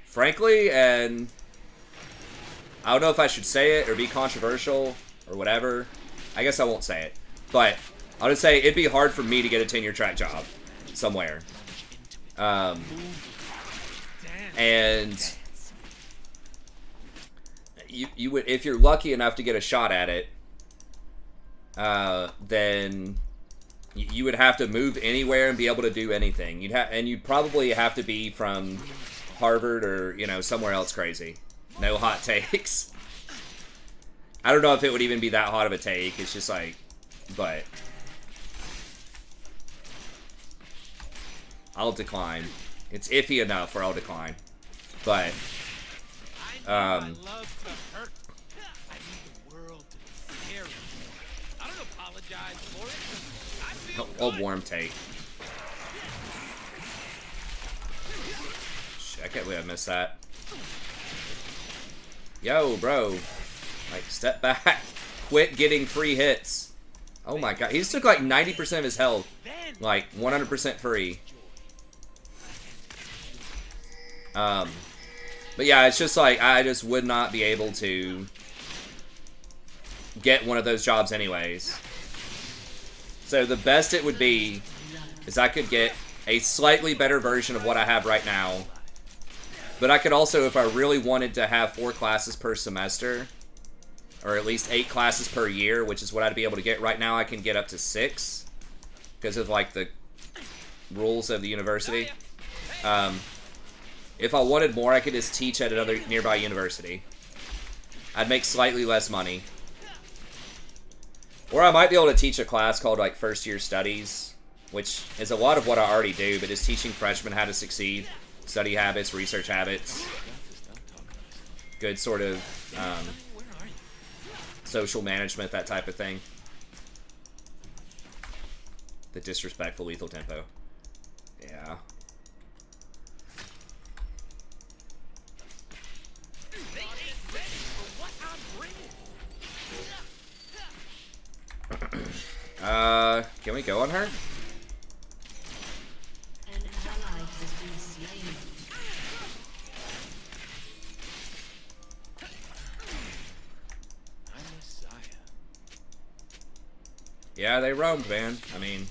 Frankly, and I don't know if I should say it or be controversial or whatever. I guess I won't say it, but I'll just say it'd be hard for me to get a tenure track job somewhere. And you would, if you're lucky enough to get a shot at it, then you would have to move anywhere and be able to do anything. You'd probably have to be from Harvard or, you know, somewhere else crazy. No hot takes. I don't know if it would even be that hot of a take. It's just like, but I'll decline. It's iffy enough where I'll decline. But I love to hurt. I need the world to be scary. I don't apologize for it. I feel old warm take. Shit, I can't believe I missed that. Yo, bro. Like, step back. Quit getting free hits. Oh my god. He just took like 90% of his health. Like, 100% free. But yeah, it's just like, I just would not be able to get one of those jobs anyways. So the best it would be is I could get a slightly better version of what I have right now. But I could also, if I really wanted to have 4 classes per semester, or at least 8 classes per year, which is what I'd be able to get right now, I can get up to 6 because of like the rules of the university. If I wanted more, I could just teach at another nearby university. I'd make slightly less money. Or I might be able to teach a class called like first year studies, which is a lot of what I already do, but is teaching freshmen how to succeed, study habits, research habits, good sort of social management, that type of thing. The disrespectful lethal tempo. Yeah. Can we go on her? An ally has been slain. I'm Messiah. Yeah, they roamed, man. I mean,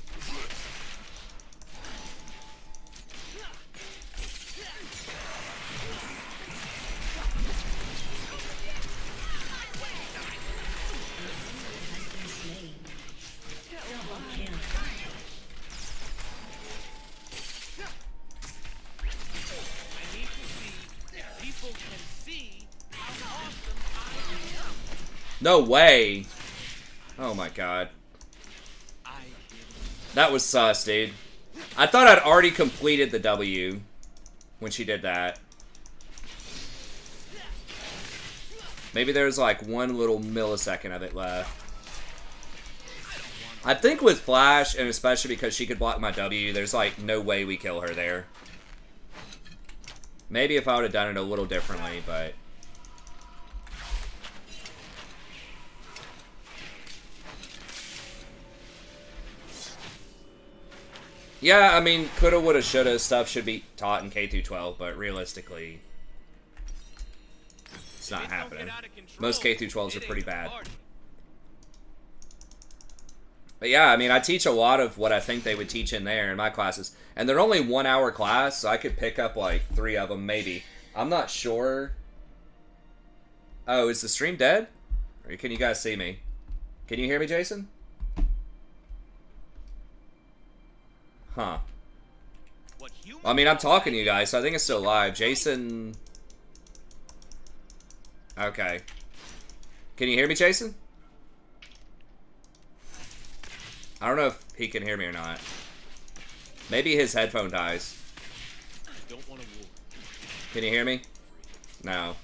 I need to see if people can see how awesome I am. no way. Oh my god. I That was sus, dude. I thought I'd already completed the W. when she did that. Maybe there's like one little millisecond of it left. I think with Flash, and especially because she could block my W, there's like no way we kill her there. Maybe if I would have done it a little differently, but... Yeah, I mean, coulda, woulda, shoulda stuff should be taught in K through 12, but realistically, it's not happening. Most K through 12s are pretty bad. But yeah, I mean, I teach a lot of what I think they would teach in there in my classes. And they're only 1 hour class, so I could pick up like 3 of them, maybe. I'm not sure. Oh, is the stream dead? Or can you guys see me? Can you hear me, Jason? Huh. I mean, I'm talking to you guys, so I think it's still live. Jason... Okay. Can you hear me, Jason? I don't know if he can hear me or not. Maybe his headphone dies. Can you hear me? No.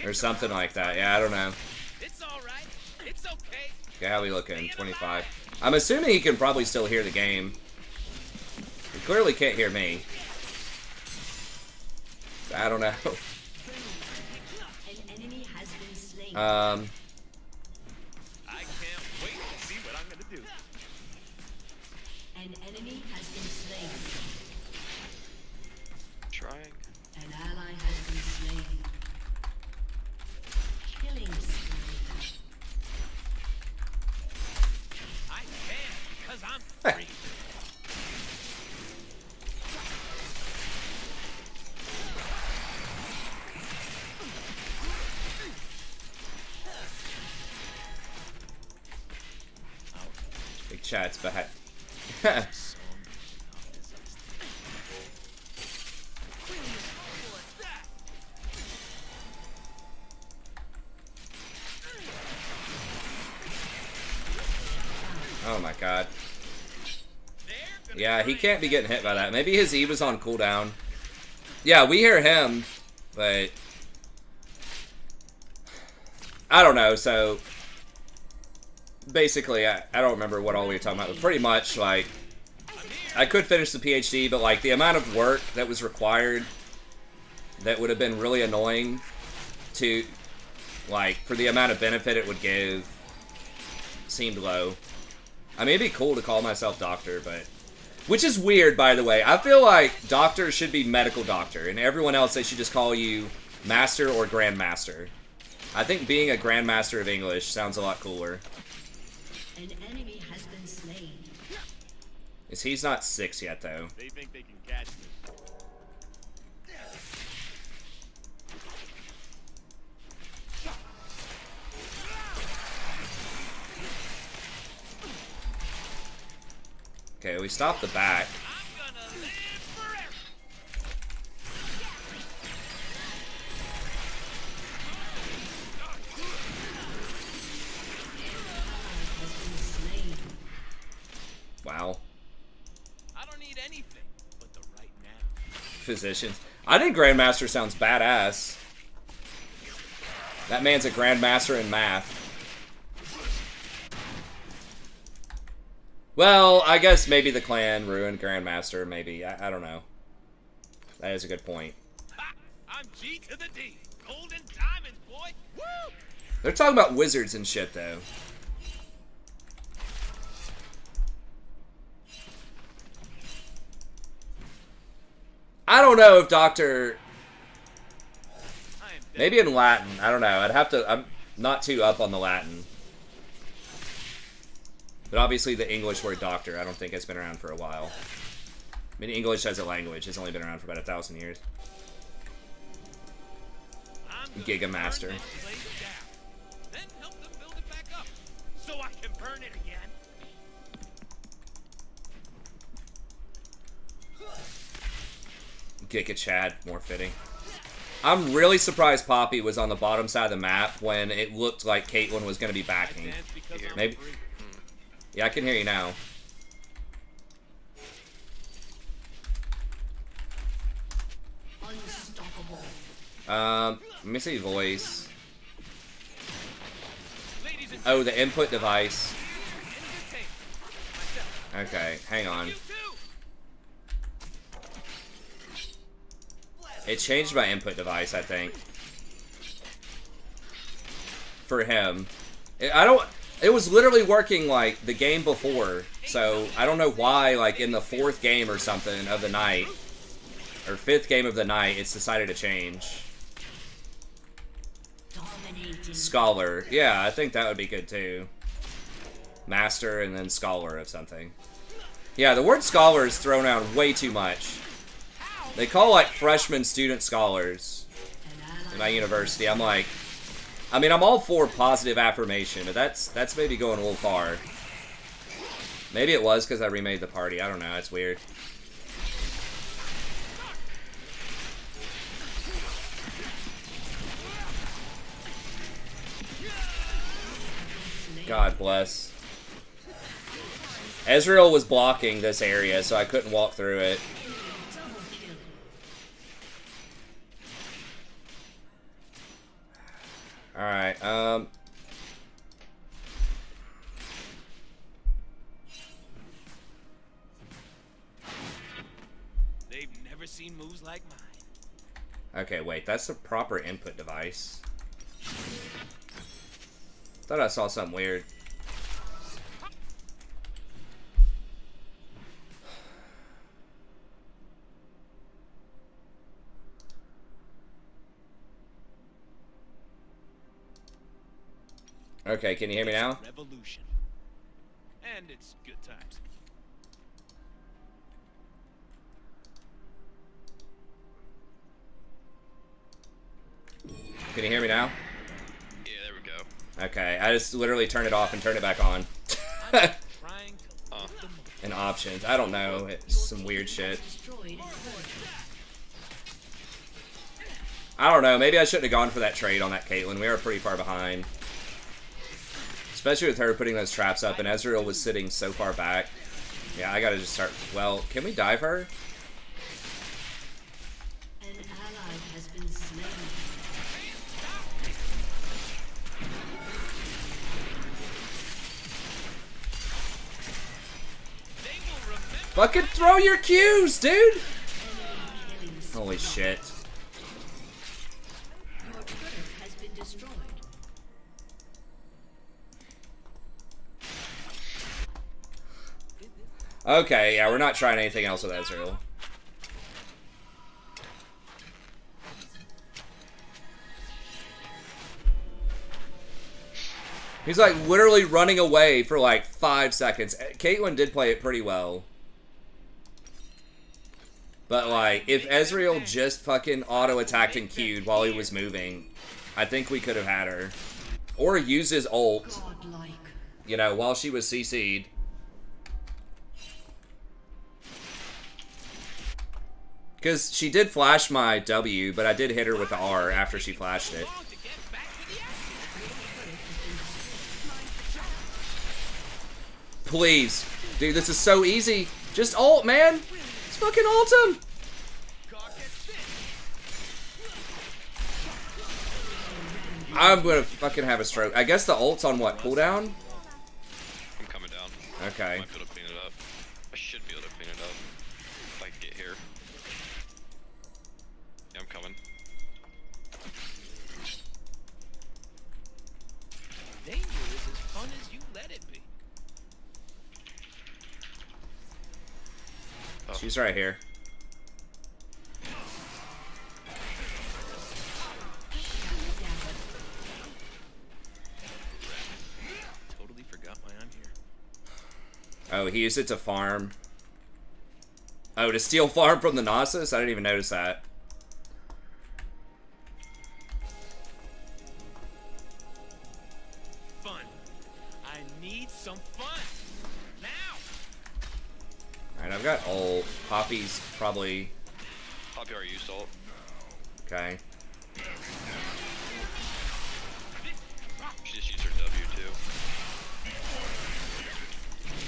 Or something like that. Yeah, I don't know. It's all right. It's okay. Okay, how we looking? 25. I'm assuming he can probably still hear the game. He clearly can't hear me. I don't know. An enemy has been slain. I can't wait to see what I'm gonna do. An enemy has been slain. Trying. An ally has been slain. Killing spree. I can, because I'm free. Big chat's back. Oh my god. Yeah, he can't be getting hit by that. Maybe his E was on cooldown. Yeah, we hear him, but... I don't know, so... Basically, I don't remember what all we were talking about, but pretty much, like... I could finish the PhD, but, like, the amount of work that was required that would have been really annoying to... Like, for the amount of benefit it would give seemed low. I mean, it'd be cool to call myself doctor, but... Which is weird, by the way. I feel like doctor should be medical doctor, and everyone else, they should just call you master or grandmaster. I think being a grandmaster of English sounds a lot cooler. An enemy has been slain. He's not 6 yet, though. They think they can catch me. Okay, we stopped the back. I'm gonna live forever. Has been slain. Wow. I don't need anything but the right now. Physicians. I think grandmaster sounds badass. That man's a grandmaster in math. Well, I guess maybe the clan ruined grandmaster, maybe. I don't know. That is a good point. Ha! I'm G to the D. Golden diamonds, boy. Woo! They're talking about wizards and shit, though. I don't know if Doctor... I am dead. Maybe in Latin. I don't know. I'd have to... I'm not too up on the Latin. But obviously the English word doctor, I don't think has been around for a while. I mean, English as a language has only been around for about 1,000 years. I'm gonna Giga burn Master. this place down, then help them build it back up, so I can burn it again. Giga Chad, more fitting. I'm really surprised Poppy was on the bottom side of the map when it looked like Caitlyn was going to be backing. Maybe. Yeah, I can hear you now. Unstoppable. Let me see voice. Oh, the input device. Okay, hang on. It changed my input device, I think. For him. It was literally working like the game before. So I don't know why, like in the 4th game or something of the night, or 5th game of the night, it's decided to change. Dominating. Scholar. Yeah, I think that would be good too. Master and then scholar of something. Yeah, the word scholar is thrown out way too much. They call like freshmen student scholars in my university. I'm like, I mean, I'm all for positive affirmation, but that's maybe going a little far. Maybe it was because I remade the party. I don't know. It's weird. God bless. Ezreal was blocking this area, so I couldn't walk through it. Alright, They've never seen moves like mine. okay, wait, that's the proper input device. Thought I saw something weird. Okay, can you hear me now? Revolution. And it's good times. Can you hear me now? Yeah, there we go. Okay, I just literally turned it off and turned it back on. I'm trying to live the moment. And options, I don't know, it's some weird shit. Destroyed. I don't know, maybe I shouldn't have gone for that trade on that Caitlyn. We were pretty far behind. Especially with her putting those traps up, and Ezreal was sitting so far back. Yeah, I gotta just start... Well, can we dive her? An ally has been slain. Fucking throw your Qs, dude! Holy shit. Your turret has been destroyed. Okay, yeah, we're not trying anything else with Ezreal. He's like literally running away for like 5 seconds. Caitlyn did play it pretty well. But like, if Ezreal just fucking auto-attacked and Q'd while he was moving, I think we could have had her. Or use his ult, Godlike. you know, while she was CC'd. Because she did flash my W, but I did hit her with the R after she flashed it. Please. Dude, this is so easy. Just ult, man. Just fucking ult him. I'm gonna fucking have a stroke. I guess the ult's on what, cooldown? I'm coming down. Okay. Might be able to clean it up. I should be able to clean it up if I can get here. Yeah, I'm coming. Danger is as fun as you let it be. She's right here. Totally forgot why I'm here. Oh, he used it to farm. Oh, to steal farm from the Nasus? I didn't even notice that. Fun. I need some fun. Now. Alright, I've got ult. Poppy's probably... Poppy already used ult. Okay.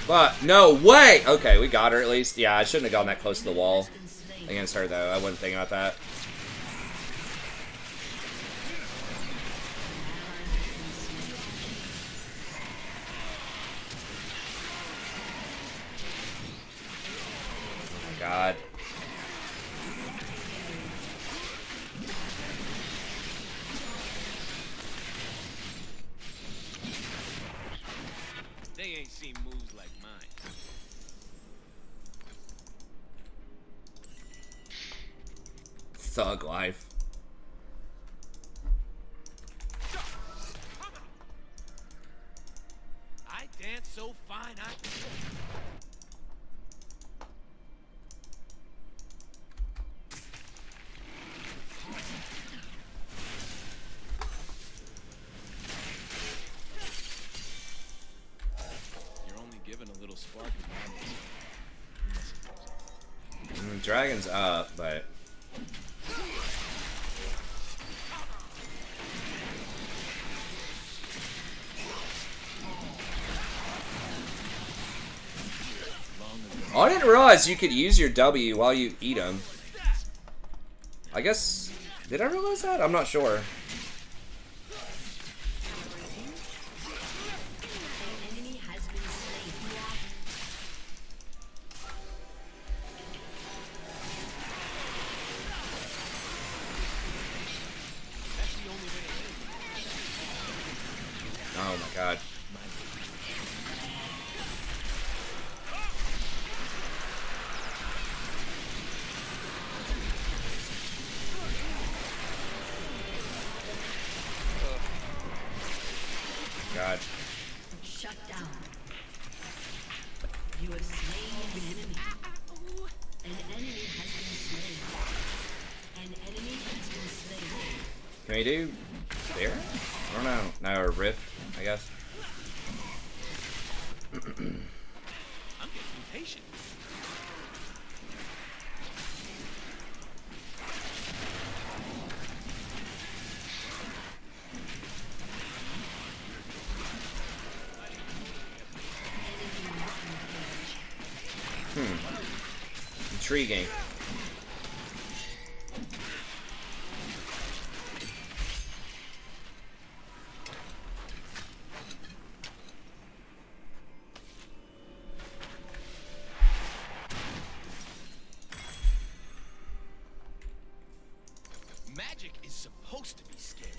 But no way! Okay, we got her at least. Yeah, I shouldn't have gone that close to the wall against her, though. I wasn't thinking about that. Oh my god. They ain't seen moves like mine. Thug life. I dance so fine, You're only given a little spark of madness. Dragon's up, but... Oh, I didn't realize you could use your W while you eat them. I guess... Did I realize that? I'm not sure. Enemy has been slain. Oh my god. God. Shut down. You have slain an enemy. An enemy has been slain. An enemy has been slain. Can we do there? I don't know. No, or Rift, I guess. I'm getting impatient. Intriguing. Magic is supposed to be scary.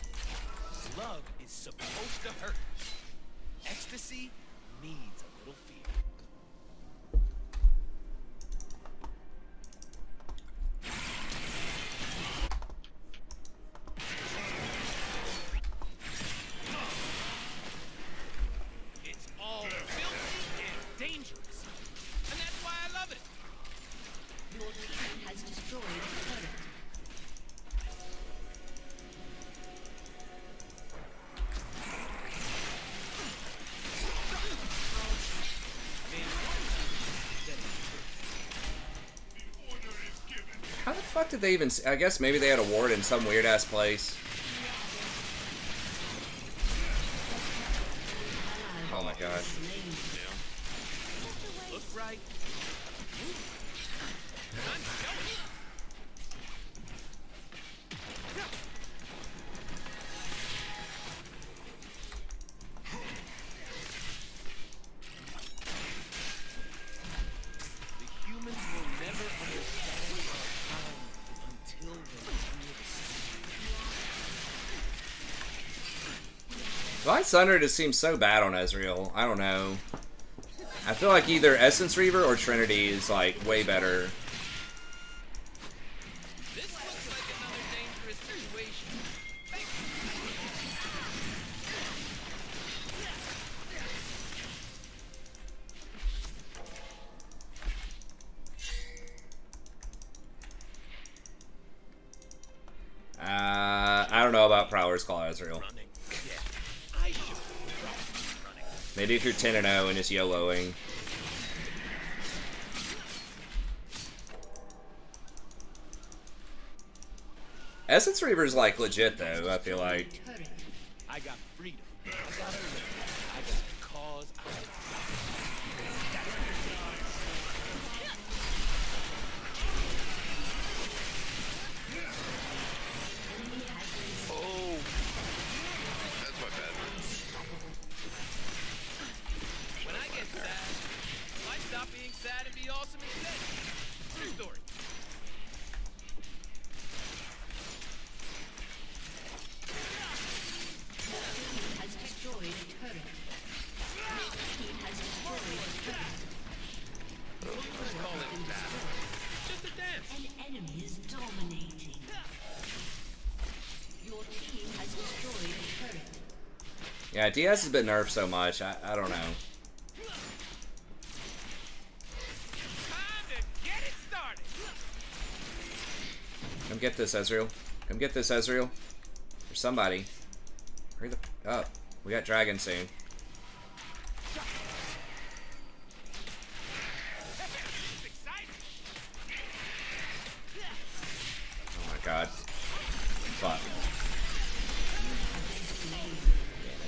Love is supposed to hurt. Ecstasy needs a little fear. It's all filthy and dangerous. And that's why I love it. Your team has destroyed a turret. How the fuck did they even... I guess maybe they had a ward in some weird-ass place. Oh my god. Look right. The humans will never understand our kind until they feel the same. Divine Sunder just seems so bad on Ezreal. I don't know. I feel like either Essence Reaver or Trinity is like way better. This looks like another dangerous situation. I don't know about Prowler's Claw Ezreal. Running. Yeah, I should be running. Maybe if you're 10-0 and just YOLOing. Essence Reaver's like legit though, I feel like. Turret. I got freedom. I got a I got the cause I True story. Has destroyed a turret. Team has destroyed a turret. Let's call it battle. Just a dance. An enemy is dominating. Your team has destroyed a turret. Yeah, DS has been nerfed so much. I don't know. Time to get it started. Come get this, Ezreal. Come get this, Ezreal. Or somebody. Hurry the f up. We got Dragon soon. It's exciting. Oh my god. Fuck.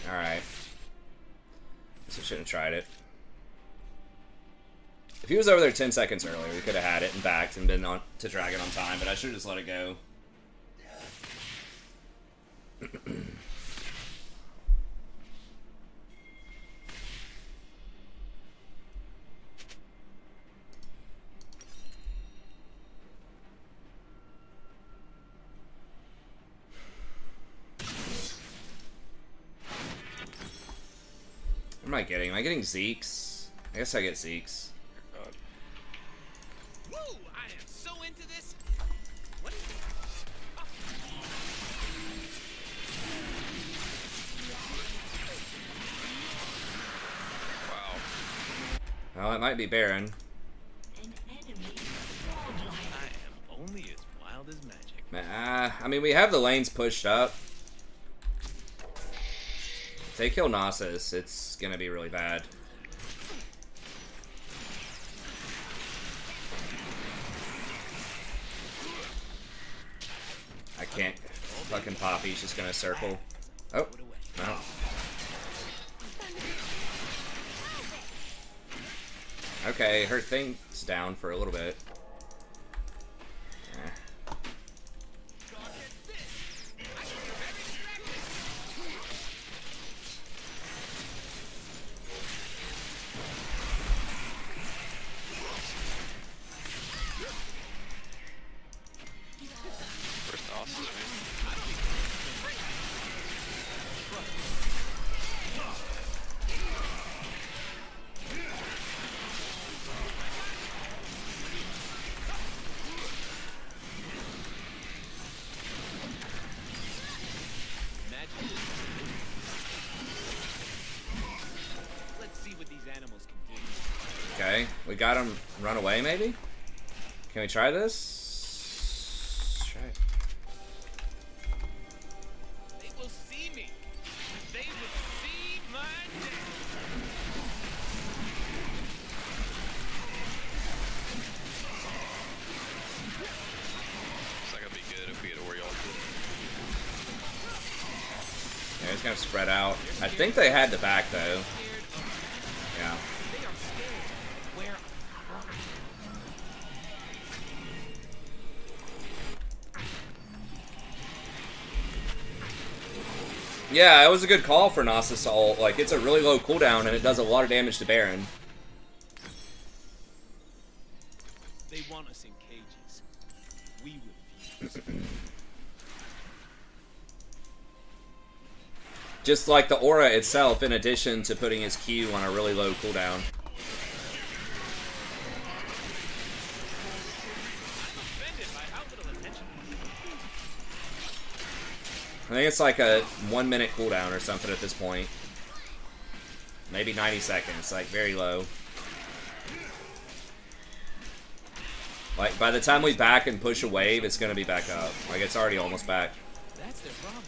Alright. Guess I shouldn't have tried it. If he was over there 10 seconds earlier, we could have had it and backed and been on to Dragon on time, but I should have just let it go. What am I getting? Am I getting Zeke's? I guess I get Zeke's. Woo! I am so into this. What? Wow. Well, it might be Baron. An enemy godlike. I am only as wild as magic. I mean, we have the lanes pushed up. If they kill Nasus, it's gonna be really bad. I can't. Fucking Poppy's just gonna circle. Oh, no. Okay, her thing's down for a little bit. Eh. First off, man. Magic. Let's see what these animals can do. Okay, we got him run away maybe? Can we try this? Try it. They will see me. They will see my death. It's not gonna be good if we get Oriole. Yeah, he's gonna spread out. I think they had the back though. Yeah. They are scared. Where? Yeah, it was a good call for Nasus ult. Like, it's a really low cooldown and it does a lot of damage to Baron. They want us in cages. We refuse. Just like the aura itself, in addition to putting his Q on a really low cooldown. Offended by how little attention. I think it's like a 1 minute cooldown or something at this point. Maybe 90 seconds, like very low. Like, by the time we back and push a wave, it's gonna be back up. Like, it's already almost back. That's their problem.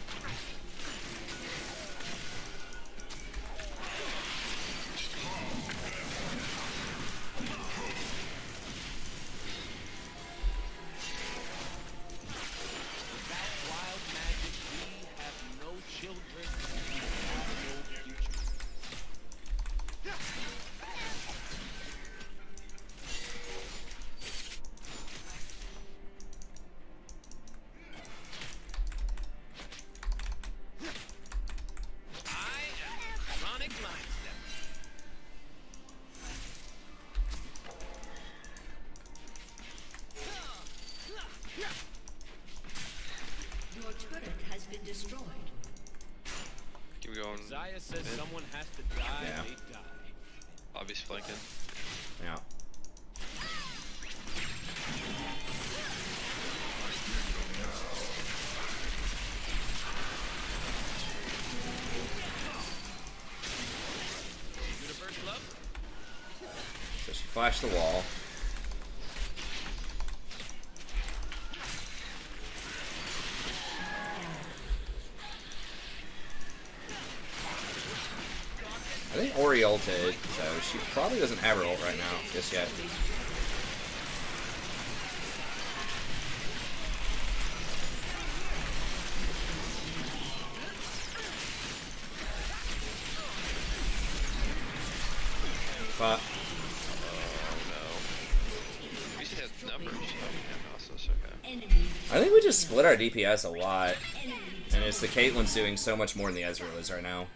Without wild magic, we have no children, we have no future. Messiah says someone has to die, Yeah. they die. Obvious flanking. Yeah. Universe love? So she flashed the wall. I think Ori ulted, so she probably doesn't have her ult right now, just yet. But We should have numbers. Oh, so it's okay. Enemy. I think we just split our DPS a lot, Enemy. and it's the Caitlyn's doing so much more than the Ezreal is right now.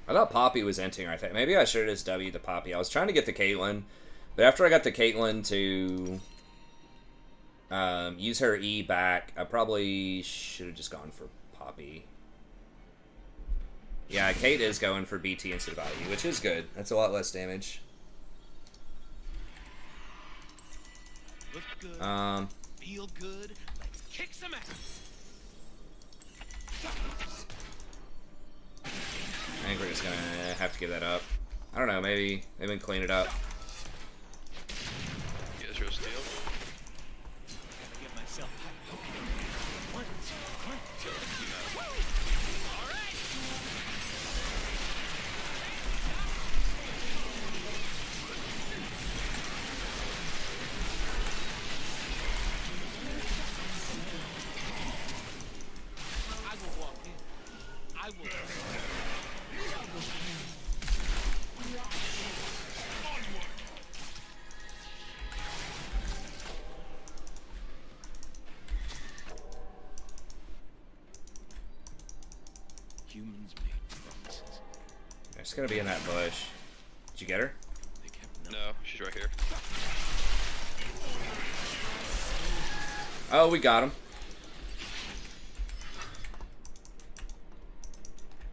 I thought Poppy was entering, I think. Maybe I should have just W'd the Poppy. I was trying to get the Caitlyn, but after I got the Caitlyn to use her E back, I probably should have just gone for Poppy. Yeah, Kate is going for BT instead of IE, which is good. That's a lot less damage. Look good, Feel good. Let's kick some ass. I think we're just gonna have to give that up. I don't know, maybe clean it up. You guys real steal? gotta get myself hyped. Okay. 1, 2, 1, 2. All right. I will walk in. I will. Humans made promises. They're just gonna be in that bush. Did you get her? They kept No, she's right here. Oh, we got him.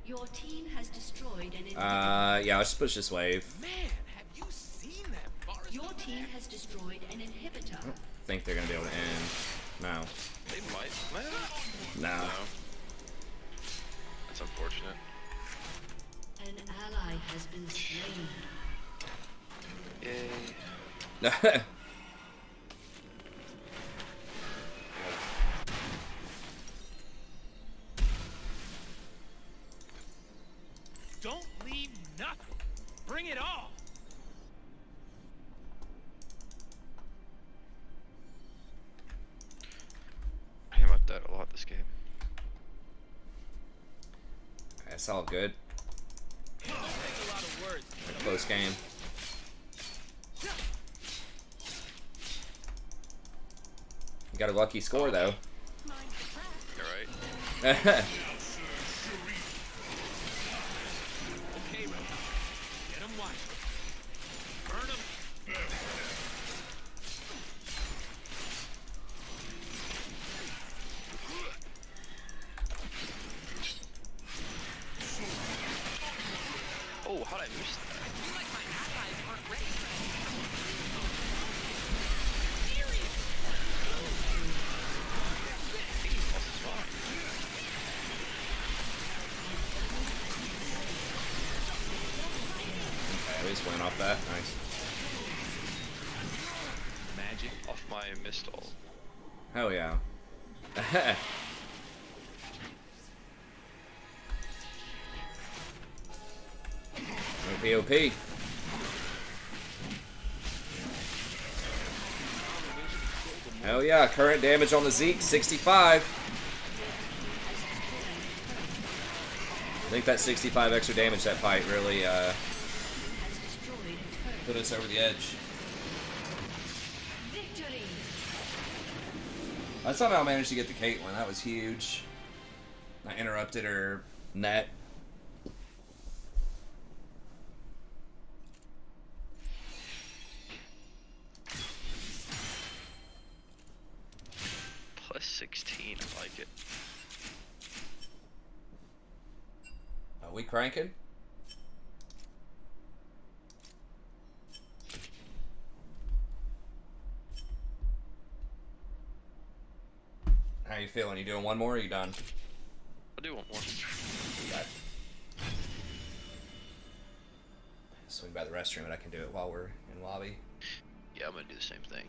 Your team has destroyed an enemy. Yeah, let's push this wave. Man, have you seen that forest? Your team has destroyed an inhibitor. I think they're gonna be able to end. No. They might. Well, No. no. That's unfortunate. An ally has been slain. Yay. Don't leave nothing. Bring it all. Damn, I've died a lot this game. That's all good. Take a lot of words. A close game. You got a lucky score though. You're right. Okay, Rakan. Get him wide. Burn him. Oh, how'd I miss that? Okay, we just went off that. Nice. Magic off my missed ult. Hell yeah. OP. Hell yeah, current damage on the Zeke, 65. I think that 65 extra damage that fight really Has destroyed a turret. put us over the edge. Victory. I somehow managed to get the Caitlyn, that was huge. I interrupted her net. Plus 16, I like it. Are we cranking? How you feeling? You doing one more or are you done? I'll do one more. Okay. Swing by the restroom and I can do it while we're in lobby. Yeah, I'm gonna do the same thing.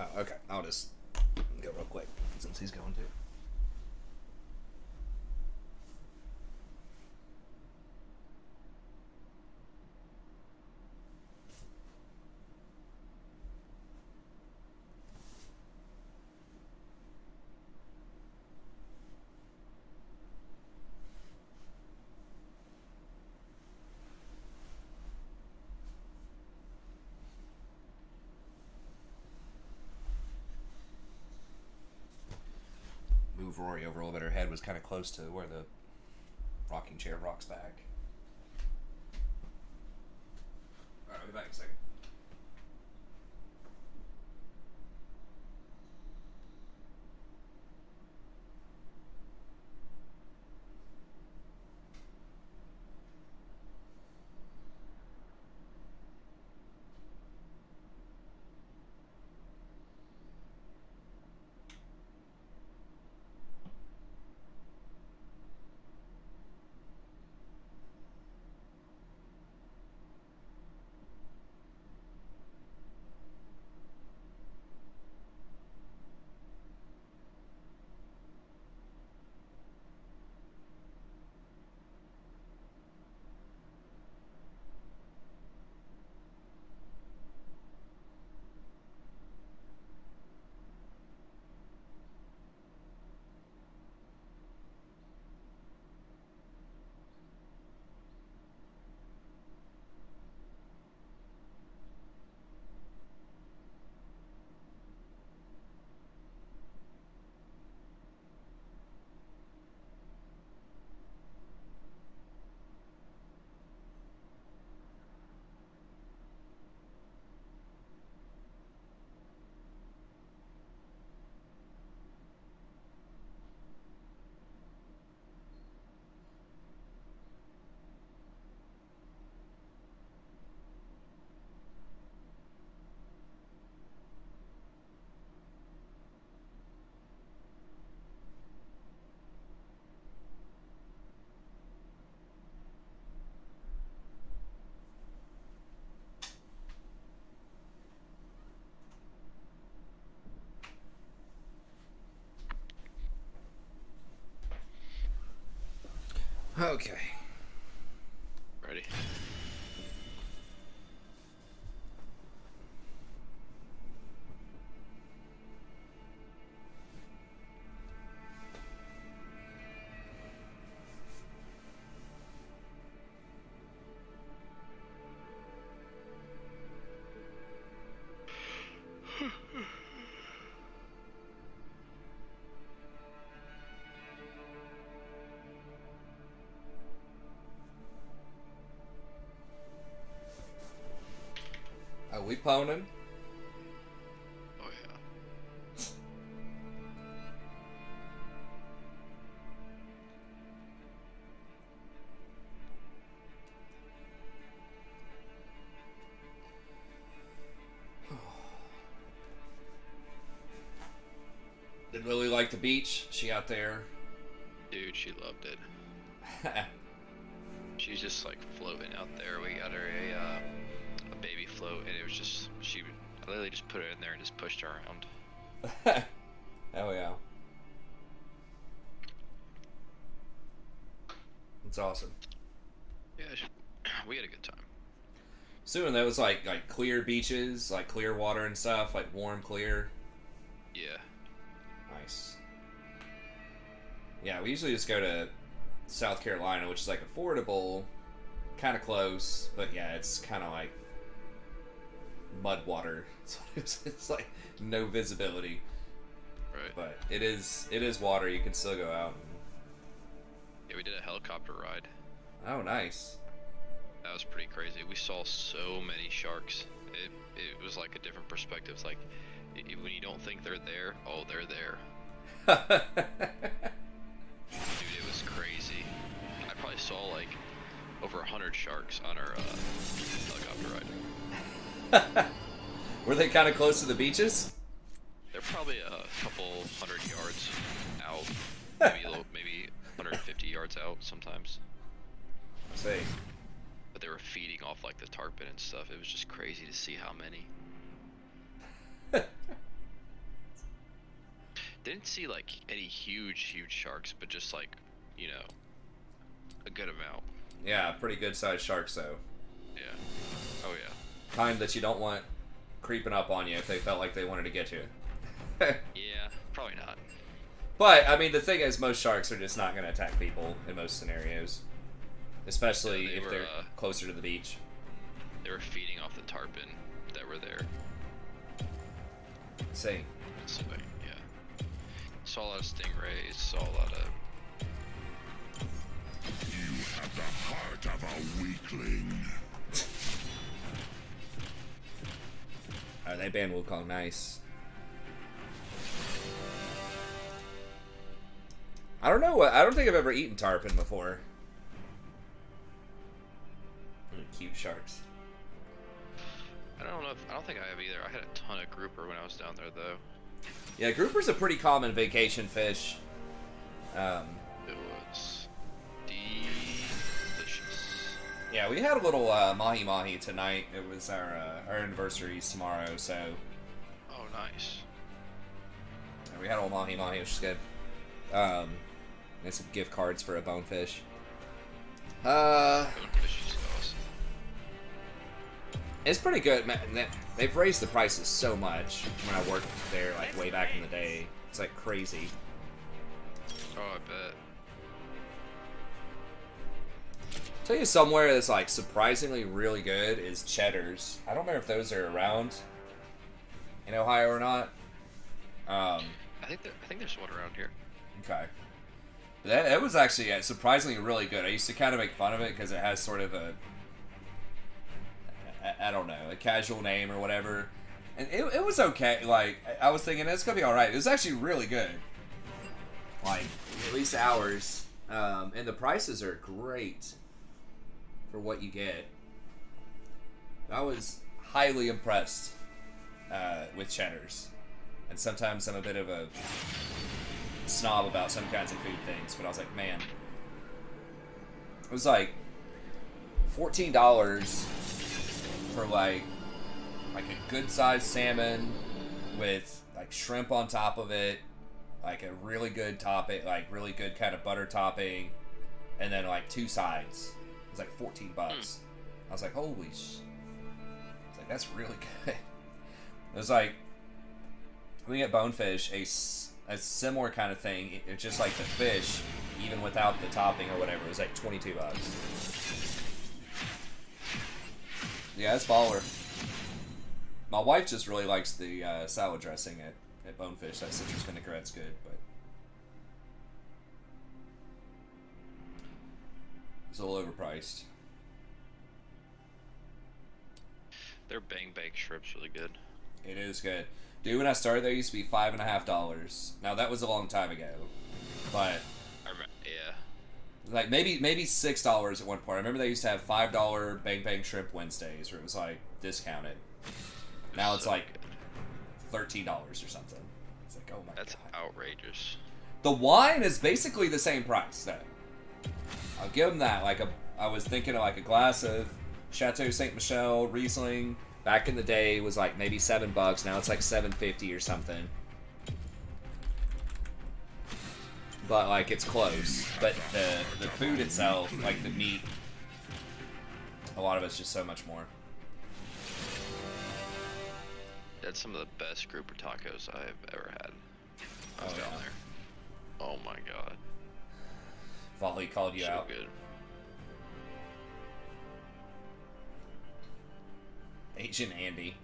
Oh, okay. I'll just go real quick since he's going to. Move Rory over a little bit. Her head was kind of close to where the rocking chair rocks back. Alright, I'll be back in a second. Okay. Ready. Are we poning? Oh yeah. Did Lily like the beach? She out there Dude, she loved it. She's just like floating out there. We got her a baby float, and it was just I literally just put it in there and just pushed her around. Oh yeah. It's awesome. Yeah, we had a good time. So, and that was like clear beaches, like clear water and stuff, like warm, clear. Yeah. Nice. Yeah, we usually just go to South Carolina, which is like affordable, kind of close, but yeah, it's kind of like mud water. It's like no visibility. Right. But it is water. You can still go out. Yeah, we did a helicopter ride. Oh, nice. That was pretty crazy. We saw so many sharks. It was like a different perspective. It's like when you don't think they're there, oh, they're there. Dude, it was crazy. I probably saw like over 100 sharks on our helicopter ride. Were they kind of close to the beaches? They're probably a couple 100 yards out, maybe 150 yards out sometimes. See. But they were feeding off like the tarpon and stuff. It was just crazy to see how many. Didn't see like any huge sharks, but just like, you know, a good amount. Yeah, pretty good sized sharks though. Yeah. Oh yeah. Kind that you don't want creeping up on you if they felt like they wanted to get you. Yeah, probably not. But I mean, the thing is, most sharks are just not going to attack people in most scenarios, especially Yeah, if they're closer to the beach. They were feeding off the tarpon that were there. See. So yeah. Saw a lot of stingrays. Saw a lot of. You have the heart of a weakling. Oh, they banned Wukong. Nice. I don't know what. I don't think I've ever eaten tarpon before. Cute sharks. I don't think I have either. I had a ton of grouper when I was down there though. Yeah, grouper's a pretty common vacation fish. It was delicious. Yeah, we had a little mahi mahi tonight. It was our anniversary's tomorrow, so Oh, nice. we had a little mahi mahi, which is good. And some gift cards for a bonefish. Bonefish is awesome. It's pretty good, man. They've raised the prices so much when I worked there, like way back in the day. It's like crazy. Oh, I bet. Tell you somewhere that's like surprisingly really good is Cheddar's. I don't remember if those are around in Ohio or not. I think there's one around here. Okay. That was actually surprisingly really good. I used to kind of make fun of it because it has sort of a, I don't know, a casual name or whatever. And it was okay. Like, I was thinking it's going to be alright. It was actually really good. Like, at least ours. And the prices are great for what you get. I was highly impressed with Cheddar's. And sometimes I'm a bit of a snob about some kinds of food things, but I was like, man, it was like $14 for like a good sized salmon with like shrimp on top of it, like a really good topping, like really good kind of butter topping, and then like two sides. It was like $14. I was like, holy sh! It's like, that's really good. It was like, we get bonefish, a similar kind of thing. It's just like the fish, even without the topping or whatever. It was like $22. Yeah, it's baller. My wife just really likes the salad dressing at Bonefish. That citrus vinaigrette's good, but it's a little overpriced. Their bang bang shrimp's really good. It is good. Dude, when I started there, it used to be $5.50. Now, that was a long time ago, but Yeah. like maybe $6 at one point. I remember they used to have $5 Bang Bang Shrimp Wednesdays, where it was like discounted. Now it's so like good. $13 or something. It's like, oh my That's god. outrageous. The wine is basically the same price, though. I'll give them that. I was thinking of like a glass of Chateau Saint Michel Riesling. Back in the day, was like maybe $7. Now it's like $7.50 or something. But like it's close. But the food itself, like the meat, a lot of it's just so much more. That's some of the best grouper tacos I've ever had. I was down there. Oh my god. Volley called you out. So good. Agent Andy.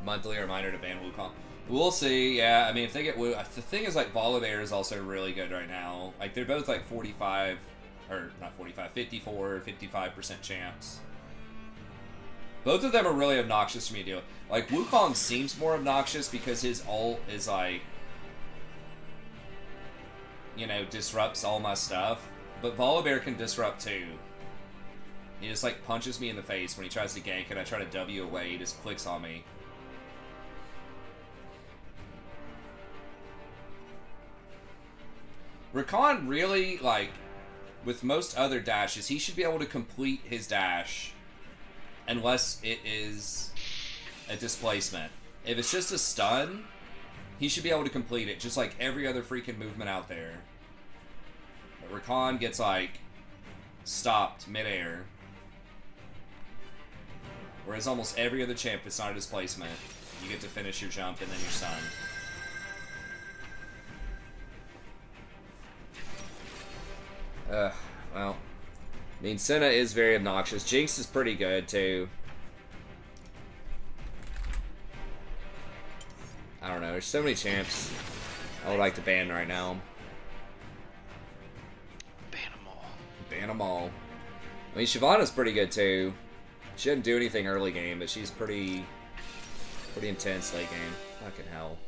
Monthly reminder to ban Wukong. We'll see, yeah. I mean, if they get Wu... The thing is, like, Volibear is also really good right now. Like, they're both, like, 45... Or, not 45, 54, 55% champs. Both of them are really obnoxious to me to deal with. Like, Wukong seems more obnoxious because his ult is, like... You know, disrupts all my stuff. But Volibear can disrupt, too. He just, like, punches me in the face when he tries to gank and I try to W away. He just clicks on me. Rakan really, like, with most other dashes, he should be able to complete his dash unless it is a displacement. If it's just a stun, he should be able to complete it just like every other freaking movement out there. But Rakan gets, like, stopped midair. Whereas almost every other champ, it's not a displacement. You get to finish your jump and then you're stunned. Well, I mean, Senna is very obnoxious. Jinx is pretty good, too. I don't know, there's so many champs I would like to ban right now. Ban them all. Ban them all. I mean, Shyvana's pretty good, too. She didn't do anything early game, but she's pretty intense late game. Fucking hell.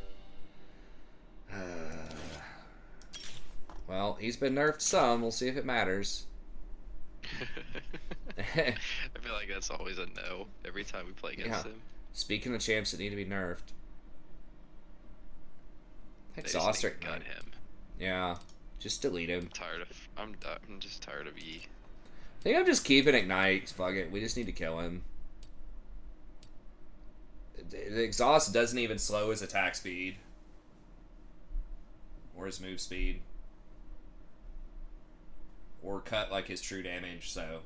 Well, he's been nerfed some. We'll see if it matters. I feel like that's always a no every time we play against him. Speaking of champs that need to be nerfed. Exhausted got him. Yeah. Just delete him. I'm just tired of E. I think I'm just keeping Ignite. Fuck it. We just need to kill him. The exhaust doesn't even slow his attack speed. Or his move speed. Or cut, like, his true damage, so...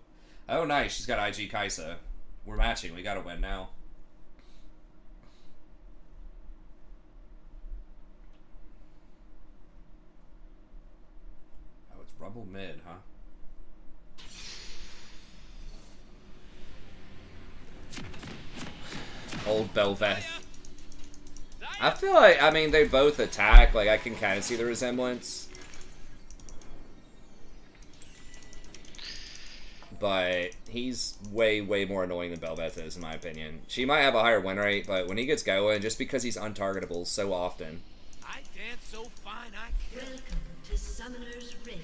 Oh, nice. She's got IG Kaisa. We're matching. We gotta win now. Oh, it's Rumble mid, huh? Old Belveth. I feel like, I mean, they both attack. Like, I can kind of see the resemblance. But he's way, way more annoying than Belveth is, in my opinion. She might have a higher win rate, but when he gets going, just because he's untargetable so often. I dance so fine I kill. Welcome to Summoner's Rift.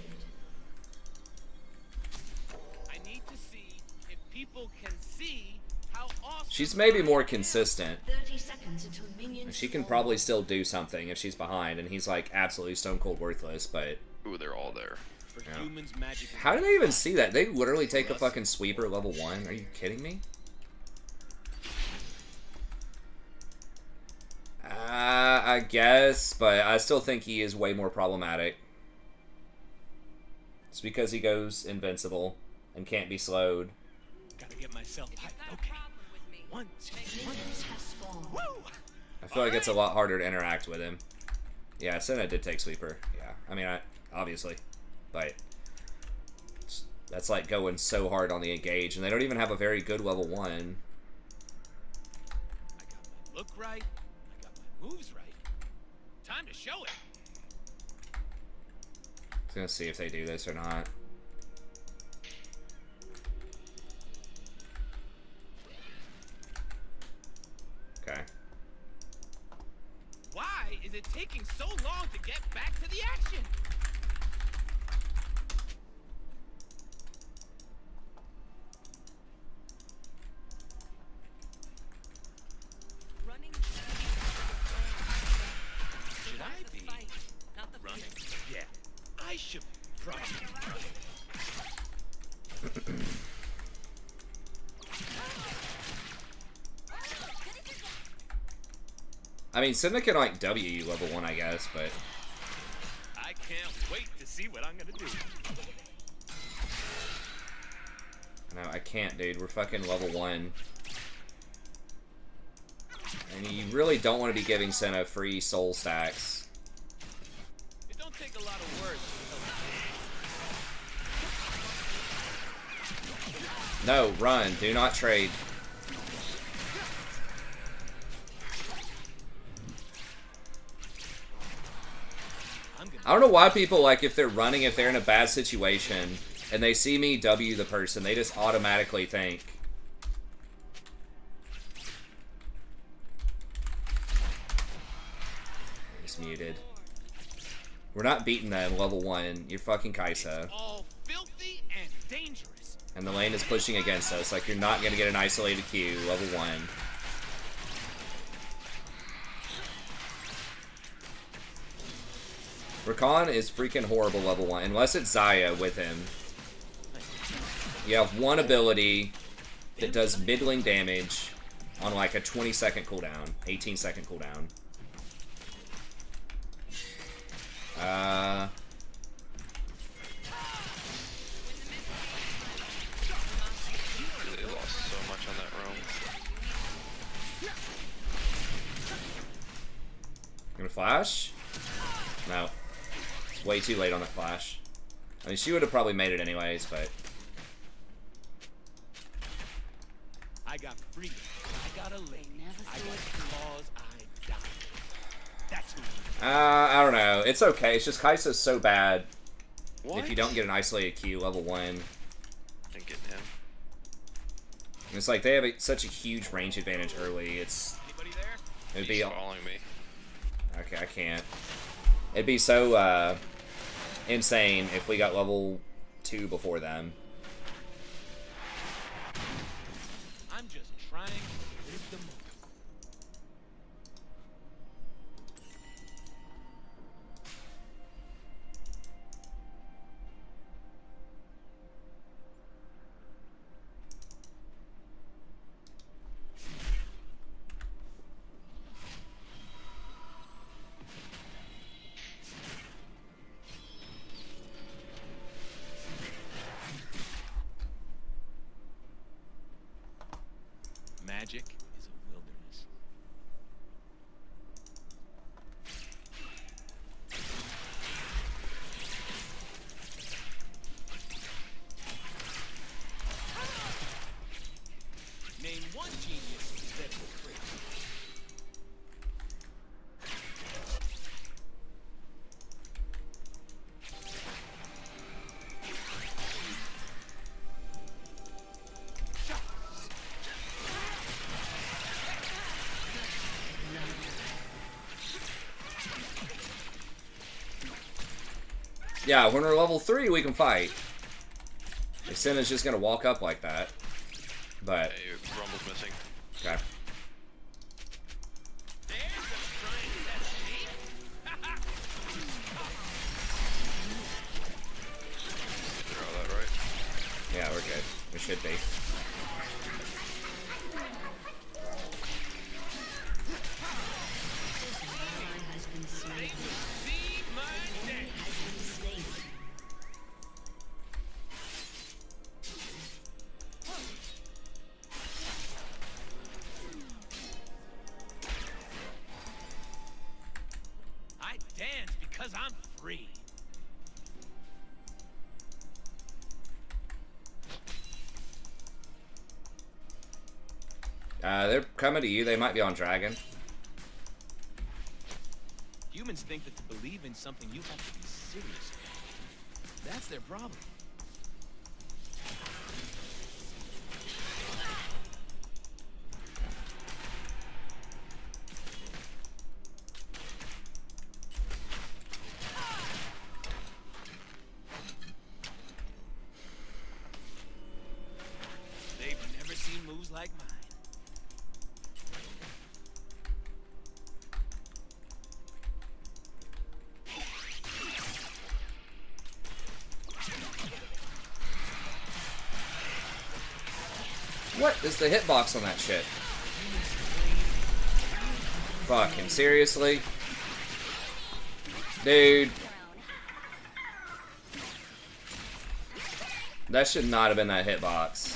I need to see if people can see how awesome. She's maybe more consistent. 30 seconds until minions She can spawn. probably still do something if she's behind, and he's, like, absolutely stone cold worthless, but... Ooh, they're all there. For Yeah. humans, magic is How do they even see that? They literally take a fucking sweeper level 1? Are you kidding me? I guess, but I still think he is way more problematic. It's because he goes invincible and can't be slowed. Gotta get myself If hyped. you've got a Okay. problem with me, 1, 2, 1. Minions have spawned. Woo! I feel like it's a lot harder to interact with him. Yeah, Senna did take sweeper. Yeah, I mean, obviously. But that's like going so hard on the engage, and they don't even have a very good level 1. I got my look right. I got my moves right. Time to show it. I'm gonna see if they do this or not. Okay. Why is it taking so long to get back to the action? running fight, not the Running? fear. Yeah. I should probably run. I mean, Cinna can like W you level 1, I guess, but I can't wait to see what I'm gonna do. no, I can't, dude. We're fucking level 1. And you really don't want to be giving Cinna free soul stacks. It don't take a lot of words to No, run. Do not trade. I don't know why people, like, if they're running, if they're in a bad situation, and they see me W the person, they just automatically think. He's muted. We're not beating them, level 1. You're fucking Kaisa. all filthy and dangerous. And the lane is pushing against us. Like, you're not going to get an isolated Q, level 1. Rakan is freaking horrible level 1, unless it's Zaya with him. You have one ability that does middling damage on like a 20-second cooldown, 18-second cooldown. They lost so much on that roam. Gonna flash? No. It's way too late on that flash. I mean, she would have probably made it anyways, but... I got freedom. I got a lane. I got claws. I died. That's who. I don't know. It's okay. It's just Kaisa's so bad. What? If you don't get an isolated Q, level 1. Didn't get him. And it's like they have such a huge range advantage early. Anybody there? It'd He's be... following me. Okay, I can't. It'd be so, insane if we got level 2 before them. I'm just trying to live the moment. Magic is a wilderness. Name one genius that will create. Yeah, when we're level 3, we can fight. Senna's just gonna walk up like that. But, Hey, Rumble's missing. okay. Draw that right. Yeah, we're good. We should be. Has been slain. Has been slain. I dance because I'm free. They're coming to you. They might be on Dragon. Humans think that to believe in something you have to be serious about. That's their problem. They've never seen moves like mine. What is the hitbox on that shit? Fucking seriously? Dude. That should not have been that hitbox.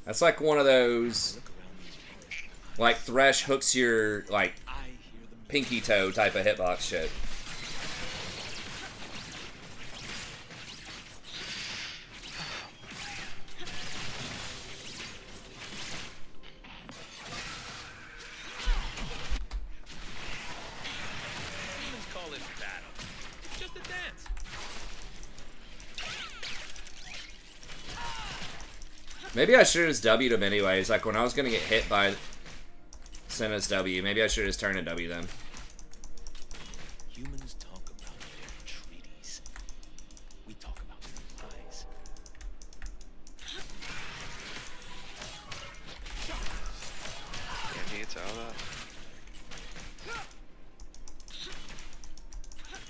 That's like one of those, like, Thresh hooks your, like, pinky toe type of hitbox shit. Humans call it battle. It's just a dance. Maybe I should have just W'd him anyways. Like, when I was gonna get hit by Senna's W, maybe I should have just turned a W then. Humans talk about their treaties. We talk about their lies. Damn, he gets out of that.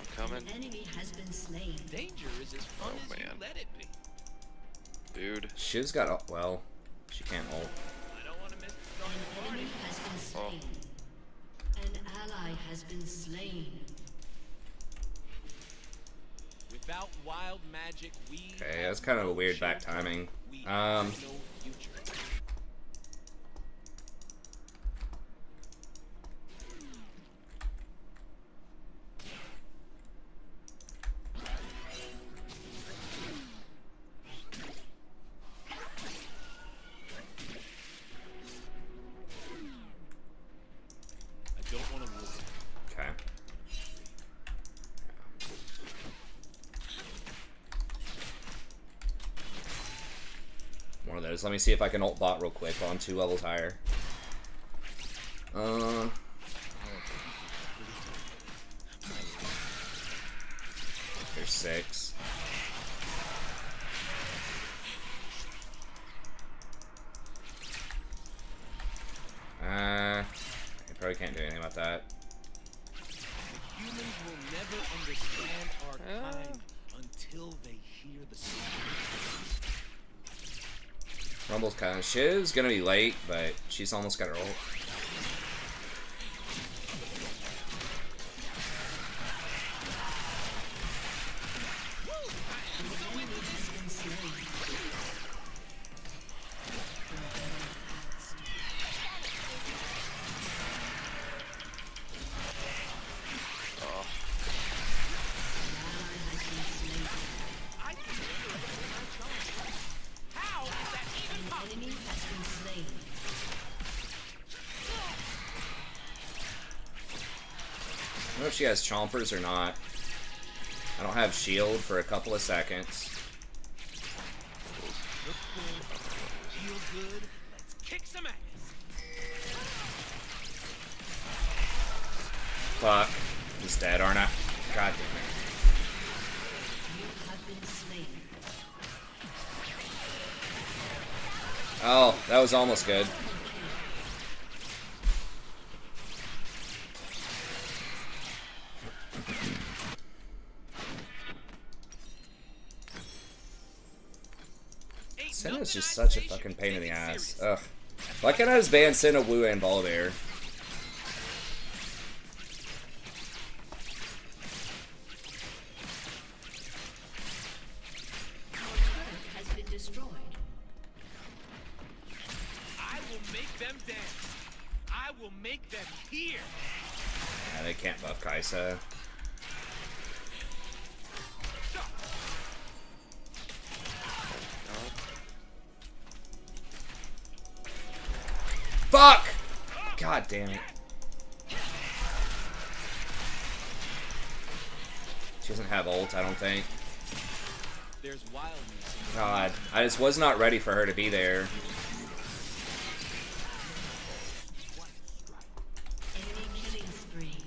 I'm coming. An enemy has been slain. Danger is as fun Oh, as you man. let it be. Dude. Shiv's got, well, she can't ult. I don't want to miss the An start of the enemy party. has been slain. An ally has been slain. Without wild magic, we Okay, that's kind of a weird back timing. we have no future. I don't want to lose. Okay. One of those. Let me see if I can ult bot real quick while I'm 2 levels higher. There's 6. I probably can't do anything about that. Humans will never understand our kind until they hear the story. Rumble's kind of Shiv's gonna be late, but she's almost got her ult. How is that even possible? Enemy has been slain. I don't know if she has chompers or not. I don't have shield for a couple of seconds. Look good, feel good, let's kick some ass. Fuck. He's dead, aren't I? God damn it. You have been slain. Oh, that was almost good. Senna's just such a fucking pain in the ass. Ugh. Why can't I just ban Senna, Wu, and Volibear? Has been destroyed. I will make them dance. I will make them hear. Yeah, they can't buff Kaisa. Fuck! God damn it. She doesn't have ult, I don't think. There's wildness in God, I just was not ready for her to be there. Enemy killing spree.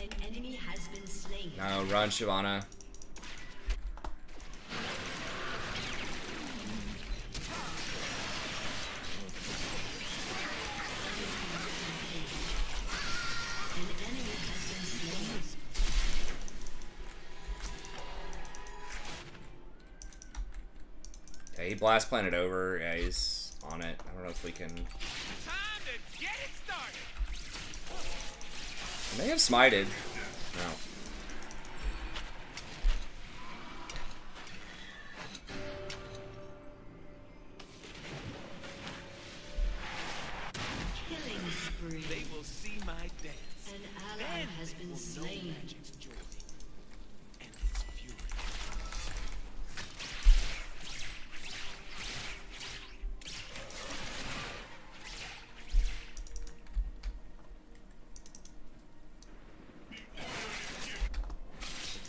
An enemy has been slain. No, run, Shyvana. An enemy has been slain. he blast planted over. Yeah, he's on it. I don't know if we can. Time to get it started. I may have smited. No. Killing spree. They will see my dance. An ally has been slain. Magic's joy and its fury.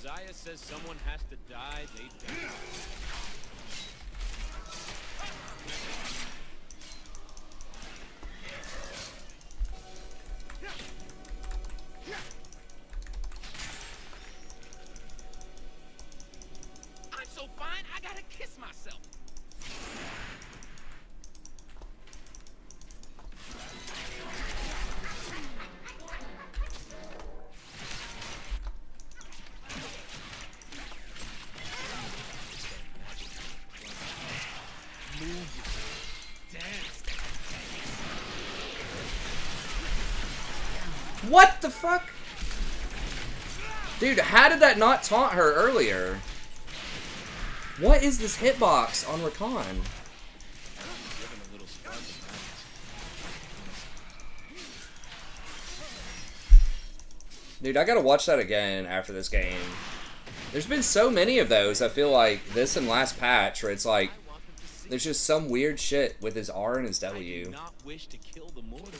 Zaya says someone has to die, they die. I'm so fine, I gotta kiss myself. What the fuck? Dude, how did that not taunt her earlier? What is this hitbox on Rakan? Dude, I gotta watch that again after this game. There's been so many of those, I feel like, this and last patch, where it's like, there's just some weird shit with his R and his W. Not wish to kill the mortals.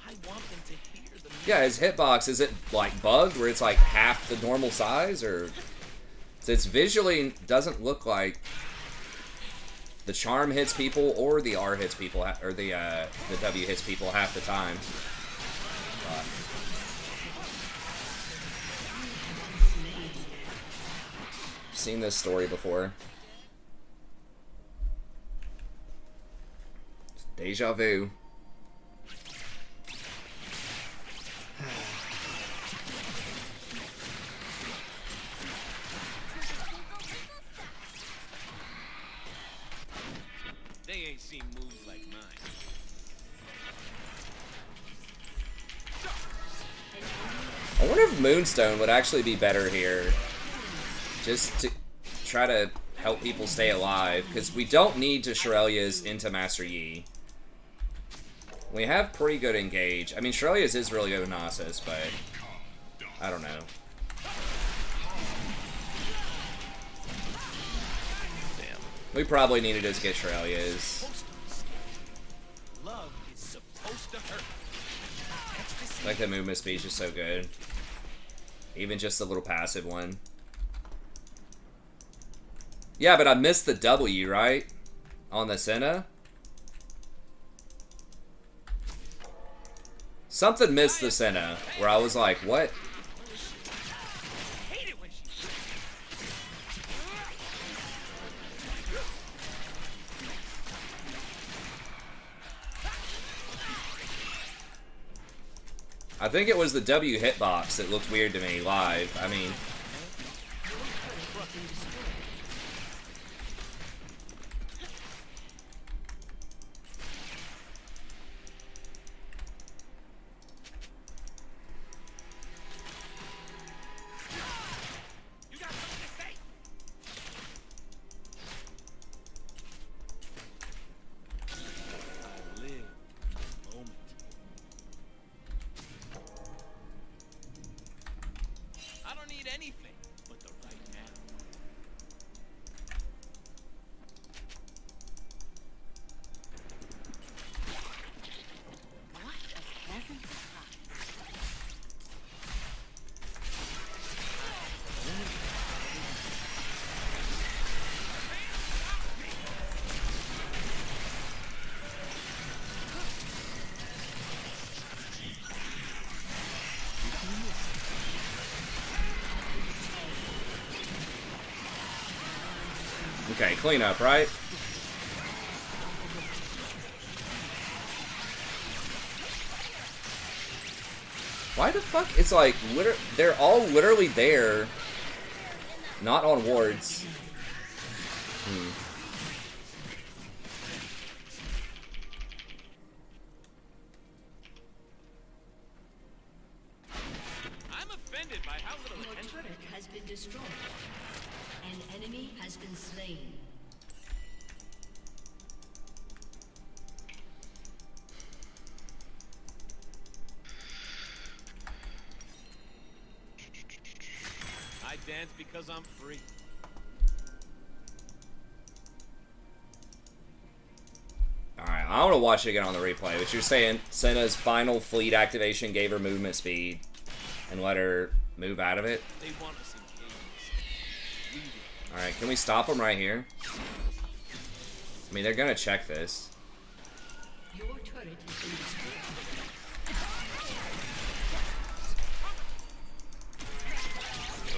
I want them to hear the Yeah, his hitbox, is it like bugged where it's like half the normal size, or it's visually doesn't look like the charm hits people or the R hits people or the W hits people half the time. I've seen this story before. Deja vu. They ain't seen moves like mine. I wonder if Moonstone would actually be better here. Just to try to help people stay alive. Because we don't need to Shirelia's into Master Yi. We have pretty good engage. I mean, Shirelia's is really good with Nasus, but I don't know. Damn. We probably need to just get Shirelia's. Love is supposed to hurt. Like the movement speech is so good. Even just the little passive one. Yeah, but I missed the W, right? On the Senna? Something missed the Senna, where I was like, what? Hate it when she I think it was the W hitbox that looked weird to me live. I mean... You got something to say? I live in the moment. I don't need anything but the right now. What a pleasant surprise. Okay, clean up, right? Why the fuck? It's like, they're all literally there. Not on wards. been destroyed. An enemy has been slain. I dance because I'm free. Alright, I want to watch it again on the replay, but you're saying Senna's final fleet activation gave her movement speed and let her move out of it? They want us in cages. Alright, can we stop them right here? I mean, they're gonna check this. Your turret has been destroyed.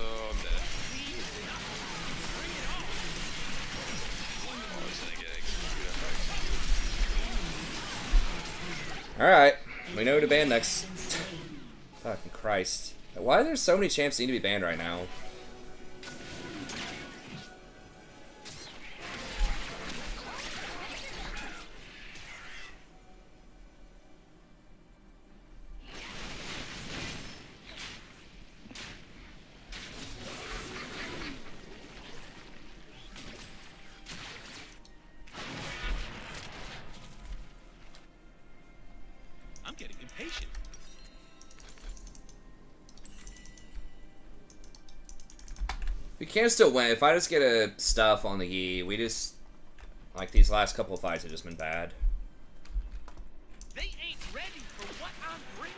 Oh, I'm dead. Oh, it's gonna get executed. Alright, we know who to ban next. Fucking Christ. Why are there so many champs that need to be banned right now? I'm getting impatient. We can still win. If I just get a stuff on the Yi, we just... Like, these last couple of fights have just been bad. They ain't ready for what I'm bringing.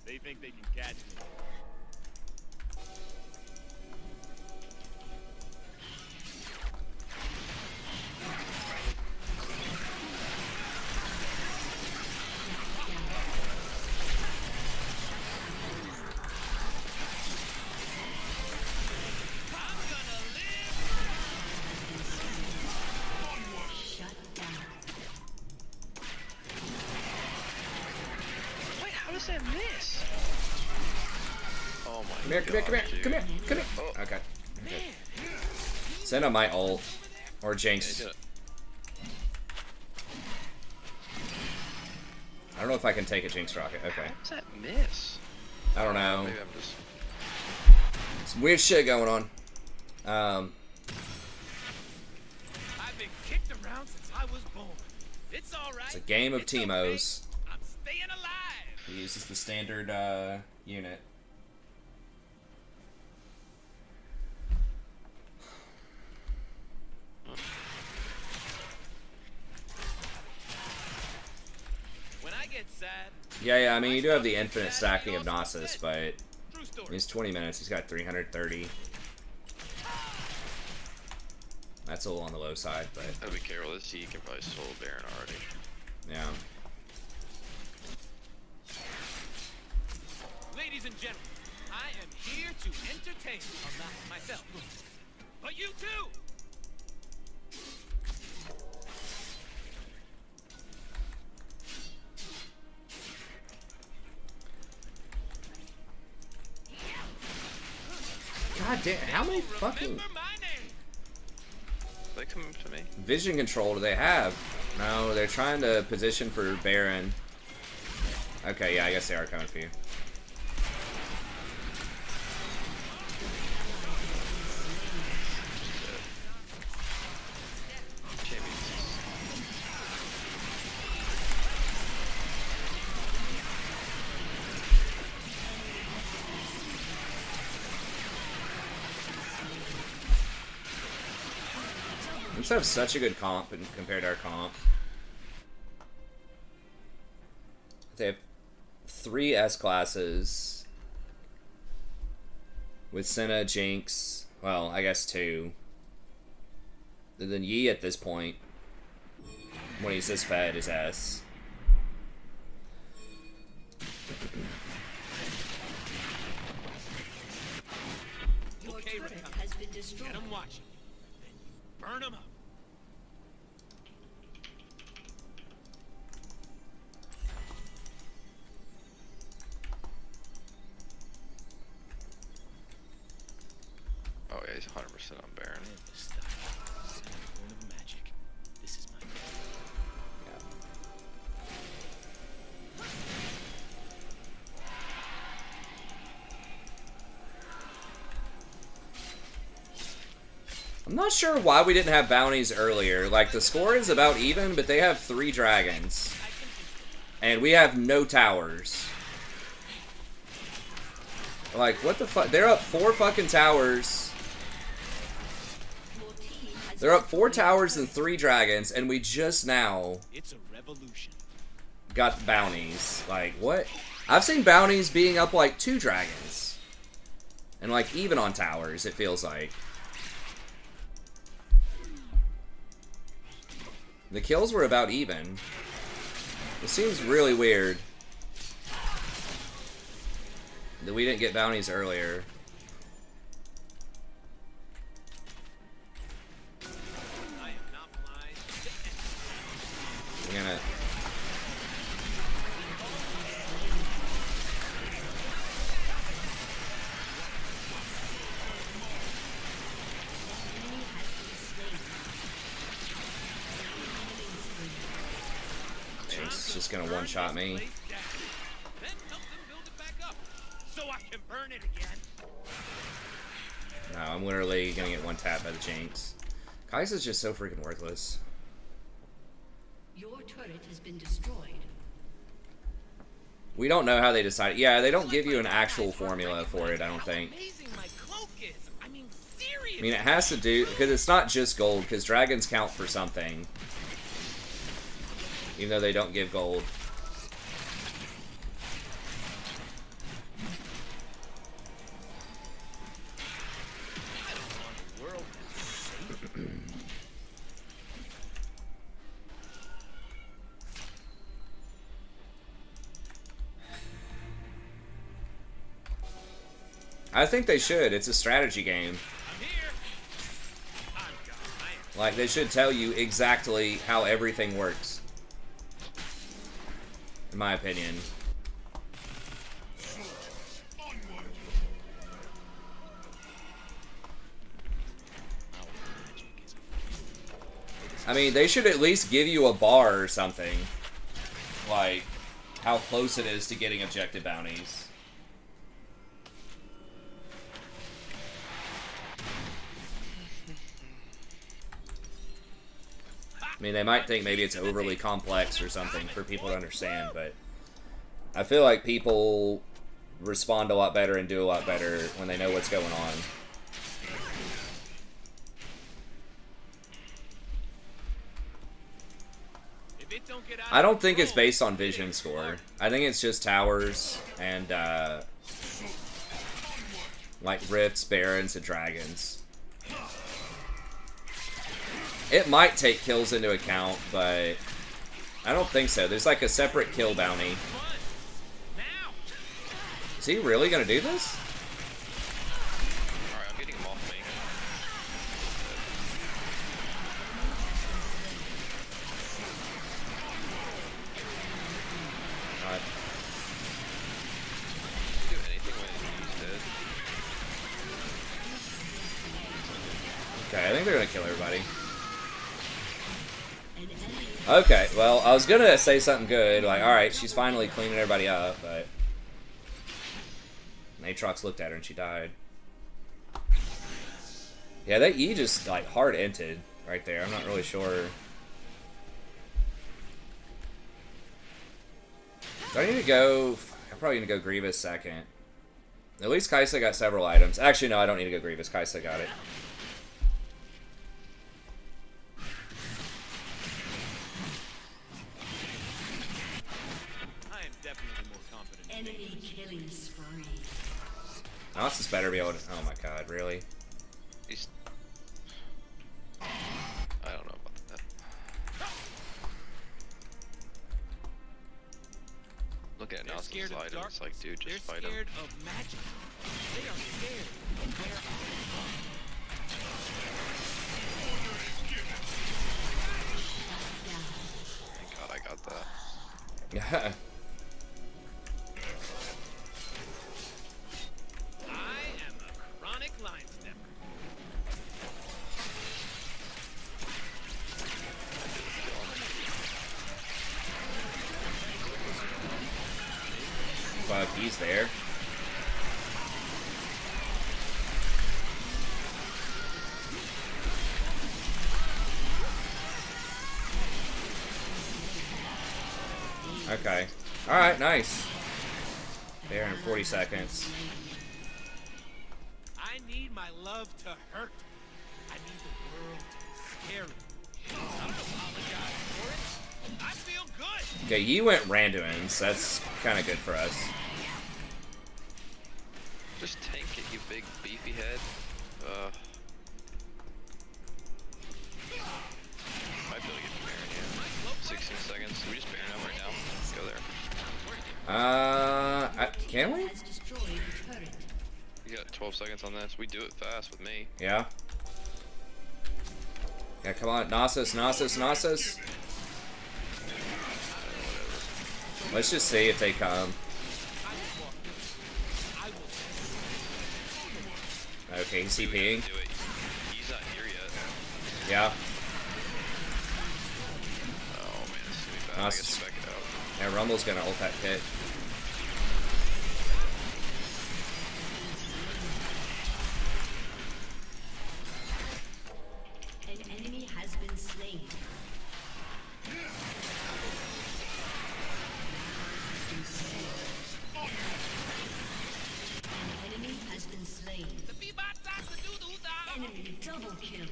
They think they can catch me. Shut down. Wait, how does that miss? Oh my Come here, come here, come here, dude. come here, come here. Oh. Okay. Senna might ult. Or Yeah, Jinx. he's gonna- I don't know if I can take a Jinx rocket. Okay. How does that miss? I don't know. Maybe I'm just... Some weird shit going on. I've been kicked around since I was born. It's all right. It's a game of It's okay. Teemos. I'm staying alive. He uses the standard unit. When I get sad, Yeah, I mean, you do have the infinite stacking of Gnosis, but true story. he's 20 minutes. He's got 330. That's a little on the low side, but Gotta be careful. This He can probably soul Baron already. yeah. Ladies and gentlemen, I am here to entertain myself. But you too! God damn, how many fucking Remember my name. They come up to me. vision control do they have? No, they're trying to position for Baron. Okay, yeah, I guess they are coming for you. Champions. We just have such a good comp compared to our comp. They have 3 S classes with Senna, Jinx. Well, I guess 2. And then Yi at this point, when he's this fed, is S. Your Okay, turret Rakan. has been destroyed. Get 'em watching. Then you burn 'em up. Oh yeah, he's 100% on Baron. Never stop. I'm not sure why we didn't have bounties earlier. Like, the score is about even, but they have 3 dragons. And we have no towers. Like, what the fuck? They're up 4 fucking towers. They're up 4 towers and 3 dragons, and we just now It's a revolution. got bounties. Like, what? I've seen bounties being up like 2 dragons. And like, even on towers, it feels like. The kills were about even. It seems really weird that we didn't get bounties earlier. I am not blind. We're gonna... It's just gonna one-shot me. Then help them build it back up, so I can burn it again. No, I'm literally gonna get one tap by the Jinx. Kai'Sa's just so freaking worthless. Your turret has been destroyed. We don't know how they decided. Yeah, they don't give you an actual formula for it, I don't think. Amazing my cloak is. I mean, seriously. I mean, it has to do... Because it's not just gold, because dragons count for something. Even though they don't give gold. I think they should. It's a strategy game. Like, they should tell you exactly how everything works. In my opinion. I mean, they should at least give you a bar or something. Like, how close it is to getting objective bounties. I mean, they might think maybe it's overly complex or something for people to understand, but I feel like people respond a lot better and do a lot better when they know what's going on. I don't think it's based on vision score. I think it's just towers and, like, rifts, barons, and dragons. It might take kills into account, but I don't think so. There's like a separate kill bounty. Is he really gonna do this? Alright, I'm getting him off me. God. Do anything when he's dead. Okay, I think they're gonna kill everybody. Okay, well, I was gonna say something good, like, alright, she's finally cleaning everybody up, but... Aatrox looked at her and she died. Yeah, that E just, like, hard-ented right there. I'm not really sure. Do I need to go... I'm probably gonna go Grievous second. At least Kai'Sa got several items. Actually, no, I don't need to go Grievous. Kai'Sa got it. Enemy killing spree. Noxus better be able to... Oh my god, really? He's... I don't know about that. Look at Nelson's slide and it's like, dude, just fight him. They're scared of magic. They are scared of where Thank God I got that. Yeah. Fuck, he's there. Okay. Alright, nice. There in 40 seconds. I need my love to hurt. I need the world to be scary. I don't apologize for it. I feel good. Okay, you went Randuin's. That's kind of good for us. Just tank it, you big beefy head. Might be able to get Baron, yeah. 16 seconds. Can we just Baron out right now? Go there. Can we? Has destroyed a turret. You got 12 seconds on this. We do it fast with me. Yeah. Yeah, come on. Nasus, Nasus, Nasus. Let's just see if they come. Okay, he's CPing. Do it. He's not here yet. Yeah. Oh man, this is gonna be bad. I Nice. guess back it out. Yeah, Rumble's gonna ult that pit. An enemy has been slain. An enemy has been slain. Enemy double kill.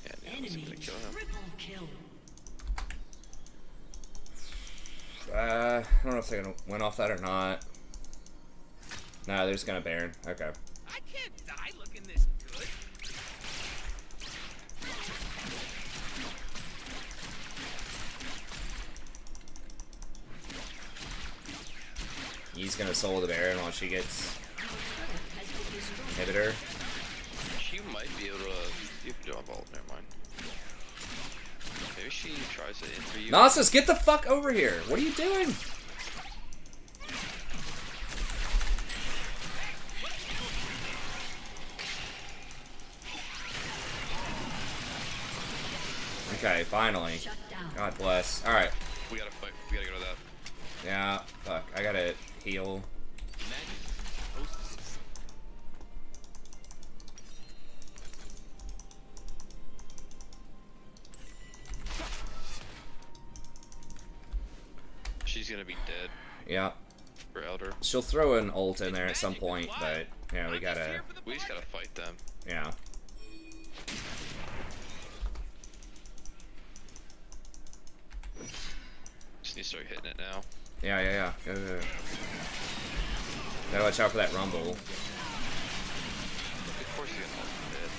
Yeah, no, it's Enemy gonna kill him. triple kill. I don't know if they're gonna win off that or not. Nah, they're just gonna Baron. Okay. I can't die looking this good. He's gonna solo the Baron while she gets inhibitor. She might be able to. You can do a vault. Never mind. Maybe she tries to enter you. Nasus, get the fuck over here! What are you doing? Okay, finally. Shut down. God bless. Alright. We gotta fight. We gotta go to that. Yeah, fuck. I gotta heal. She's gonna be dead Yeah. for Elder. She'll throw an ult in there at some point, but yeah, we gotta. We just gotta fight them. Yeah. Just need to start hitting it now. Yeah. Go. Gotta watch out for that Rumble. Of course he's gonna ult dead.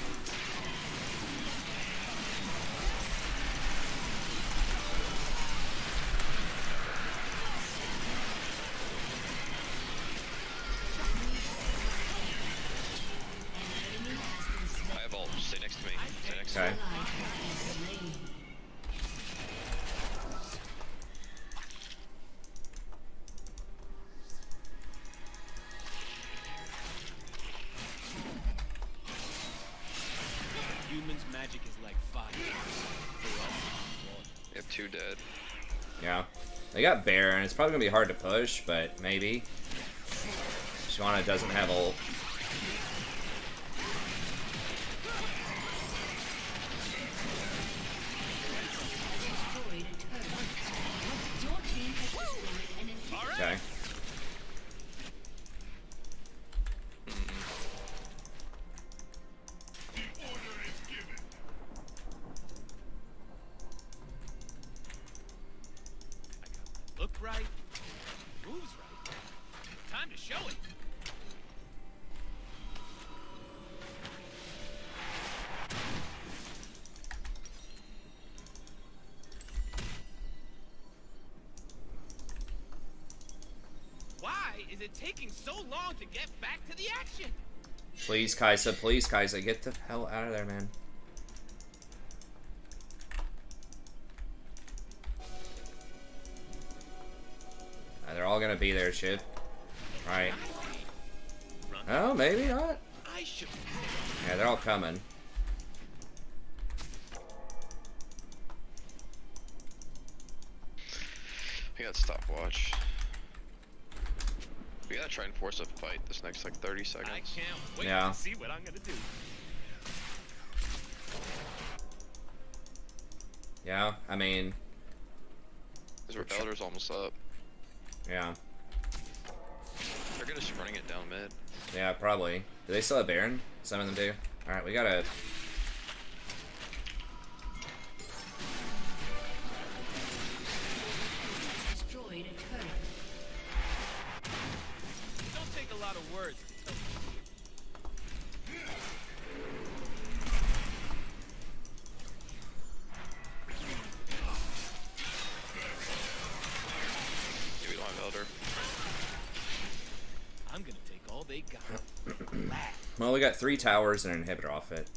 I have ult. Stay next to me. Stay next to me. Okay. Humans' magic is like fire. For us, water. We have 2 dead. Yeah. They got Baron. It's probably gonna be hard to push, but maybe. Shyvana doesn't have ult. Destroyed a turret. Your team has destroyed an enemy. Okay. Look right, moves right. Time to show it. Why is it taking so long to get back to the action? Please, Kaisa. Please, Kaisa. Get the hell out of there, man. They're all gonna be there, Shiv. Right. Oh, maybe not. I should. Yeah, they're all coming. We got stopwatch. We gotta try and force a fight this next like 30 seconds. I can't wait Yeah. to see what I'm gonna do. Yeah, I mean, His repeller's almost up. Yeah. They're gonna just running it down mid. Yeah, probably. Do they still have Baron? Some of them do. Alright, we gotta... Destroyed a turret. Don't take a lot of words to tell me. Yeah, we don't have Elder. I'm gonna take all they got. Well, we got 3 towers and an inhibitor off it.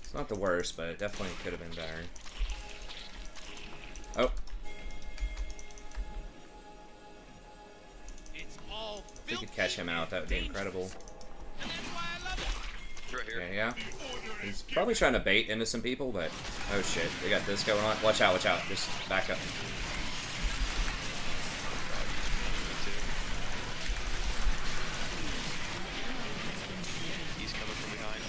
It's not the worst, but it definitely could have been better. Oh, It's all if we could catch him out, that would be incredible. And that's why I love it. Right here. Okay, yeah. He's probably trying to bait innocent people, but... Oh shit, we got this going on. Watch out, watch out. Just back up. He's coming from behind.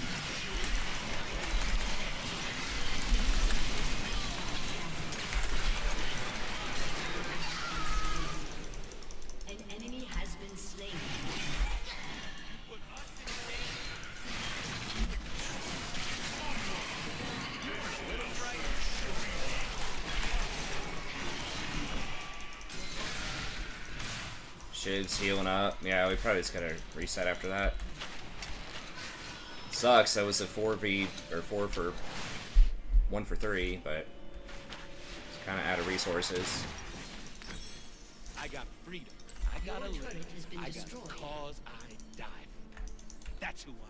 An enemy has been slain. Shiv's healing up. Yeah, we probably just gotta reset after that. Sucks, that was a 4v, or 4 for 1 for 3, but it's kinda out of resources. I got freedom. I got a Your living. turret has been I got destroyed. a cause I die for. That's who I am.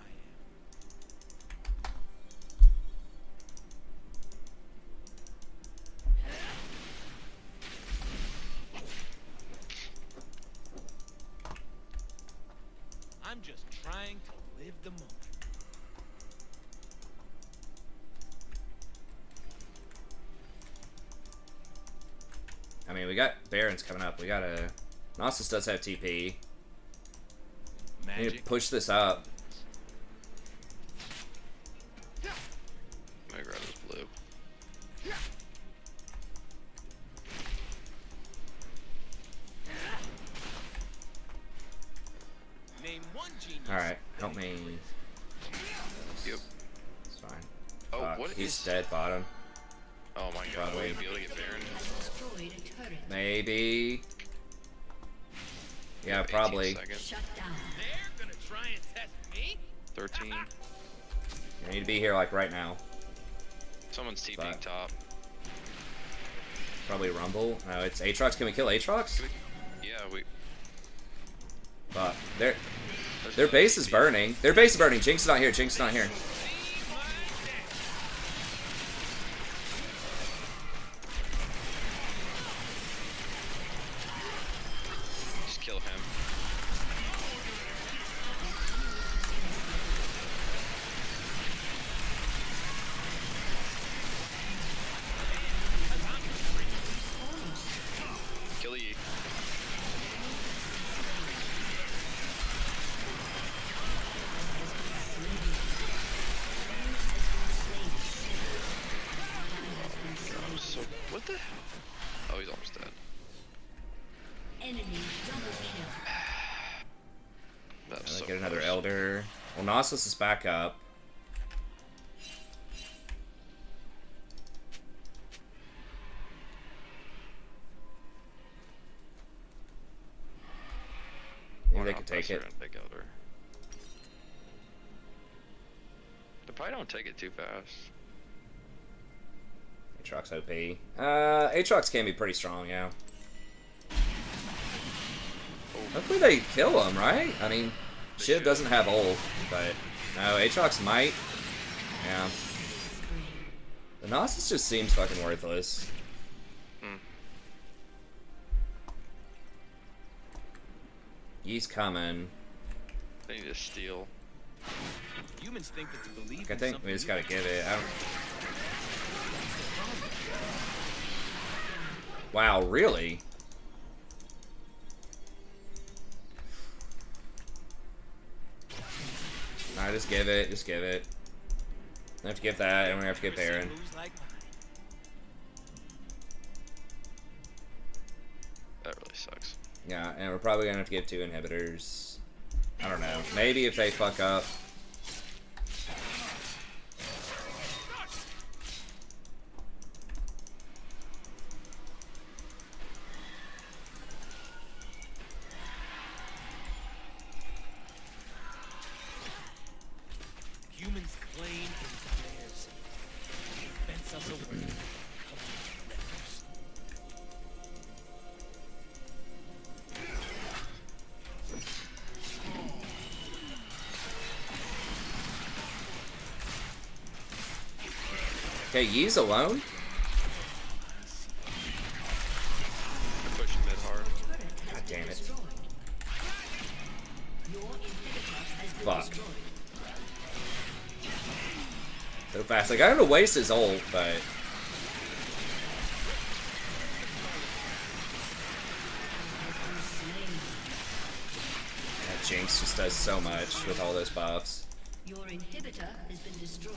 I'm just trying to live the moment. I mean, we got Barons coming up. We gotta... Gnosis does have TP. We need to Magic. push this up. My grab is blue. Name one genius. Alright, help me. Yep. It's fine. Oh, Fuck, what he's is... dead bottom. Oh my god, Probably. are we gonna be able to get Baron? Destroyed a turret. Maybe. Yeah, 18 probably. seconds. Shut down. They're gonna try and test me? 13. You need to be here, like, right now. Someone's TPing Fuck. top. Probably Rumble. No, it's Aatrox. Can we kill Aatrox? Yeah, we... Fuck. there's Their no base is TP. burning. Their base is burning. Jinx is not here. Jinx is not here. Just kill him. Kill E. I'm so... What the hell? Oh, he's almost dead. Enemy double kill. That's so Get another close. Elder. Well, Gnosis is back up. Maybe they Or could I'll take press her it. and take Elder. They probably don't take it too fast. Aatrox OP. Aatrox can be pretty strong, yeah. Hopefully they kill him, right? I mean, Shiv doesn't have ult, but no, Aatrox might. Yeah. The Gnosis just seems fucking worthless. He's coming. They need to steal. Humans think that to believe I in think something we just new. gotta give it. I don't... Wow, really? Alright, just give it. Just give it. We have to give that, and we have to get Never seen Baron. moves like mine. Yeah, and we're probably gonna have to give 2 inhibitors. I don't know. Maybe if they fuck up. Humans claim it is theirs. They fence us away. Cover with lepers. Okay, Yee's alone? They're pushing mid hard. God damn it. Your inhibitor has been Fuck. destroyed. So fast. Like, I don't know waste his ult, but... That Jinx just does so much with all those buffs. Your inhibitor has been destroyed.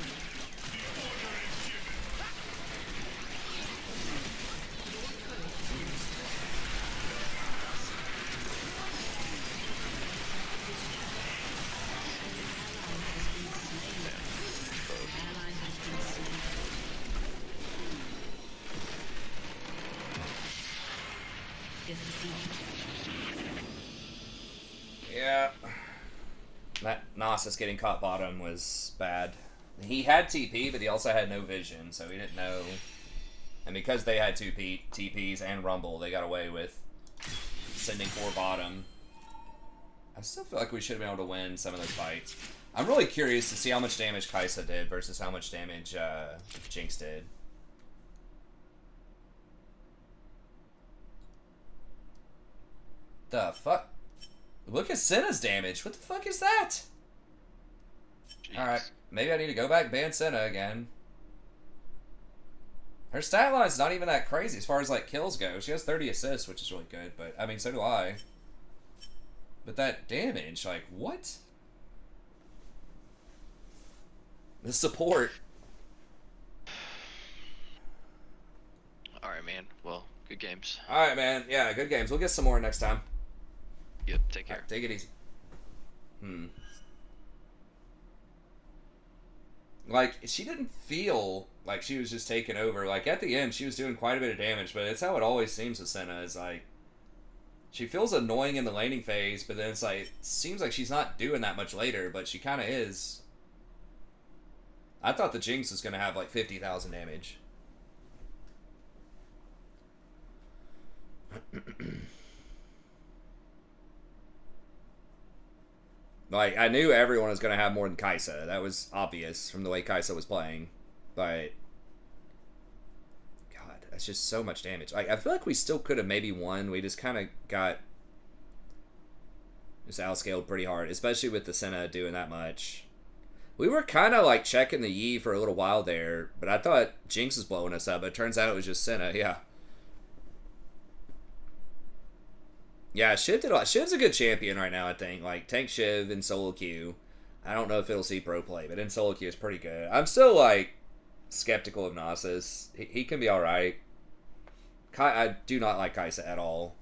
Yeah. That Nasus getting caught bottom was bad. He had TP, but he also had no vision, so he didn't know. And because they had 2 TPs and Rumble, they got away with sending 4 bottom. I still feel like we should have been able to win some of those fights. I'm really curious to see how much damage Kai'Sa did versus how much damage Jinx did. The fuck? Look at Senna's damage. What the fuck is that? Jeez. Alright, maybe I need to go back and ban Senna again. Her stat line's not even that crazy as far as like kills go. She has 30 assists, which is really good, but I mean, so do I. But that damage, like, what? The support. Alright, man. Well, good games. Alright, man. Yeah, good games. We'll get some more next time. Yep, take care. Alright, take it easy. Like, she didn't feel like she was just taking over. Like, at the end, she was doing quite a bit of damage, but it's how it always seems with Senna, is like, she feels annoying in the laning phase, but then it's like, it seems like she's not doing that much later, but she kind of is. I thought the Jinx was going to have like 50,000 damage. Like, I knew everyone was going to have more than Kai'Sa. That was obvious from the way Kai'Sa was playing. But, God, that's just so much damage. Like, I feel like we still could have maybe won. We just kind of got just outscaled pretty hard, especially with the Senna doing that much. We were kind of, like, checking the Yi for a little while there, but I thought Jinx was blowing us up, but it turns out it was just Senna, yeah. Yeah, Shiv did a lot. Shiv's a good champion right now, I think. Like, tank Shiv in solo queue. I don't know if it'll see pro play, but in solo queue it's pretty good. I'm still, like, skeptical of Nasus. He can be alright. I do not like Kai'Sa at all.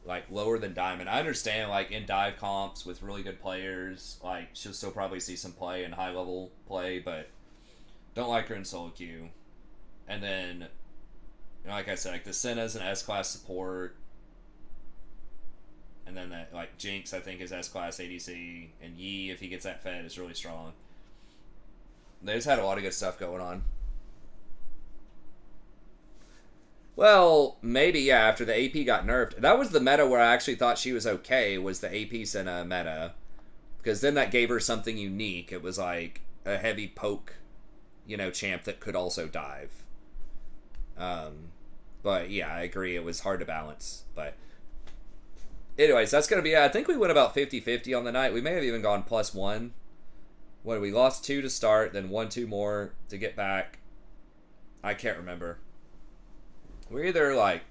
Like, lower than Diamond. I understand, like, in dive comps with really good players, like, she'll still probably see some play in high-level play, but don't like her in solo queue. And then, you know, like I said, like, the Senna's an S-class support. And then that, like, Jinx, I think, is S-class ADC. And Yi, if he gets that fed, is really strong. They just had a lot of good stuff going on. Well, maybe, yeah, after the AP got nerfed. That was the meta where I actually thought she was okay, was the AP Senna meta. Because then that gave her something unique. It was like a heavy poke, you know, champ that could also dive. But, yeah, I agree. It was hard to balance. But anyways, that's going to be it. I think we went about 50-50 on the night. We may have even gone +1. What, we lost 2 to start, then 1-2 more to get back. I can't remember. We're either, like,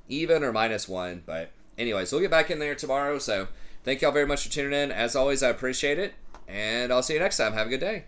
even or -1. But anyways, we'll get back in there tomorrow. So thank y'all very much for tuning in. As always, I appreciate it. And I'll see you next time. Have a good day.